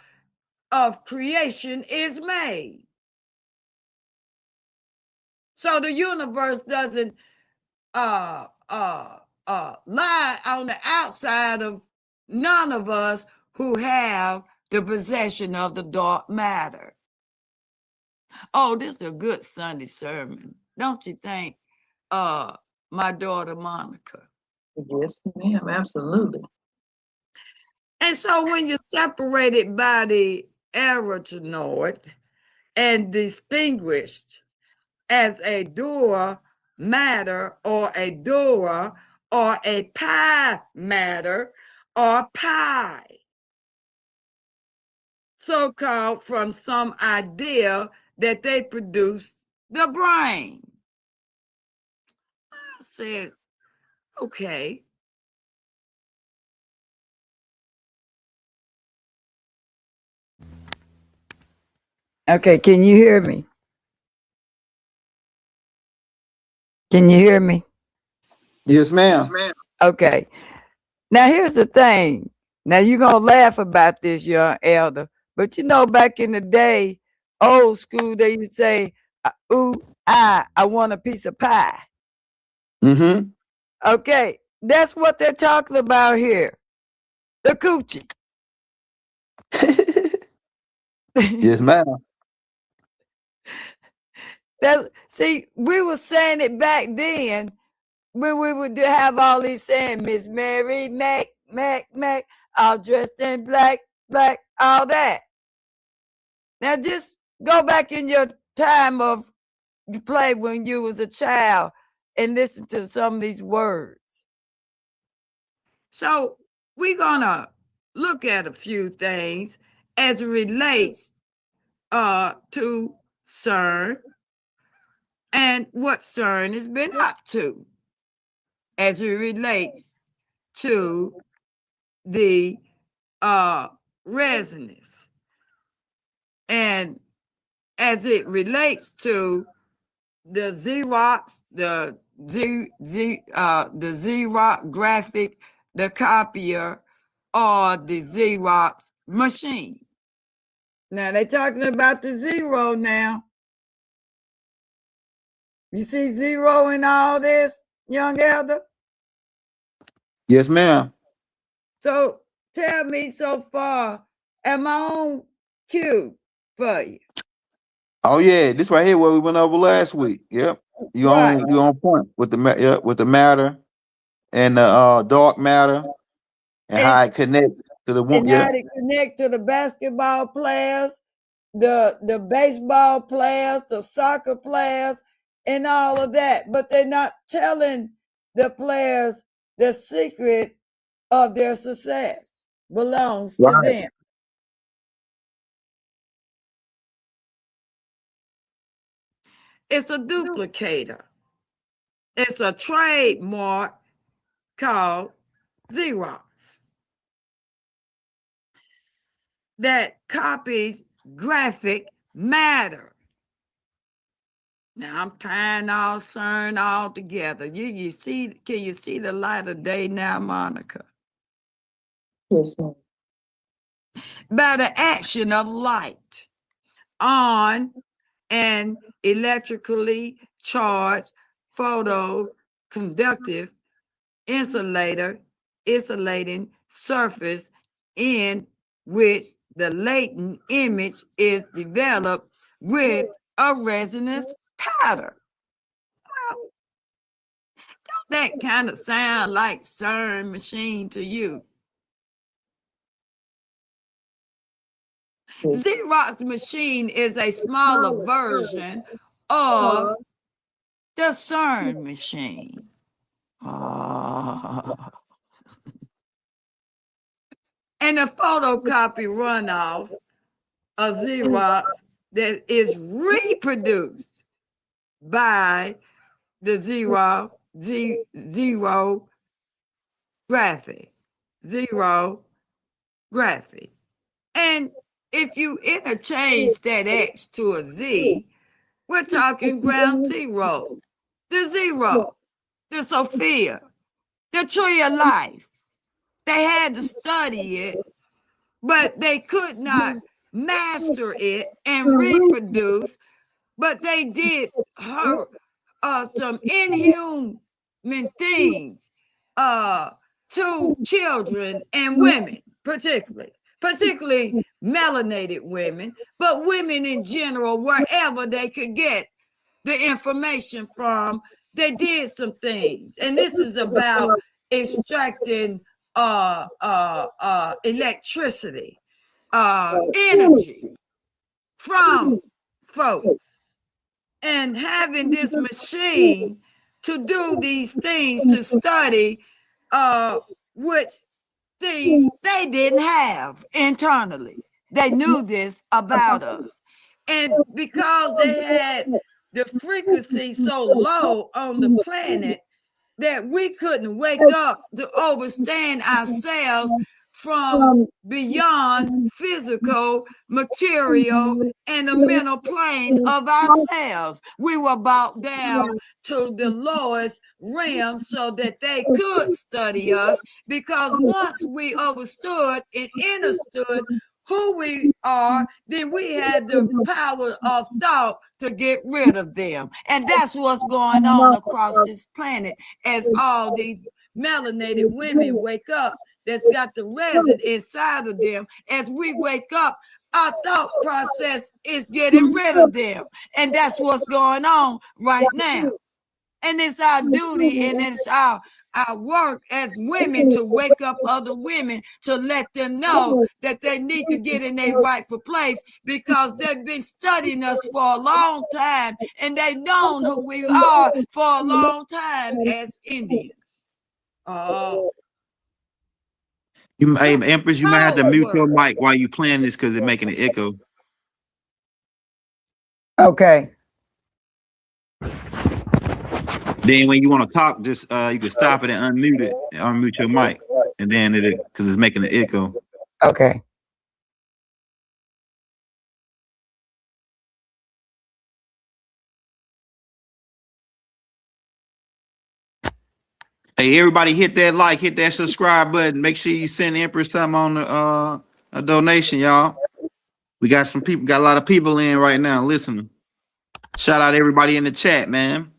of creation is made. So the universe doesn't lie on the outside of none of us who have the possession of the dark matter. Oh, this is a good Sunday sermon, don't you think, my daughter Monica? Yes, ma'am, absolutely. And so when you're separated by the arytenoid and distinguished as a doer matter or a doer or a pi matter or pi, so-called from some idea that they produce the brain. I said, okay. Okay, can you hear me? Can you hear me? Yes, ma'am. Okay. Now, here's the thing. Now, you're going to laugh about this, young elder. But you know, back in the day, old school, they used to say, ooh, I want a piece of pie. Mm-hmm. Okay. That's what they're talking about here. The coochie. Yes, ma'am. See, we were saying it back then, when we would have all these saying, Miss Mary, Mac, all dressed in black, all that. Now just go back in your time of you play when you was a child and listen to some of these words. So we're gonna look at a few things as it relates to CERN and what CERN has been up to as it relates to the resonance and as it relates to the Xerox, the Xerox graphic, the copier, or the Xerox machine. Now they're talking about the zero now. You see zero in all this, young elder? Yes, ma'am. So tell me so far, am I on cue for you? Oh yeah, this right here what we went over last week. Yep. You on point with the with the matter and the dark matter and how it connects to the one. And how it connect to the basketball players, the baseball players, the soccer players, and all of that. But they're not telling the players the secret of their success belongs to them. It's a duplicator. It's a trademark called Xerox that copies graphic matter. Now I'm tying all CERN all together. You see, can you see the light of day now, Monica? Yes, ma'am. By the action of light on an electrically charged photoconductive insulating surface in which the latent image is developed with a resonance pattern. Well, don't that kind of sound like CERN machine to you? Xerox machine is a smaller version of the CERN machine. And the photocopy runoff of Xerox that is reproduced by the zero graphic. And if you interchange that X to a Z, we're talking ground zero, the zero, the Sophia, the tree of life. They had to study it, but they could not master it and reproduce, but they did some inhuman things to children and women, particularly melanated women, but women in general, wherever they could get the information from, they did some things. And this is about extracting electricity, energy from folks, and having this machine to do these things, to study which things they didn't have internally. They knew this about us. And because they had the frequency so low on the planet that we couldn't wake up to understand ourselves from beyond physical, material, and the mental plane of ourselves. We were brought down to the lowest realm so that they could study us, because once we understood and understood who we are, then we had the power of thought to get rid of them. And that's what's going on across this planet as all these melanated women wake up that's got the resin inside of them. As we wake up, our thought process is getting rid of them. And that's what's going on right now. And it's our duty and it's our work as women to wake up other women to let them know that they need to get in their rightful place, because they've been studying us for a long time and they've known who we are for a long time as Indians. Hey, Empress, you might have to mute your mic while you playing this because it's making an echo. Okay. Then when you want to talk, just you can stop it and unmute it, and unmute your mic, and then because it's making an echo. Okay. Hey, everybody, hit that like, hit that subscribe button. Make sure you send Empress something on the a donation, y'all. We got some people, got a lot of people in right now listening. Shout out everybody in the chat, man.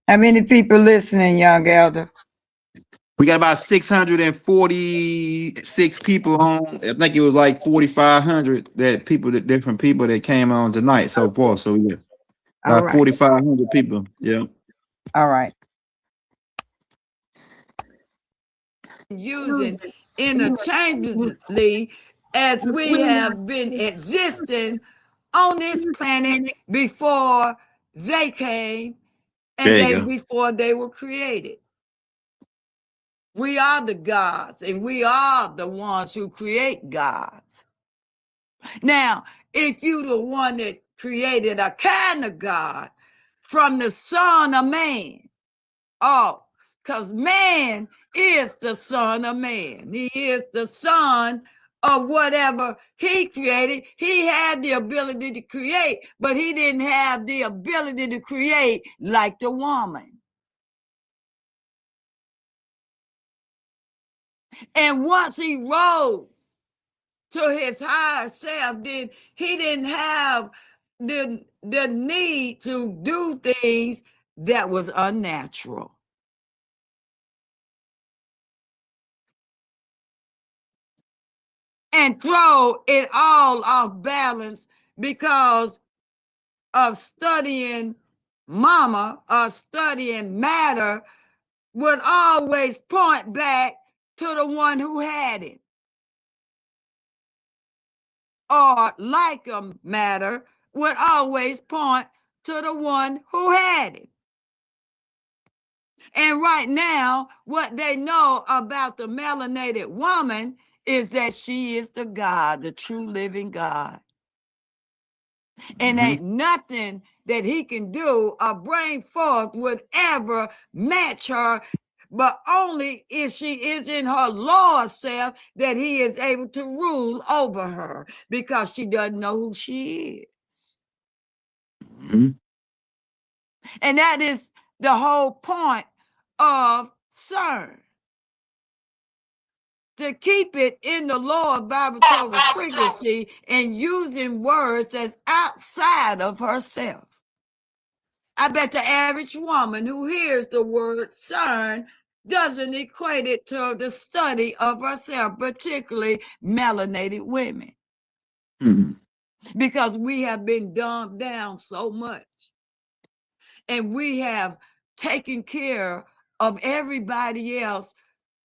How many people listening, young elder? We got about 646 people on. I think it was like 4,500 different people that came on tonight so far. So yeah, about 4,500 people. Yeah. All right. Using interchangeably as we have been existing on this planet before they came and before they were created. We are the gods and we are the ones who create gods. Now, if you the one that created a kind of God from the son of man, because man is the son of man. He is the son of whatever he created. He had the ability to create, but he didn't have the ability to create like the woman. And once he rose to his higher self, then he didn't have the need to do things that was unnatural. And throw it all off balance because of studying mama or studying matter would always point back to the one who had it. Or like matter would always point to the one who had it. And right now, what they know about the melanated woman is that she is the God, the true living God. And ain't nothing that he can do or bring forth would ever match her, but only if she is in her lower self that he is able to rule over her, because she doesn't know who she is. And that is the whole point of CERN. To keep it in the lower vibratory frequency and using words that's outside of herself. I bet the average woman who hears the word CERN doesn't equate it to the study of herself, particularly melanated women. Because we have been dumbed down so much. And we have taken care of everybody else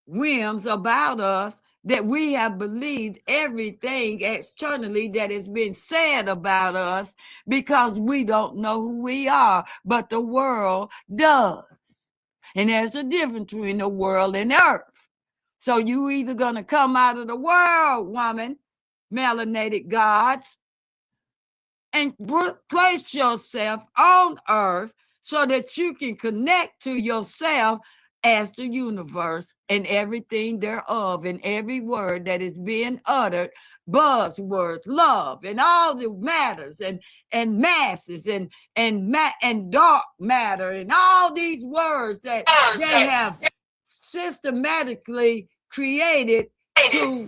whims about us, that we have believed everything externally that has been said about us, because we don't know who we are, but the world does. And there's a difference between the world and earth. So you either going to come out of the world, woman, melanated gods, and place yourself on earth so that you can connect to yourself as the universe and everything thereof, and every word that is being uttered, buzzwords, love, and all the matters, and masses, and dark matter, and all these words that they have systematically created to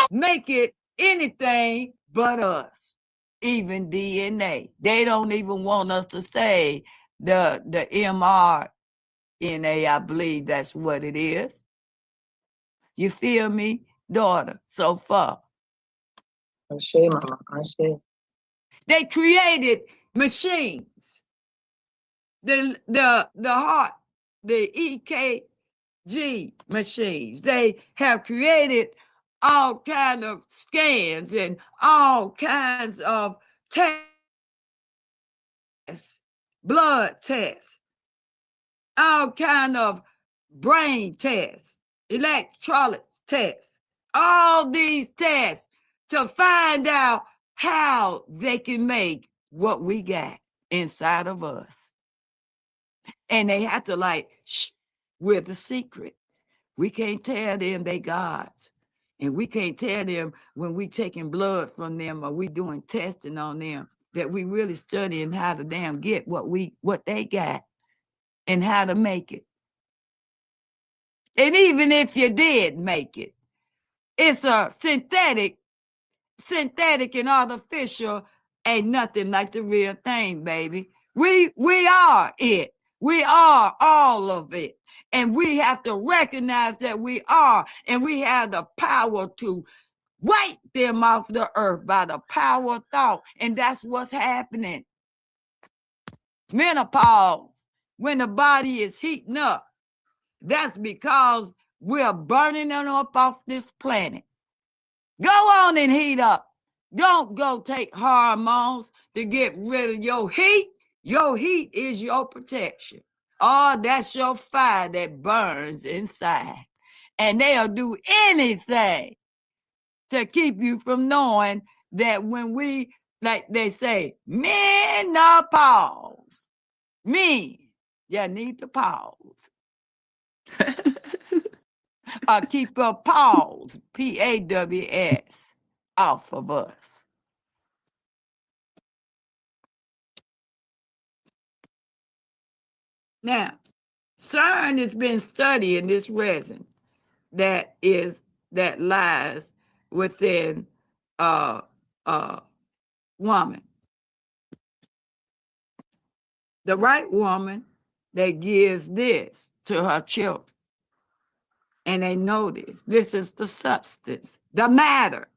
make it anything but us. Even DNA. They don't even want us to say the mRNA, I believe that's what it is. You feel me, daughter, so far? Ashe, Mama. Ashe. They created machines. The heart, the EKG machines. They have created all kind of scans and all kinds of tests, blood tests, all kind of brain tests, electrolytes tests, all these tests to find out how they can make what we got inside of us. And they have to like, shh, we're the secret. We can't tell them they gods. And we can't tell them when we taking blood from them or we doing testing on them that we really studying how to damn get what they got and how to make it. And even if you did make it, it's a synthetic and artificial, ain't nothing like the real thing, baby. We are it. We are all of it. And we have to recognize that we are, and we have the power to wipe them off the earth by the power of thought. And that's what's happening. Menopause, when the body is heating up, that's because we're burning it up off this planet. Go on and heat up. Don't go take hormones to get rid of your heat. Your heat is your protection. Oh, that's your fire that burns inside. And they'll do anything to keep you from knowing that when we, like they say, menopause, men, you need to pause. Or keep a pause, PAWS, off of us. Now, CERN has been studying this resin that lies within a woman. The right woman that gives this to her children. And they know this. This is the substance, the matter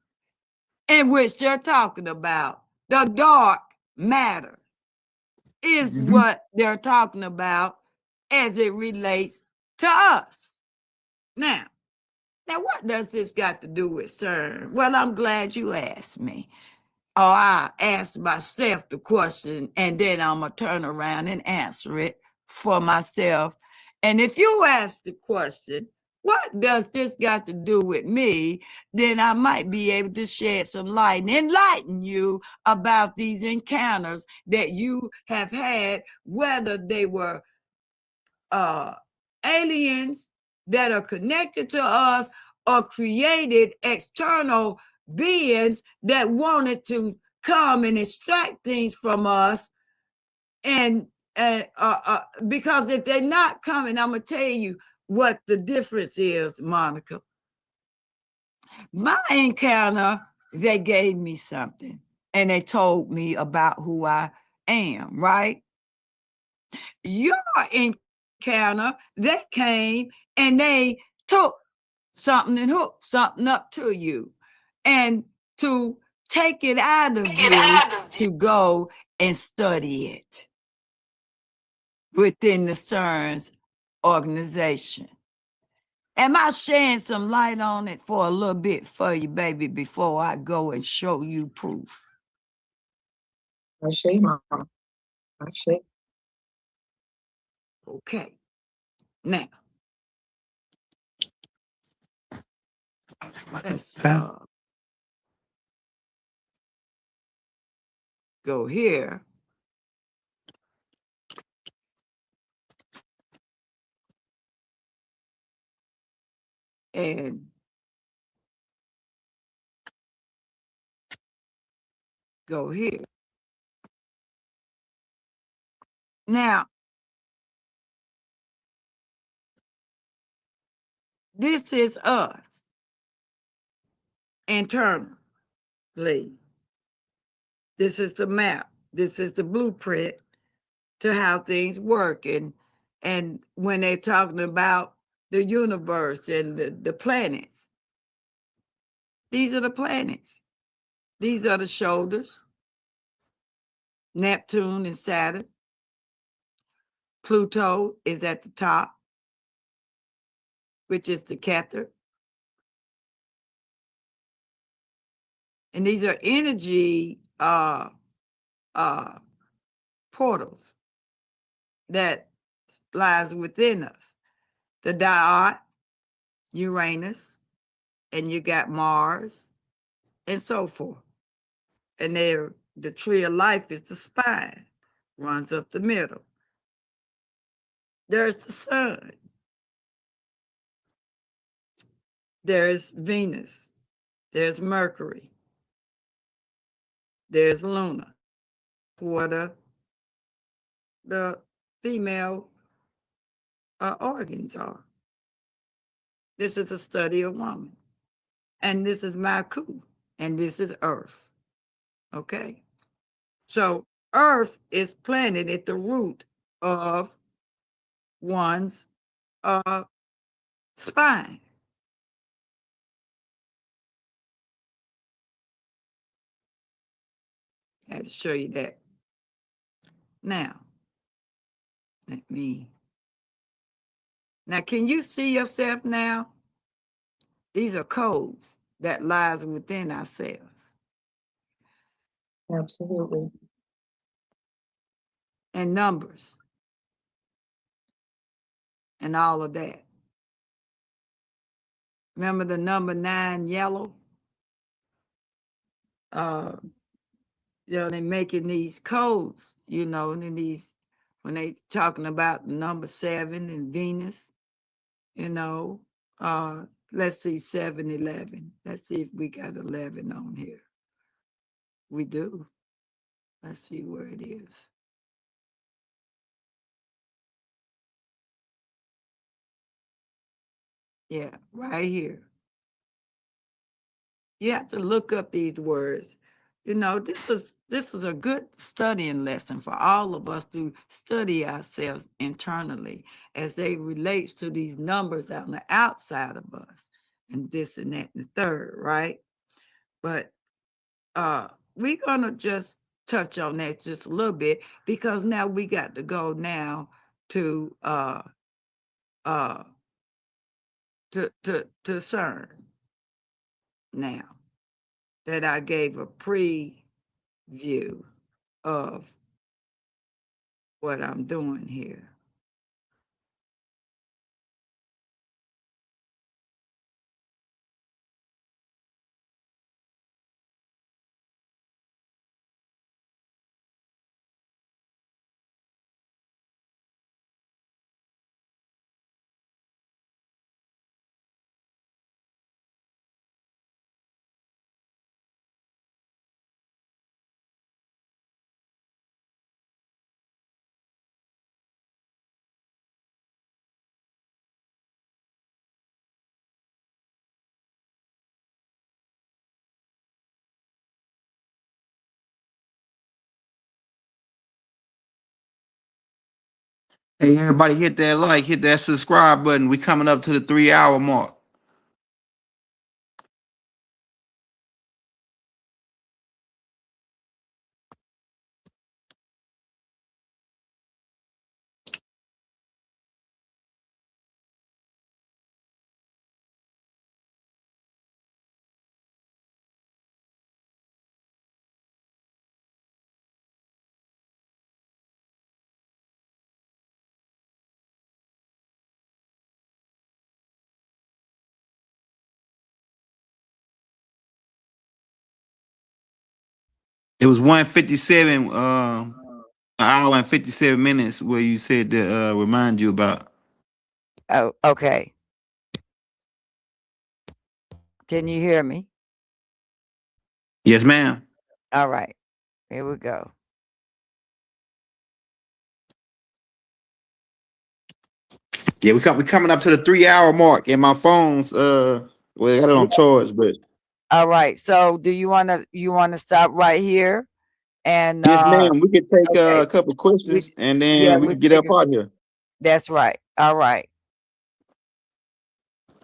in which they're talking about. The dark matter is what they're talking about as it relates to us. Now, what does this got to do with CERN? Well, I'm glad you asked me. Or I asked myself the question, and then I'm going to turn around and answer it for myself. And if you ask the question, what does this got to do with me? Then I might be able to shed some light and enlighten you about these encounters that you have had, whether they were aliens that are connected to us or created external beings that wanted to come and extract things from us. And because if they're not coming, I'm going to tell you what the difference is, Monica. My encounter, they gave me something and they told me about who I am, right? Your encounter, they came and they took something and hooked something up to you and to take it out of you to go and study it within the CERN's organization. Am I shedding some light on it for a little bit for you, baby, before I go and show you proof? Ashe, Mama. Ashe. Okay. Now, let's go here. And go here. Now, this is us internally. This is the map. This is the blueprint to how things work. And when they're talking about the universe and the planets, these are the planets These are the shoulders. Neptune and Saturn. Pluto is at the top, which is the Kether. And these are energy portals that lies within us. The Diod, Uranus, and you got Mars, and so forth. And the tree of life is the spine, runs up the middle. There's the sun. There's Venus. There's Mercury. There's Luna. For the female organs are. This is the study of woman. And this is Maku. And this is Earth. Okay? So Earth is planted at the root of one's spine. I had to show you that. Now, can you see yourself now? These are codes that lies within ourselves. Absolutely. And numbers. And all of that. Remember the number 9 yellow? They're making these codes, and these, when they talking about the number 7 and Venus, let's see, 7-11. Let's see if we got 11 on here. We do. Let's see where it is. Yeah, right here. You have to look up these words. This is a good studying lesson for all of us to study ourselves internally as they relates to these numbers on the outside of us, and this and that and the third, right? But we're gonna just touch on that just a little bit, because now we got to go now to CERN now, that I gave a preview of what I'm doing here. Hey, everybody, hit that like, hit that subscribe button. We coming up to the 3-hour mark. It was 1:57, an hour and 57 minutes where you said to remind you about. Oh, okay. Can you hear me? Yes, ma'am. All right. Here we go. Yeah, we coming up to the 3-hour mark, and my phone's I got it on charge, but All right. So do you wanna stop right here? And yes, ma'am. We could take okay. a couple questions, and Yeah, then we we can get take up out here. That's right. All right.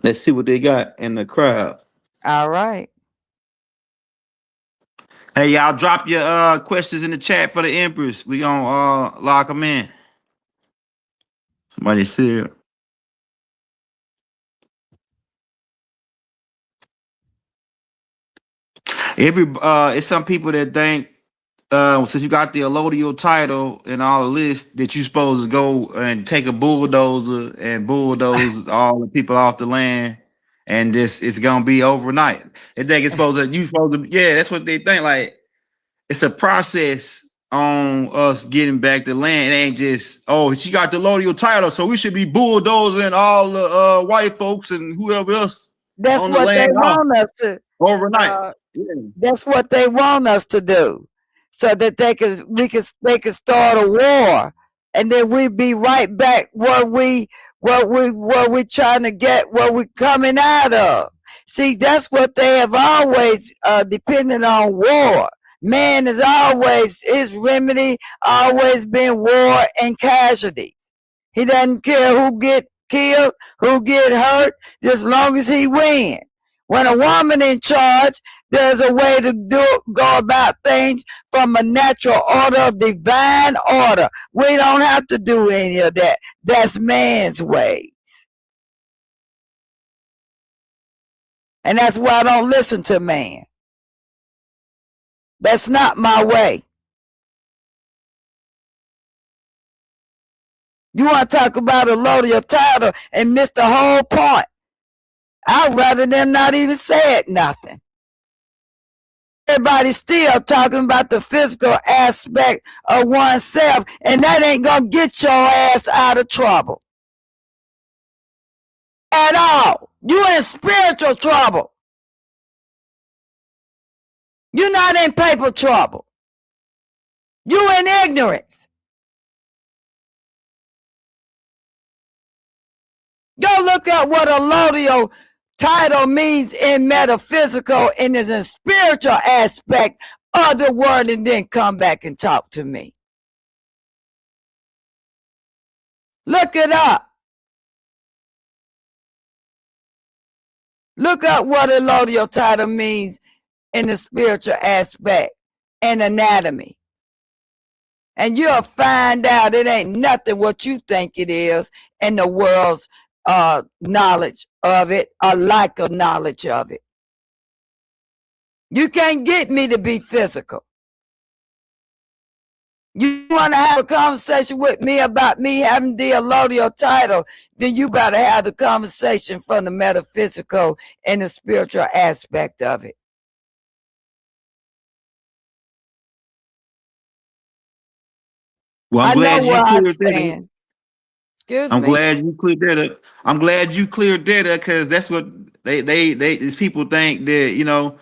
Let's see what they got in the crowd. All right. Hey, y'all, drop your questions in the chat for the Empress. We gonna lock them in. Somebody said. It's some people that think since you got the allodial title and all the list that you supposed to go and take a bulldozer and bulldoze all the people off the land and this it's gonna be overnight. They think it's supposed to yeah, that's what they think. Like it's a process on us getting back the land. It ain't just, oh, she got the allodial title, so we should be bulldozing all the white folks and whoever else That's on the what they land off want us to. overnight. Yeah. That's what they want us to do, so that they can start a war, and then we be right back where we trying to get, where we coming out of. See, that's what they have always depended on, war. Man is always, his remedy always been war and casualties. He doesn't care who get killed, who get hurt, as long as he wins. When a woman in charge, there's a way to go about things from a natural order of divine order. We don't have to do any of that. That's man's ways. And that's why I don't listen to man. That's not my way. You want to talk about a load of your title and miss the whole point. I'd rather them not even say it, nothing. Everybody's still talking about the physical aspect of oneself, and that ain't gonna get your ass out of trouble at all. You in spiritual trouble. You're not in paper trouble. You in ignorance. Go look up what a allodial title means in metaphysical and in the spiritual aspect of the word, and then come back and talk to me. Look it up. Look up what a allodial title means in the spiritual aspect and anatomy. And you'll find out it ain't nothing what you think it is in the world's knowledge of it, or lack of knowledge of it. You can't get me to be physical. You want to have a conversation with me about me having the allodial title, then you better have the conversation from the metaphysical and the spiritual aspect of it. Well, I'm glad you cleared that up. Excuse I'm me. glad you cleared that up. I'm glad you cleared that up, because that's what they these people think, that, you know,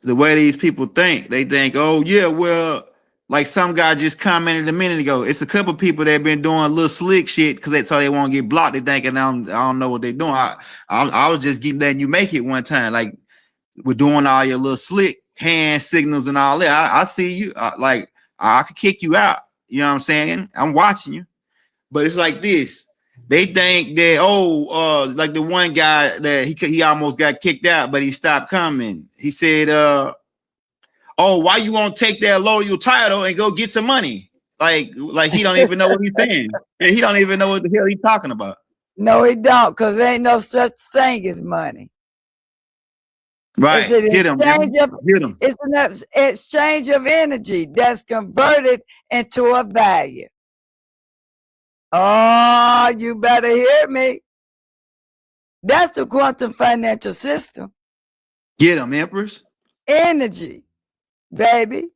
the way these people think, they think, oh yeah, well, like some guy just commented a minute ago, it's a couple people that been doing little slick shit because that's how they want to get blocked. They thinking I don't know what they're doing. I was just letting you make it one time, like we're doing all your little slick hand signals and all that. I see you, like I could kick you out. You know what I'm saying? I'm watching you. But it's like this. They think that, like the one guy that he almost got kicked out, but he stopped coming. He said, why you won't take that allodial title and go get some money? Like he don't even know what he's saying. And he don't even know what the hell he's talking about. No, he don't, because there ain't no such thing as money. Right. Get him. It's an exchange of energy that's converted into a value. Oh, you better hear me. That's the quantum financial system. Get him, Empress. Energy, baby.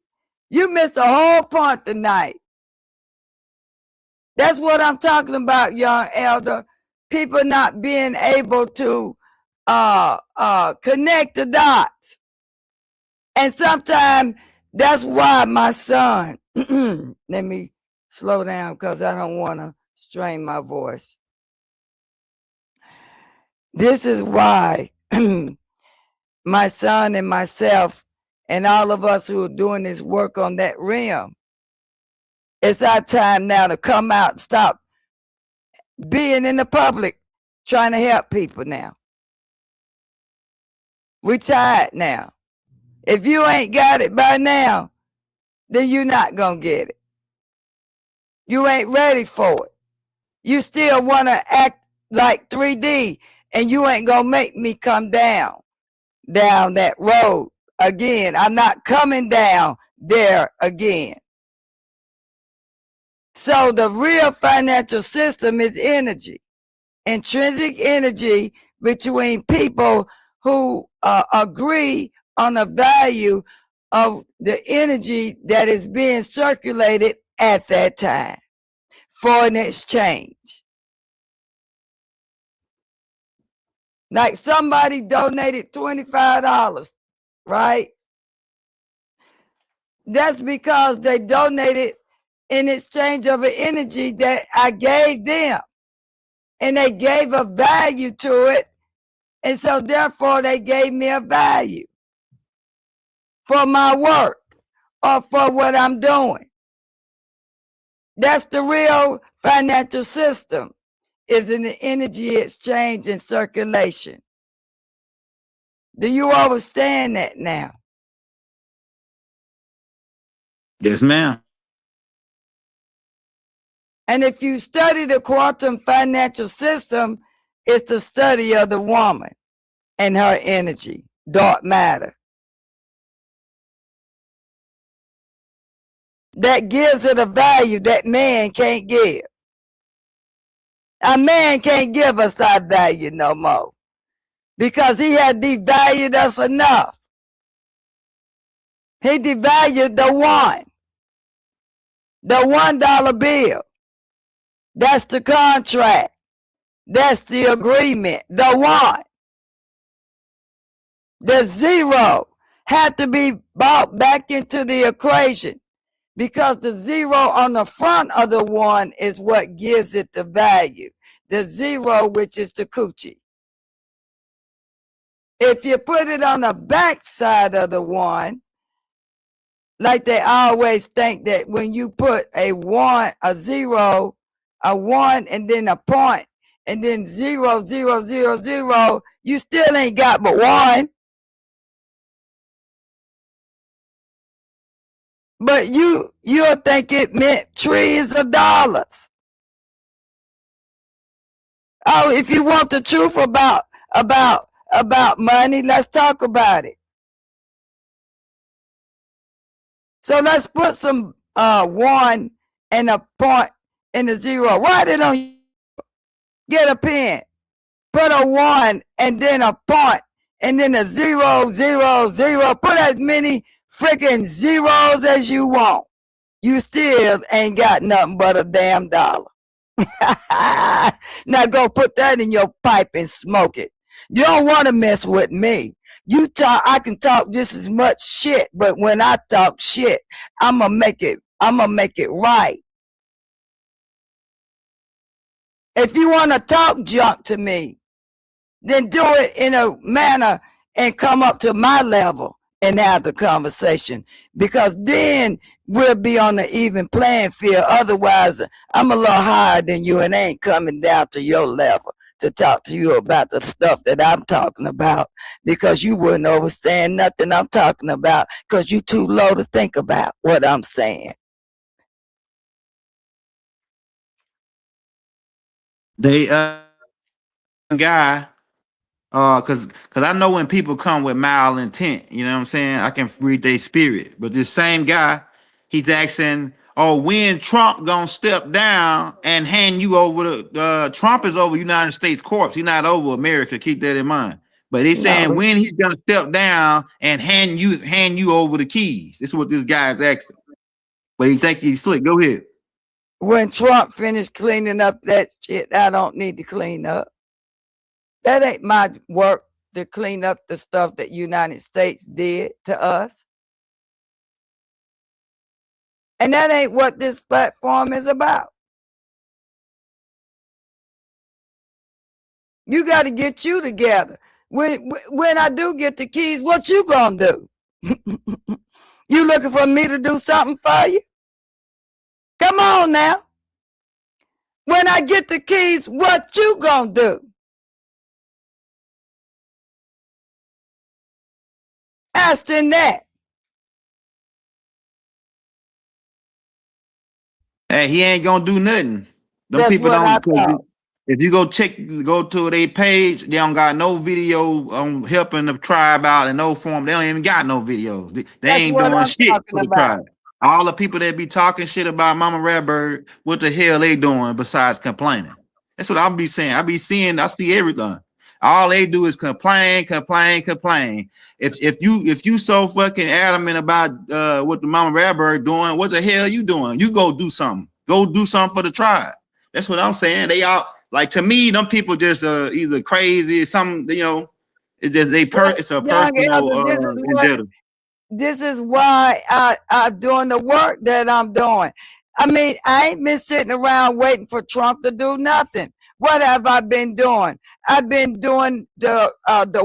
You missed the whole point tonight. That's what I'm talking about, young elder. People not being able to connect the dots. And sometimes that's why my son, let me slow down because I don't want to strain my voice. This is why my son and myself and all of us who are doing this work on that realm, it's our time now to come out, stop being in the public, trying to help people now. We're tired now. If you ain't got it by now, then you're not going to get it. You ain't ready for it. You still want to act like 3D, and you ain't going to make me come down that road again. I'm not coming down there again. So the real financial system is energy, intrinsic energy between people who agree on the value of the energy that is being circulated at that time for an exchange. Like somebody donated $25, right? That's because they donated in exchange of an energy that I gave them. And they gave a value to it. And so therefore they gave me a value for my work or for what I'm doing. That's the real financial system, is in the energy exchange and circulation. Do you understand that now? Yes, ma'am. And if you study the quantum financial system, it's the study of the woman and her energy, dark matter. That gives it a value that man can't give. A man can't give us that value no more because he had devalued us enough. He devalued the $1 bill. That's the contract. That's the agreement. The one. The zero had to be brought back into the equation because the zero on the front of the one is what gives it the value. The zero, which is the coochie. If you put it on the back side of the one, like they always think that when you put a one, a zero, a one, and then a point, and then 0, 0, 0, 0, you still ain't got but one. But you'll think it meant trillions of dollars. Oh, if you want the truth about money, let's talk about it. So let's put some one and a point and a zero. Write it on. Get a pen. Put a one and then a point and then a 0, 0, 0. Put as many freaking zeros as you want. You still ain't got nothing but a damn dollar. Now go put that in your pipe and smoke it. You don't want to mess with me. I can talk just as much shit, but when I talk shit, I'ma make it right. If you want to talk junk to me, then do it in a manner and come up to my level and have the conversation, because then we'll be on the even playing field. Otherwise, I'm a little higher than you and ain't coming down to your level to talk to you about the stuff that I'm talking about, because you wouldn't understand nothing I'm talking about because you too low to think about what I'm saying. They guy, cause I know when people come with mild intent, you know what I'm saying, I can read their spirit. But this same guy, he's asking, oh, when Trump gonna step down and hand you over the Trump is over United States corpse, he's not over America, keep that in mind. But he's saying when he's gonna step down and hand you over the keys. This is what this guy's asking. But he think he's slick. Go ahead. When Trump finished cleaning up that shit I don't need to clean up. That ain't my work to clean up the stuff that United States did to us. And that ain't what this platform is about. You got to get you together. When I do get the keys, what you gonna do? You looking for me to do something for you? Come on now. When I get the keys, what you gonna do? Ask him that. Hey, he ain't gonna do nothing. Them That's people what I don't. thought. If you go to their page, they don't got no video on helping the tribe out in no form. They don't even got no videos. They That's ain't what doing I'm shit talking for the about. tribe. All the people that be talking shit about Mama Redbird, what the hell they doing besides complaining? That's what I'll be saying. I see everything. All they do is complain. If you so fucking adamant about what the Mama Redbird doing, what the hell you doing? You go do something. Go do something for the tribe. That's what I'm saying. They all like, to me, them people just either crazy or something, it's just it's a Young personal elder, endeavor. this is why I'm doing the work that I'm doing. I mean, I ain't been sitting around waiting for Trump to do nothing. What have I been doing? I've been doing the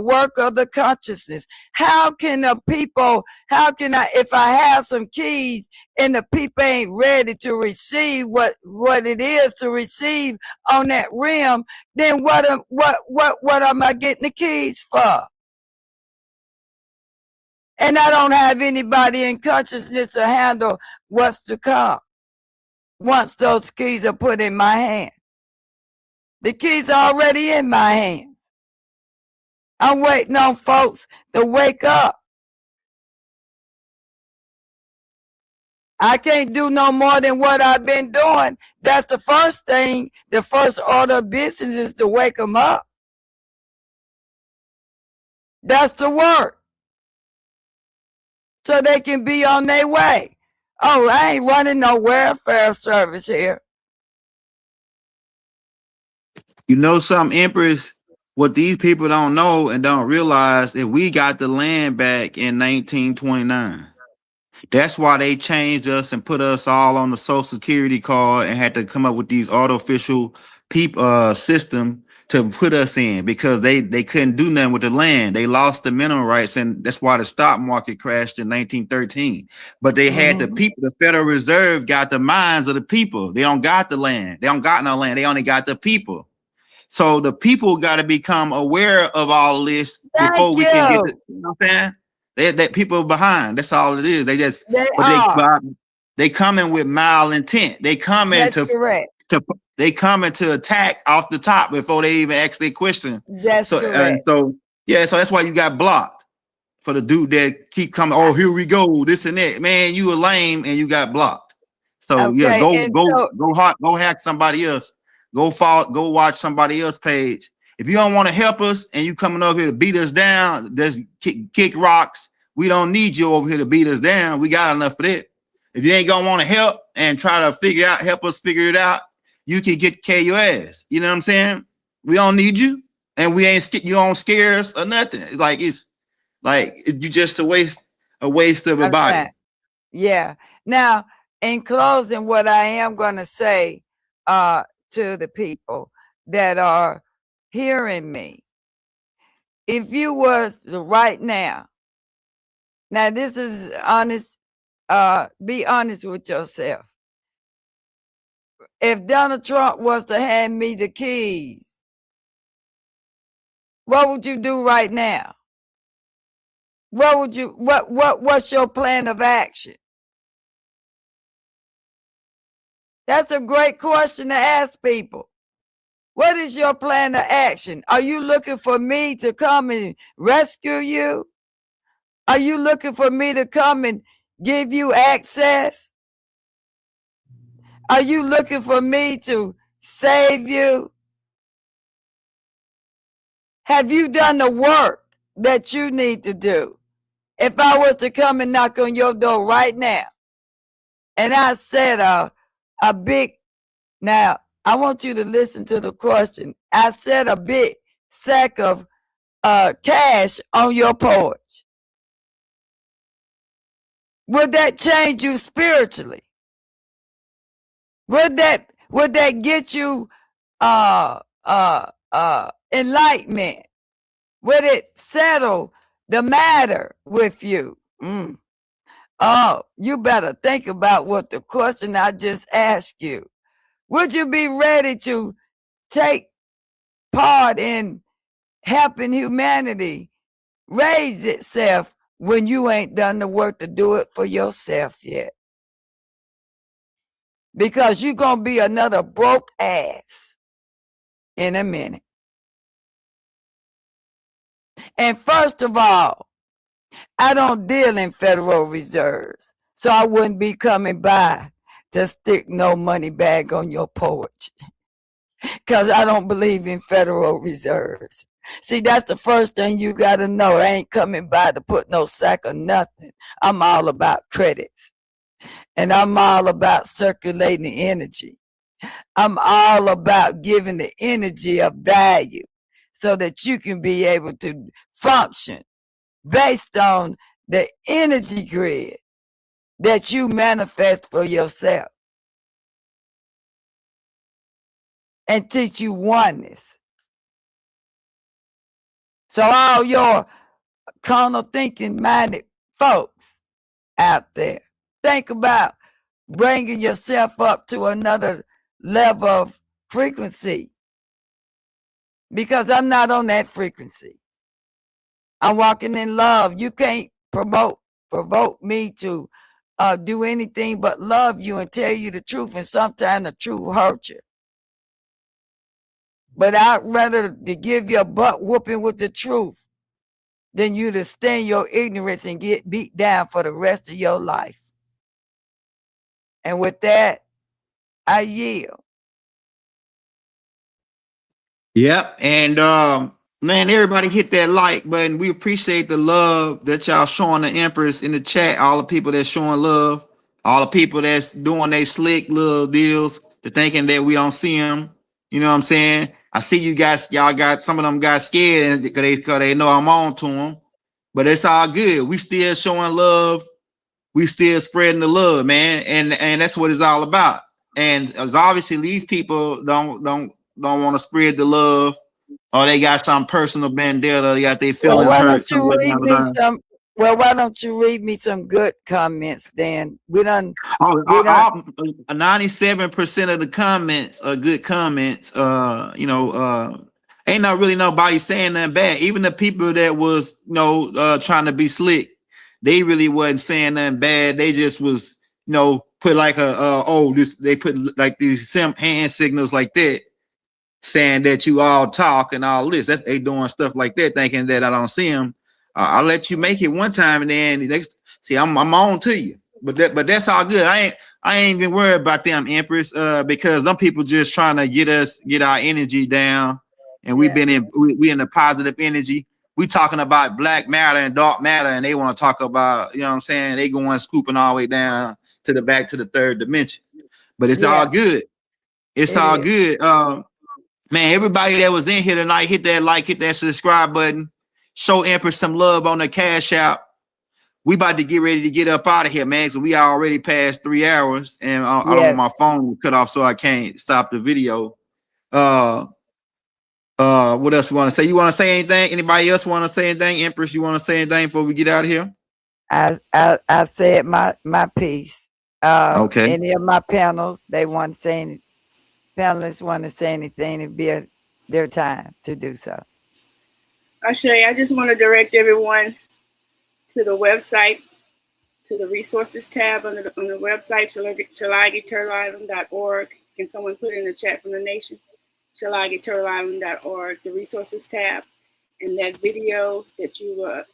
work of the consciousness. How can if I have some keys and the people ain't ready to receive what it is to receive on that rim, then what am I getting the keys for? And I don't have anybody in consciousness to handle what's to come once those keys are put in my hand. The keys are already in my hands. I'm waiting on folks to wake up. I can't do no more than what I've been doing. That's the first thing. The first order of business is to wake them up. That's the work. So they can be on their way. Oh, I ain't running no welfare service here. You know something, Empress? What these people don't know and don't realize is we got the land back in 1929. That's why they changed us and put us all on the Social Security card and had to come up with these artificial system to put us in, because they couldn't do nothing with the land. They lost the mineral rights, and that's why the stock market crashed in 1913. But they had the people. The Federal Reserve got the minds of the people. They don't got the land. They don't got no land. They only got the people. So the people got to become aware of all of this before we can get to, you know what I'm saying? That people behind. That's all it is. They coming with mal intent. They coming they coming to attack off the top before they even ask their question. That's correct. So that's why you got blocked. For the dude that keep coming, oh, here we go, this and that. Man, you a lame and you got blocked. So go hack somebody else. Go watch somebody else's page. If you don't want to help us and you coming over here to beat us down, just kick rocks. We don't need you over here to beat us down. We got enough of that. If you ain't gonna want to help and try to help us figure it out, you can get your ass. You know what I'm saying? We don't need you, and you don't scare us or nothing. It's like you just a waste of a body. Yeah. Now, in closing, what I am gonna say to the people that are hearing me, if you was right now this is honest, be honest with yourself. If Donald Trump was to hand me the keys, what would you do right now? What's your plan of action? That's a great question to ask people. What is your plan of action? Are you looking for me to come and rescue you? Are you looking for me to come and give you access? Are you looking for me to save you? Have you done the work that you need to do? If I was to come and knock on your door right now, and I said a big, now I want you to listen to the question. I said a big sack of cash on your porch. Would that change you spiritually? Would that get you enlightenment? Would it settle the matter with you? Oh, you better think about what the question I just asked you. Would you be ready to take part in helping humanity raise itself when you ain't done the work to do it for yourself yet. Because you're going to be another broke ass in a minute. And first of all, I don't deal in Federal Reserves, so I wouldn't be coming by to stick no money bag on your porch. Because I don't believe in Federal Reserves. See, that's the first thing you got to know. I ain't coming by to put no sack of nothing. I'm all about credits. And I'm all about circulating the energy. I'm all about giving the energy of value so that you can be able to function based on the energy grid that you manifest for yourself and teach you oneness. So all your carnal thinking minded folks out there, think about bringing yourself up to another level of frequency, because I'm not on that frequency. I'm walking in love. You can't provoke me to do anything but love you and tell you the truth, and sometimes the truth hurts you. But I'd rather to give you a butt whooping with the truth than you to stay in your ignorance and get beat down for the rest of your life. And with that, I yield. Yep. And man, everybody hit that like button. We appreciate the love that y'all showing the Empress in the chat. All the people that's showing love, all the people that's doing they slick little deals, to thinking that we don't see them. You know what I'm saying? I see you guys, y'all got some of them got scared because they know I'm on to them. But it's all good. We still showing love. We still spreading the love, man. And that's what it's all about. And as obviously these people don't want to spread the love, or they got some personal vendetta, they got their Well, feelings why hurt don't you somewhere read down the me line. some? Well, why don't you read me some good comments then? We done. 97% of the comments are good comments. Ain't not really nobody saying nothing bad. Even the people that was trying to be slick, they really wasn't saying nothing bad. They just was put like they put like these hand signals like that, saying that you all talk and all this. That's they doing stuff like that, thinking that I don't see them. I'll let you make it one time, and then the next. See, I'm on to you, but that's all good. I ain't even worried about them, Empress, because some people just trying to get our energy down, and we in the positive energy. We talking about black matter and dark matter, and they want to talk about, you know what I'm saying? They going scooping all the way down to the back to the third dimension, but it's all good. It's all good. Man, everybody that was in here tonight, hit that like, hit that subscribe button. Show Empress some love on the Cash App. We about to get ready to get up out of here, man. So we already passed 3 hours, and I don't want my phone cut off, so I can't stop the video. What else you want to say? You want to say anything? Anybody else want to say anything? Empress, you want to say anything before we get out of here? I said my piece. Okay. Any of my panels, they want to say anything. Panelists want to say anything, it'd be their time to do so. Ashe, I just want to direct everyone to the website, to the resources tab on the website, shalagiturtleisland.org. Can someone put in the chat from the nation? shalagiturtleisland.org, the resources tab. And that video that you,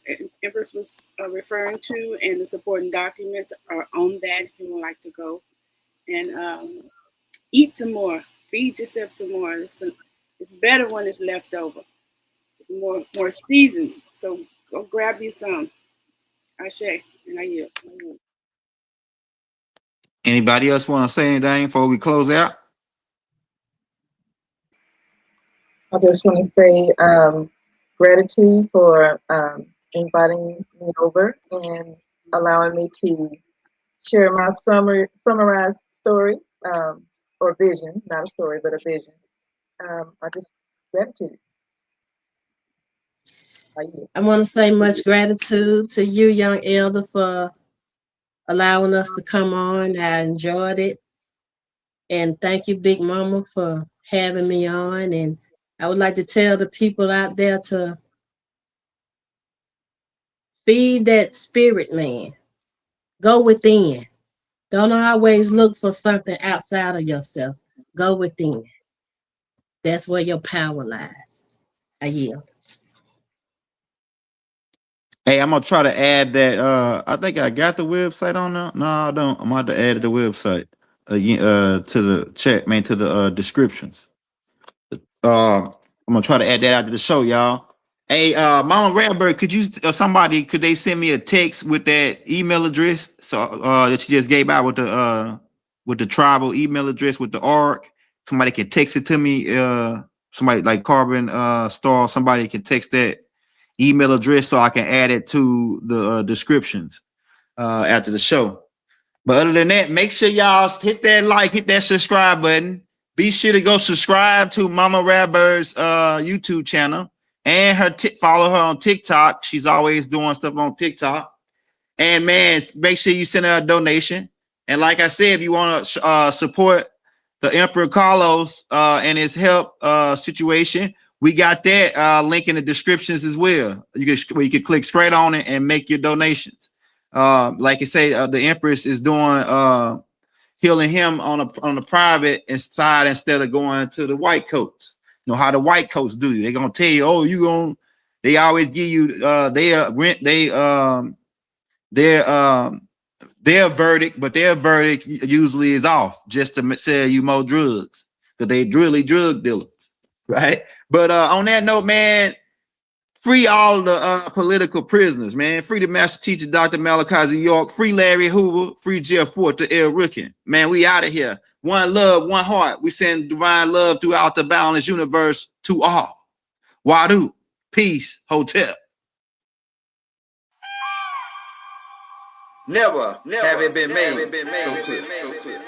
Empress was referring to, and the supporting documents are on that if you would like to go. And eat some more. Feed yourself some more. It's better when it's left over. It's more seasoned. So go grab you some. Ashe, and I yield. Anybody else want to say anything before we close out? I just want to say gratitude for inviting me over and allowing me to share my summarized story or vision, not a story, but a vision. I just gratitude. I want to say much gratitude to you, young elder, for allowing us to come on. I enjoyed it. And thank you, Big Mama, for having me on. And I would like to tell the people out there to Feed that spirit man. Go within. Don't always look for something outside of yourself. Go within. That's where your power lies. I yield. Hey, I'm gonna try to add that. I think I got the website on there. No, I don't. I'm gonna have to add the website again to the chat, man, to the descriptions. I'm gonna try to add that out to the show, y'all. Hey, Mama Radberg, could you could they send me a text with that email address so that she just gave out with the tribal email address with the ARC? Somebody can text it to me. Somebody like Carbon Star, somebody can text that email address so I can add it to the descriptions after the show. But other than that, make sure y'all hit that like, hit that subscribe button. Be sure to go subscribe to Mama Radbird's YouTube channel and her follow her on TikTok. She's always doing stuff on TikTok. And man, make sure you send her a donation. And like I said, if you want to support the Emperor Carlos and his help situation, we got that link in the descriptions as well. You can click straight on it and make your donations. Like I say, the Empress is doing healing him on the private side instead of going to the white coats. You know how the white coats do you? They're gonna tell you, oh, they always give you their verdict, but their verdict usually is off just to sell you more drugs because they really drug dealers, right? But on that note, man, free all the political prisoners, man. Free the master teacher, Dr. Malachi Z. York. Free Larry Hoover. Free Jeff Fort to El Rickin. Man, we out of here. One love, one heart. We send divine love throughout the boundless universe to all. Wadu. Peace. Hotel. Never have it been made so clear.